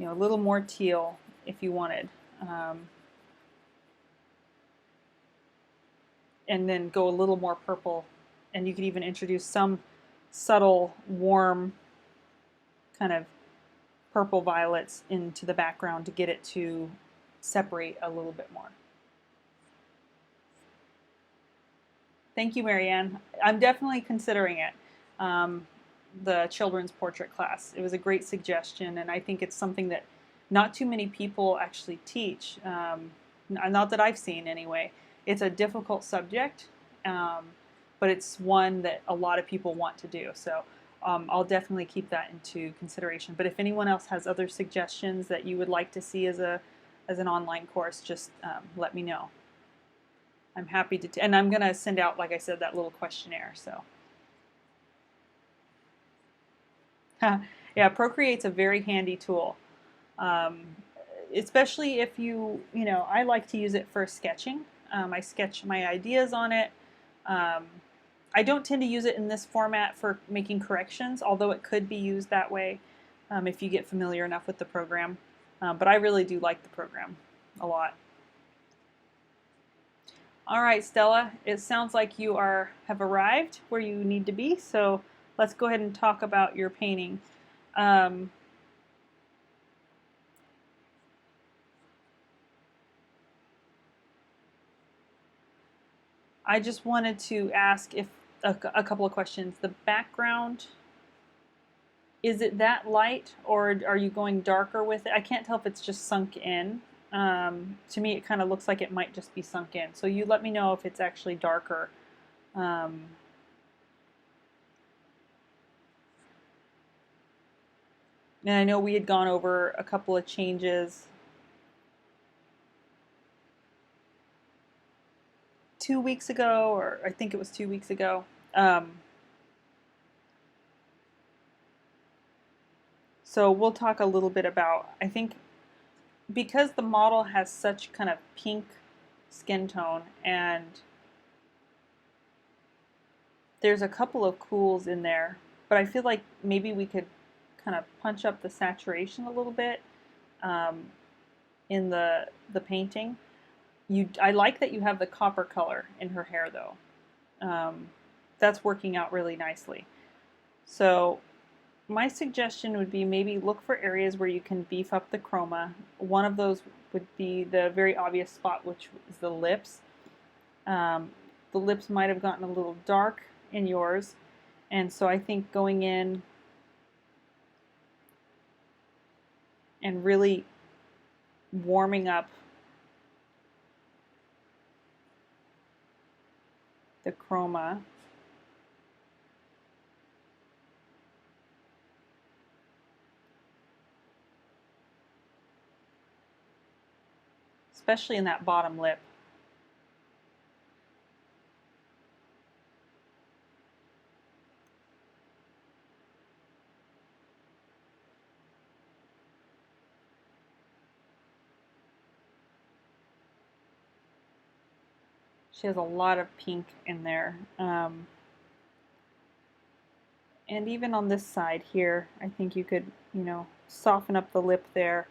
a little more teal if you wanted. And then go a little more purple. And you could even introduce some subtle, warm, kind of purple violets into the background to get it to separate a little bit more. Thank you, Marianne. I'm definitely considering it, the children's portrait class. It was a great suggestion, and I think it's something that not too many people actually teach, not that I've seen anyway. It's a difficult subject, but it's one that a lot of people want to do. So I'll definitely keep that into consideration. But if anyone else has other suggestions that you would like to see as an online course, just let me know. I'm happy to, and I'm going to send out, like I said, that little questionnaire. So, yeah, Procreate's a very handy tool, especially if I like to use it for sketching. I sketch my ideas on it. I don't tend to use it in this format for making corrections, although it could be used that way if you get familiar enough with the program. But I really do like the program a lot. All right, Stella, it sounds like you have arrived where you need to be, so let's go ahead and talk about your painting. I just wanted to ask if a couple of questions. The background, is it that light, or are you going darker with it? I can't tell if it's just sunk in. To me, it kind of looks like it might just be sunk in. So you let me know if it's actually darker. And I know we had gone over a couple of changes 2 weeks ago, or I think it was 2 weeks ago. So we'll talk a little bit about, I think, because the model has such kind of pink skin tone, and there's a couple of cools in there, but I feel like maybe we could kind of punch up the saturation a little bit in the painting. I like that you have the copper color in her hair though. That's working out really nicely. So my suggestion would be maybe look for areas where you can beef up the chroma. One of those would be the very obvious spot, which is the lips. The lips might have gotten a little dark in yours, and so I think going in and really warming up the chroma especially in that bottom lip. She has a lot of pink in there. And even on this side here, I think you could, soften up the lip there.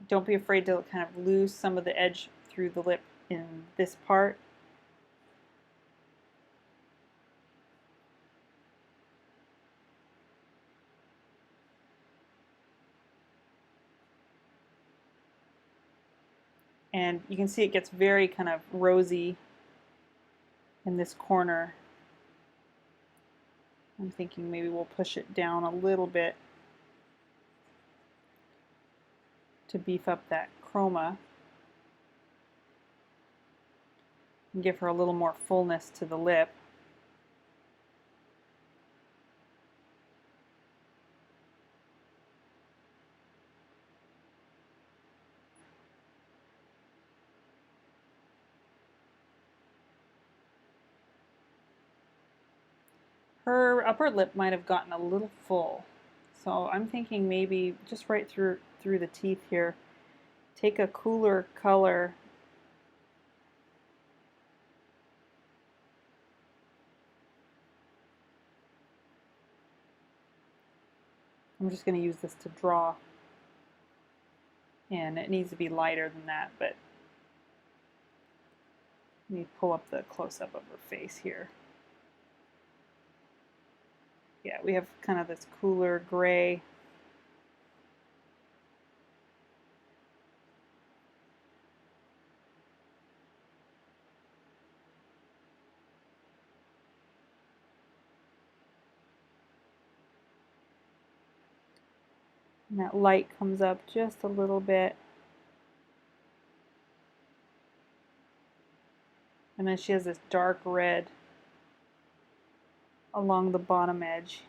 Don't be afraid to kind of lose some of the edge through the lip in this part. And you can see it gets very kind of rosy in this corner. I'm thinking maybe we'll push it down a little bit to beef up that chroma and give her a little more fullness to the lip. Her upper lip might have gotten a little full, so I'm thinking maybe just right through the teeth here, take a cooler color I'm just going to use this to draw, and it needs to be lighter than that, but let me pull up the close-up of her face here. Yeah, we have kind of this cooler gray. And that light comes up just a little bit. And then she has this dark red along the bottom edge.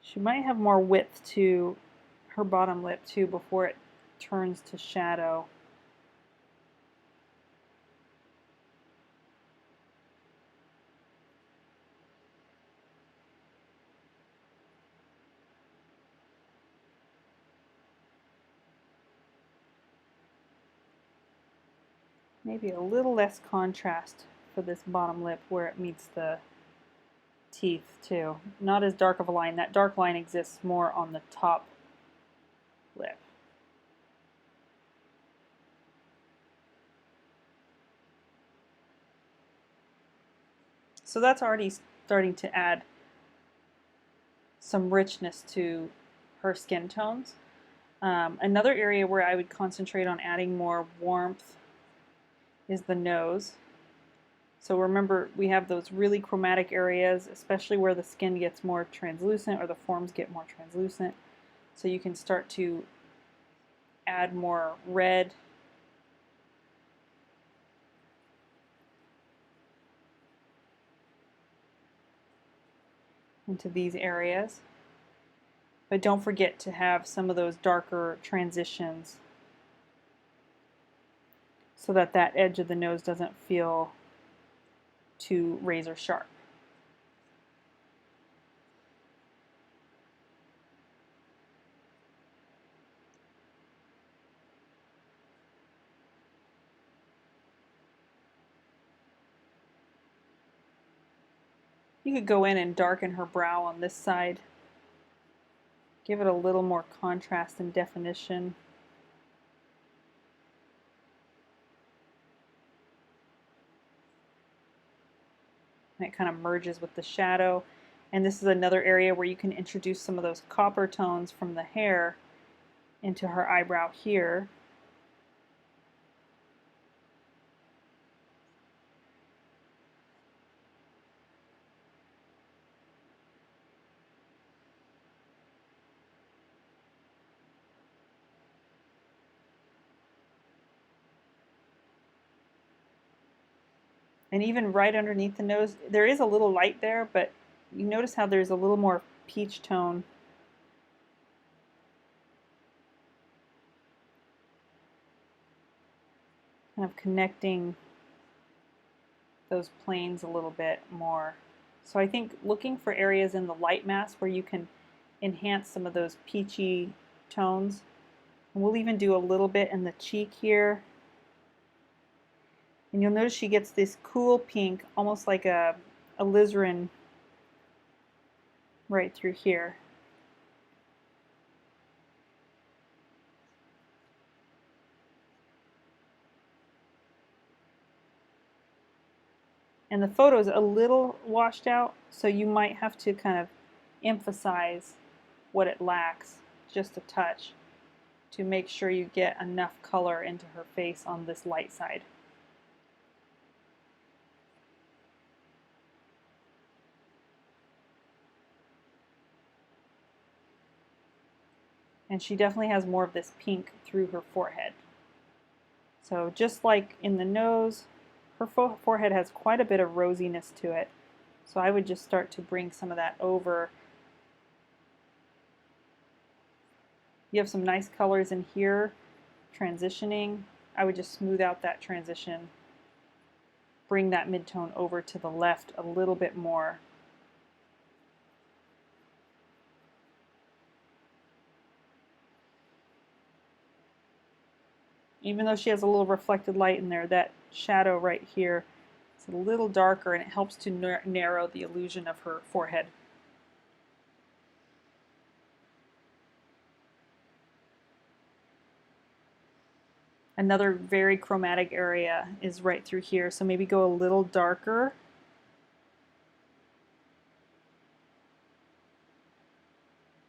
She might have more width to her bottom lip too before it turns to shadow. Maybe a little less contrast for this bottom lip where it meets the teeth too. Not as dark of a line. That dark line exists more on the top lip. So that's already starting to add some richness to her skin tones. Another area where I would concentrate on adding more warmth is the nose. So remember, we have those really chromatic areas, especially where the skin gets more translucent or the forms get more translucent. So you can start to add more red into these areas. But don't forget to have some of those darker transitions so that that edge of the nose doesn't feel too razor sharp. You could go in and darken her brow on this side. Give it a little more contrast and definition. And it kind of merges with the shadow. And this is another area where you can introduce some of those copper tones from the hair into her eyebrow here. And even right underneath the nose, there is a little light there, but you notice how there's a little more peach tone. Kind of connecting those planes a little bit more. So I think looking for areas in the light mask where you can enhance some of those peachy tones. And we'll even do a little bit in the cheek here. And you'll notice she gets this cool pink, almost like a alizarin right through here. And the photo is a little washed out, so you might have to kind of emphasize what it lacks just a touch to make sure you get enough color into her face on this light side. And she definitely has more of this pink through her forehead. So just like in the nose, her forehead has quite a bit of rosiness to it. So I would just start to bring some of that over. You have some nice colors in here, transitioning. I would just smooth out that transition. Bring that midtone over to the left a little bit more. Even though she has a little reflected light in there, that shadow right here is a little darker and it helps to narrow the illusion of her forehead. Another very chromatic area is right through here, so maybe go a little darker.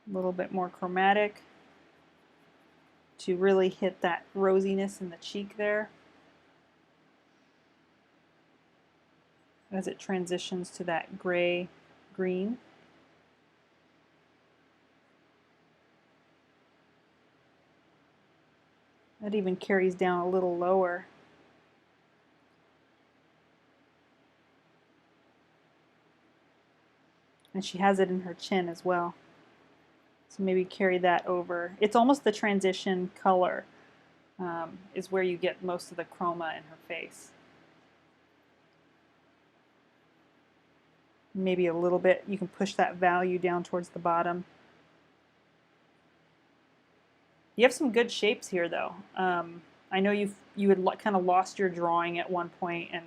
A little bit more chromatic to really hit that rosiness in the cheek there as it transitions to that gray green. That even carries down a little lower. And she has it in her chin as well. So maybe carry that over. It's almost the transition color is where you get most of the chroma in her face. Maybe a little bit, you can push that value down towards the bottom. You have some good shapes here though. I know you had kind of lost your drawing at one point and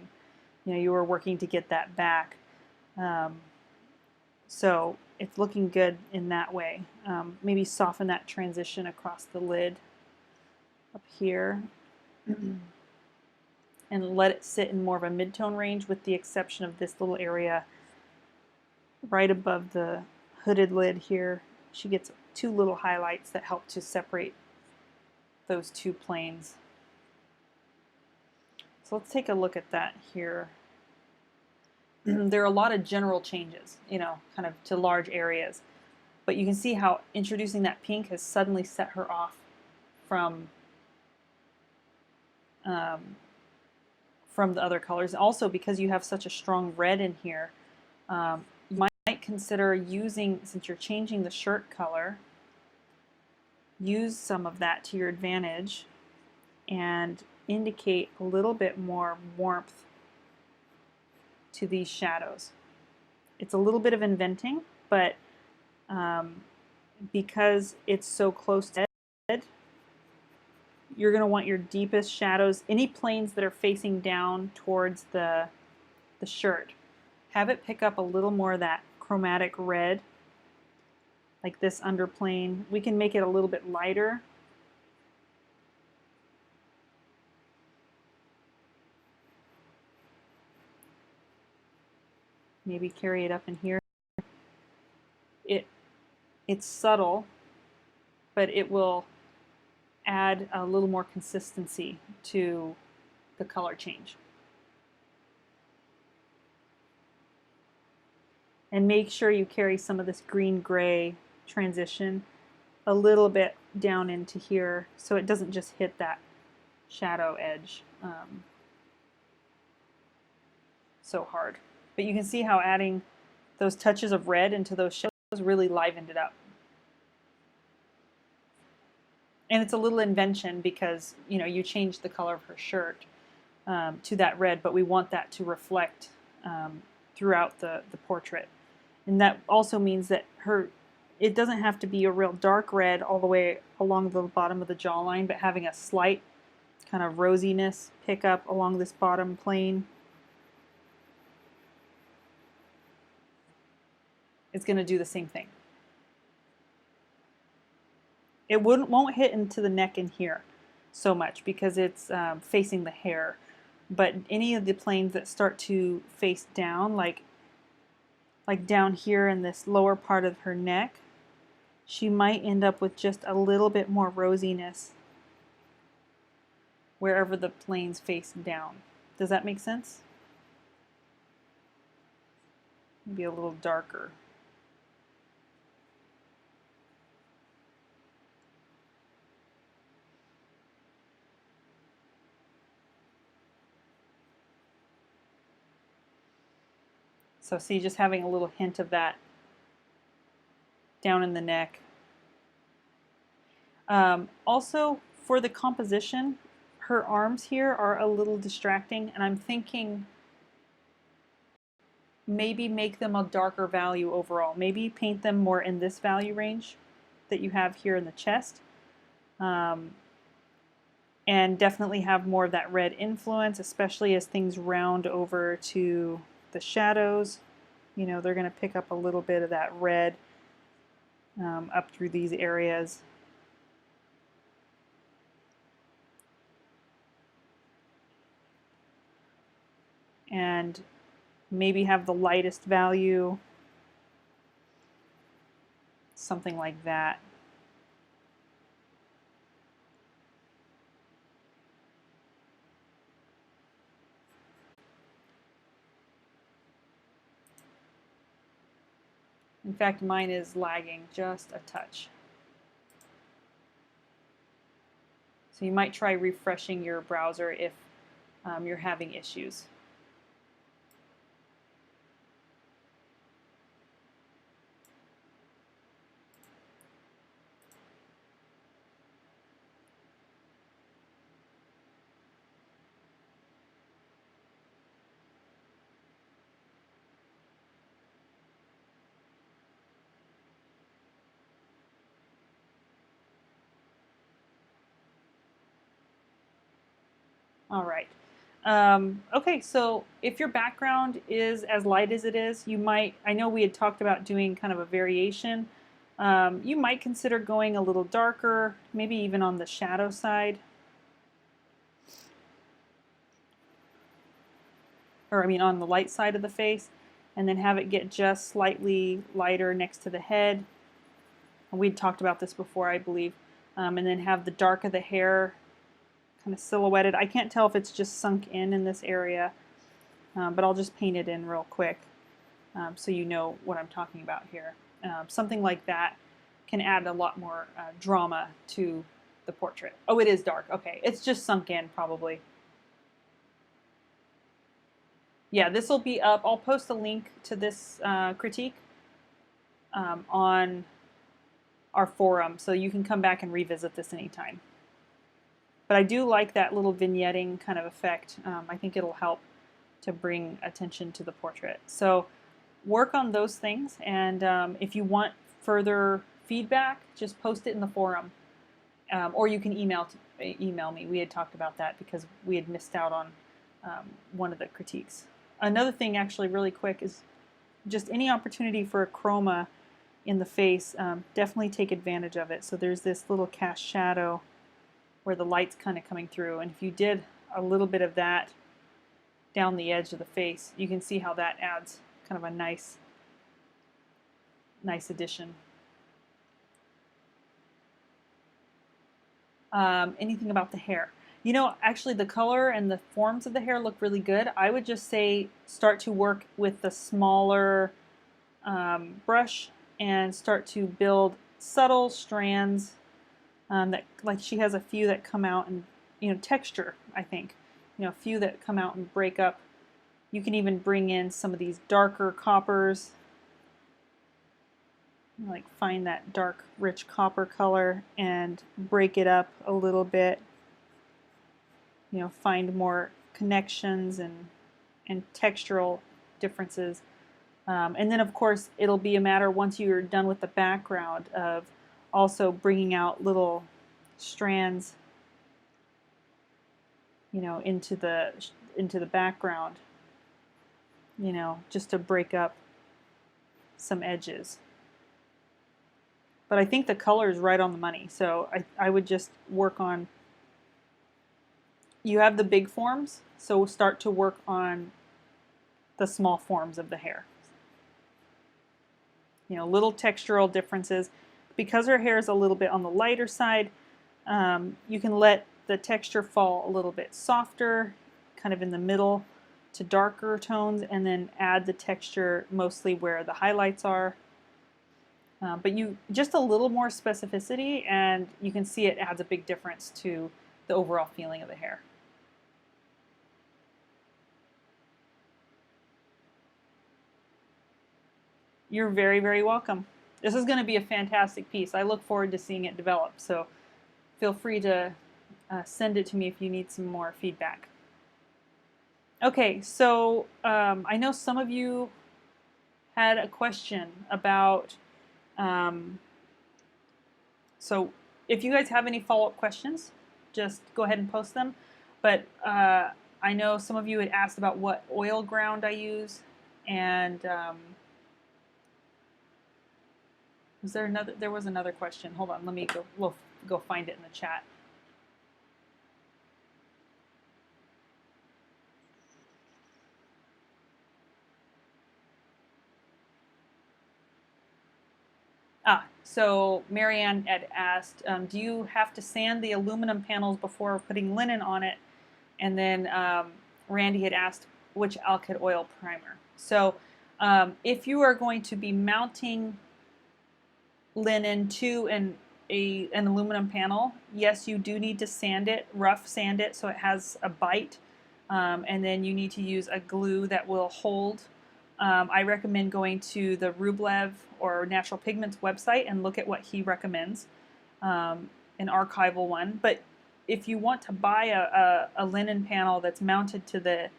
you were working to get that back. So it's looking good in that way. Maybe soften that transition across the lid up here and let it sit in more of a mid-tone range with the exception of this little area right above the hooded lid here. She gets two little highlights that help to separate those two planes. So let's take a look at that here. There are a lot of general changes, kind of to large areas. But you can see how introducing that pink has suddenly set her off from the other colors. Also, because you have such a strong red in here, you might consider using, since you're changing the shirt color, use some of that to your advantage and indicate a little bit more warmth to these shadows. It's a little bit of inventing, but because it's so close to head, you're going to want your deepest shadows, any planes that are facing down towards the shirt, have it pick up a little more of that chromatic red, like this underplane. We can make it a little bit lighter. Maybe carry it up in here. It's subtle, but it will add a little more consistency to the color change. And make sure you carry some of this green-gray transition a little bit down into here so it doesn't just hit that shadow edge so hard. But you can see how adding those touches of red into those shadows really livened it up. And it's a little invention because, you know, you changed the color of her shirt to that red, but we want that to reflect throughout the portrait. And that also means that it doesn't have to be a real dark red all the way along the bottom of the jawline, but having a slight kind of rosiness pick up along this bottom plane. It's going to do the same thing. It won't hit into the neck in here so much because it's facing the hair. But any of the planes that start to face down, like down here in this lower part of her neck, she might end up with just a little bit more rosiness wherever the planes face down. Does that make sense? Maybe a little darker. So see, just having a little hint of that down in the neck. Also, for the composition, her arms here are a little distracting, and I'm thinking maybe make them a darker value overall. Maybe paint them more in this value range that you have here in the chest. And definitely have more of that red influence, especially as things round over to the shadows. You know, they're going to pick up a little bit of that red up through these areas. And maybe have the lightest value, something like that. In fact, mine is lagging just a touch. So you might try refreshing your browser if you're having issues. All right. Okay, so if your background is as light as it is, you might, I know we had talked about doing kind of a variation. You might consider going a little darker, maybe even on the shadow side. Or I mean on the light side of the face, and then have it get just slightly lighter next to the head. We'd talked about this before, I believe. And then have the dark of the hair kind of silhouetted. I can't tell if it's just sunk in this area, but I'll just paint it in real quick so you know what I'm talking about here. Something like that can add a lot more drama to the portrait. Oh, it is dark. Okay, it's just sunk in probably. Yeah, this will be up. I'll post a link to this critique on our forum, so you can come back and revisit this anytime. But I do like that little vignetting kind of effect. I think it'll help to bring attention to the portrait. So work on those things, and if you want further feedback, just post it in the forum, or you can email me. We had talked about that because we had missed out on one of the critiques. Another thing, actually, really quick, is just any opportunity for a chroma in the face, definitely take advantage of it. So there's this little cast shadow where the light's kind of coming through, and if you did a little bit of that down the edge of the face, you can see how that adds kind of a nice addition. Anything about the hair? You know, actually the color and the forms of the hair look really good. I would just say start to work with the smaller brush and start to build subtle strands that, like, she has a few that come out and, you know, texture, I think. You know, a few that come out and break up. You can even bring in some of these darker coppers, like find that dark, rich copper color and break it up a little bit. You know, find more connections and textural differences. And then, of course, it'll be a matter, once you're done with the background, of also bringing out little strands, you know, into the background, you know, just to break up some edges. But I think the color is right on the money, so I would just work on, you have the big forms, so start to work on the small forms of the hair. You know, little textural differences. Because her hair is a little bit on the lighter side, you can let the texture fall a little bit softer, kind of in the middle to darker tones, and then add the texture mostly where the highlights are. But you just a little more specificity, and you can see it adds a big difference to the overall feeling of the hair. You're very, very welcome. This is going to be a fantastic piece. I look forward to seeing it develop, so feel free to send it to me if you need some more feedback. Okay, so I know some of you had a question about, so if you guys have any follow-up questions, just go ahead and post them. But I know some of you had asked about what oil ground I use, and there was another question. Hold on, let me we'll go find it in the chat. So Marianne had asked, do you have to sand the aluminum panels before putting linen on it? And then Randy had asked which alkyd oil primer. So if you are going to be mounting linen to an aluminum panel, yes, you do need to sand it, rough sand it, so it has a bite, and then you need to use a glue that will hold. I recommend going to the Rublev or Natural Pigments website and look at what he recommends, an archival one. But if you want to buy a linen panel that's mounted to the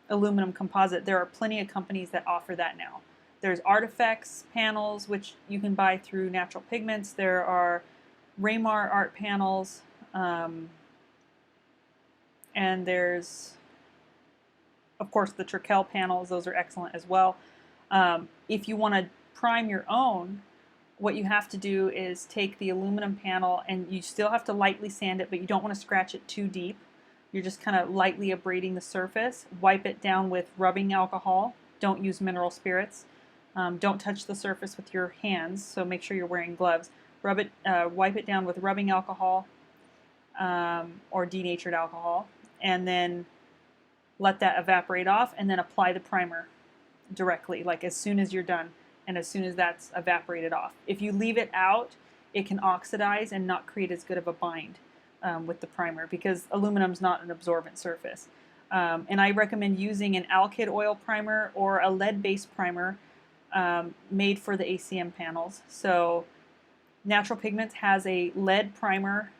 aluminum composite, there are plenty of companies that offer that now. There's Artifacts panels, which you can buy through Natural Pigments. There are Raymar art panels, and there's, of course, the Trekell panels. Those are excellent as well. If you want to prime your own, what you have to do is take the aluminum panel, and you still have to lightly sand it, but you don't want to scratch it too deep. You're just kind of lightly abrading the surface. Wipe it down with rubbing alcohol. Don't use mineral spirits. Don't touch the surface with your hands, so make sure you're wearing gloves. Wipe it down with rubbing alcohol or denatured alcohol, and then let that evaporate off, and then apply the primer directly, like as soon as you're done and as soon as that's evaporated off. If you leave it out, it can oxidize and not create as good of a bind with the primer, because aluminum's not an absorbent surface. And I recommend using an alkyd oil primer or a lead-based primer made for the ACM panels. So Natural Pigments has a lead primer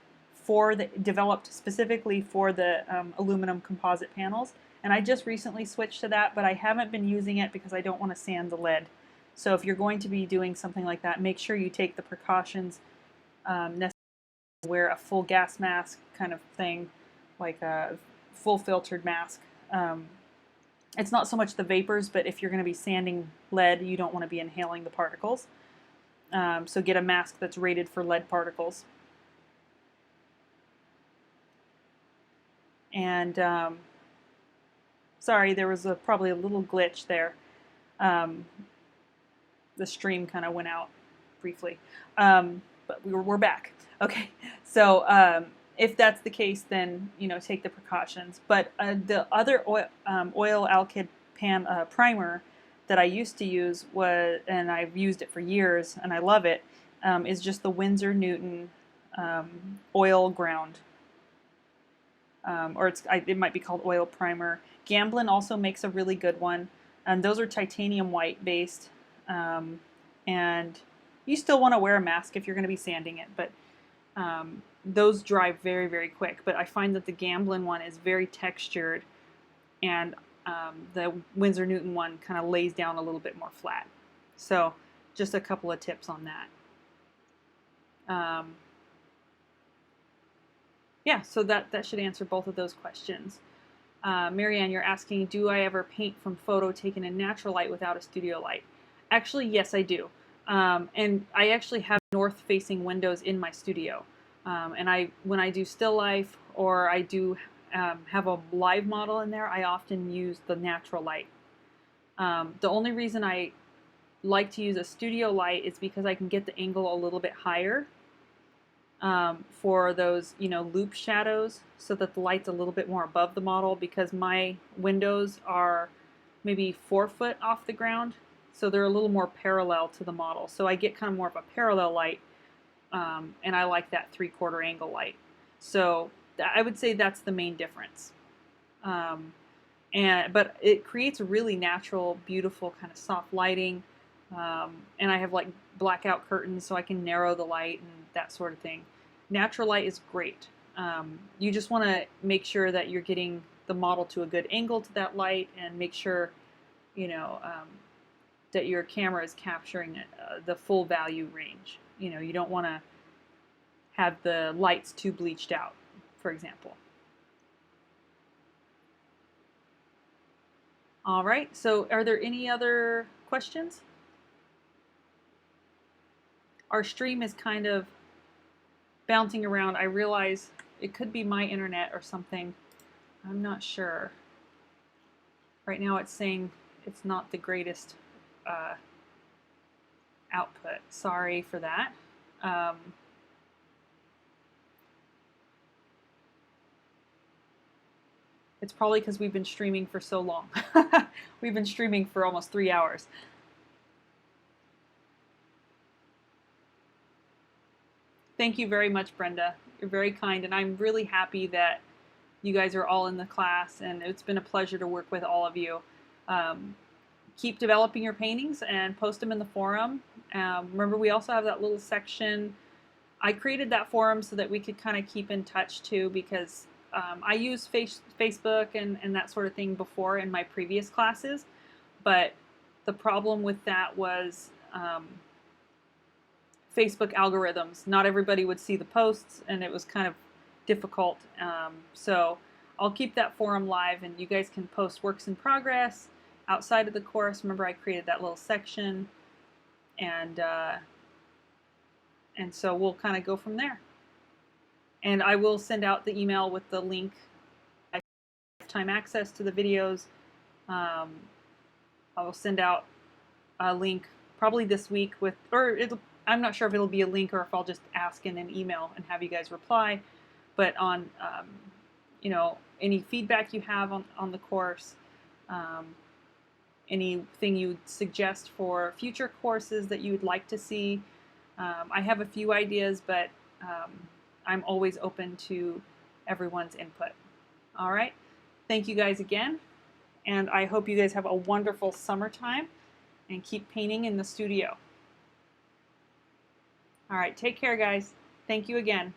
developed specifically for the aluminum composite panels. And I just recently switched to that, but I haven't been using it because I don't want to sand the lead. So if you're going to be doing something like that, make sure you take the precautions necessary. Wear a full gas mask kind of thing, like a full filtered mask. It's not so much the vapors, but if you're going to be sanding lead, you don't want to be inhaling the particles. So get a mask that's rated for lead particles. And sorry, there was probably a little glitch there. The stream kind of went out briefly, but we're back. Okay, so if that's the case, then take the precautions. But the other oil alkyd primer that I used to use was, and I've used it for years, and I love it, is just the Winsor Newton oil ground, or it might be called oil primer. Gamblin also makes a really good one, and those are titanium white based, and you still want to wear a mask if you're going to be sanding it, but those dry very, very quick. But I find that the Gamblin one is very textured, and the Winsor Newton one kind of lays down a little bit more flat. So just a couple of tips on that. Yeah, so that should answer both of those questions. Marianne, you're asking, do I ever paint from photo taken in natural light without a studio light? Actually, yes, I do. And I actually have north-facing windows in my studio. And when I do still life, or I do have a live model in there, I often use the natural light. The only reason I like to use a studio light is because I can get the angle a little bit higher for those, loop shadows, so that the light's a little bit more above the model, because my windows are maybe 4 foot off the ground, so they're a little more parallel to the model. So I get kind of more of a parallel light, and I like that 3/4 angle light. So I would say that's the main difference. But it creates a really natural, beautiful kind of soft lighting. And I have like blackout curtains, so I can narrow the light and that sort of thing. Natural light is great. You just want to make sure that you're getting the model to a good angle to that light, and make sure, that your camera is capturing the full value range. You don't want to have the lights too bleached out, for example. All right, so are there any other questions? Our stream is kind of bouncing around. I realize it could be my internet or something. I'm not sure. Right now it's saying it's not the greatest output. Sorry for that. It's probably because we've been streaming for so long. We've been streaming for almost 3 hours. Thank you very much, Brenda. You're very kind, and I'm really happy that you guys are all in the class, and it's been a pleasure to work with all of you. Keep developing your paintings and post them in the forum. Remember, we also have that little section. I created that forum so that we could kind of keep in touch too, because I used Facebook and that sort of thing before in my previous classes, but the problem with that was Facebook algorithms. Not everybody would see the posts, and it was kind of difficult. So I'll keep that forum live, and you guys can post works in progress outside of the course. Remember, I created that little section, and so we'll kind of go from there. And I will send out the email with the link, lifetime access to the videos. I will send out a link probably this week I'm not sure if it'll be a link or if I'll just ask in an email and have you guys reply. But on, any feedback you have on the course, anything you would suggest for future courses that you would like to see. I have a few ideas, but I'm always open to everyone's input. All right. Thank you guys again. And I hope you guys have a wonderful summertime and keep painting in the studio. All right. Take care, guys. Thank you again.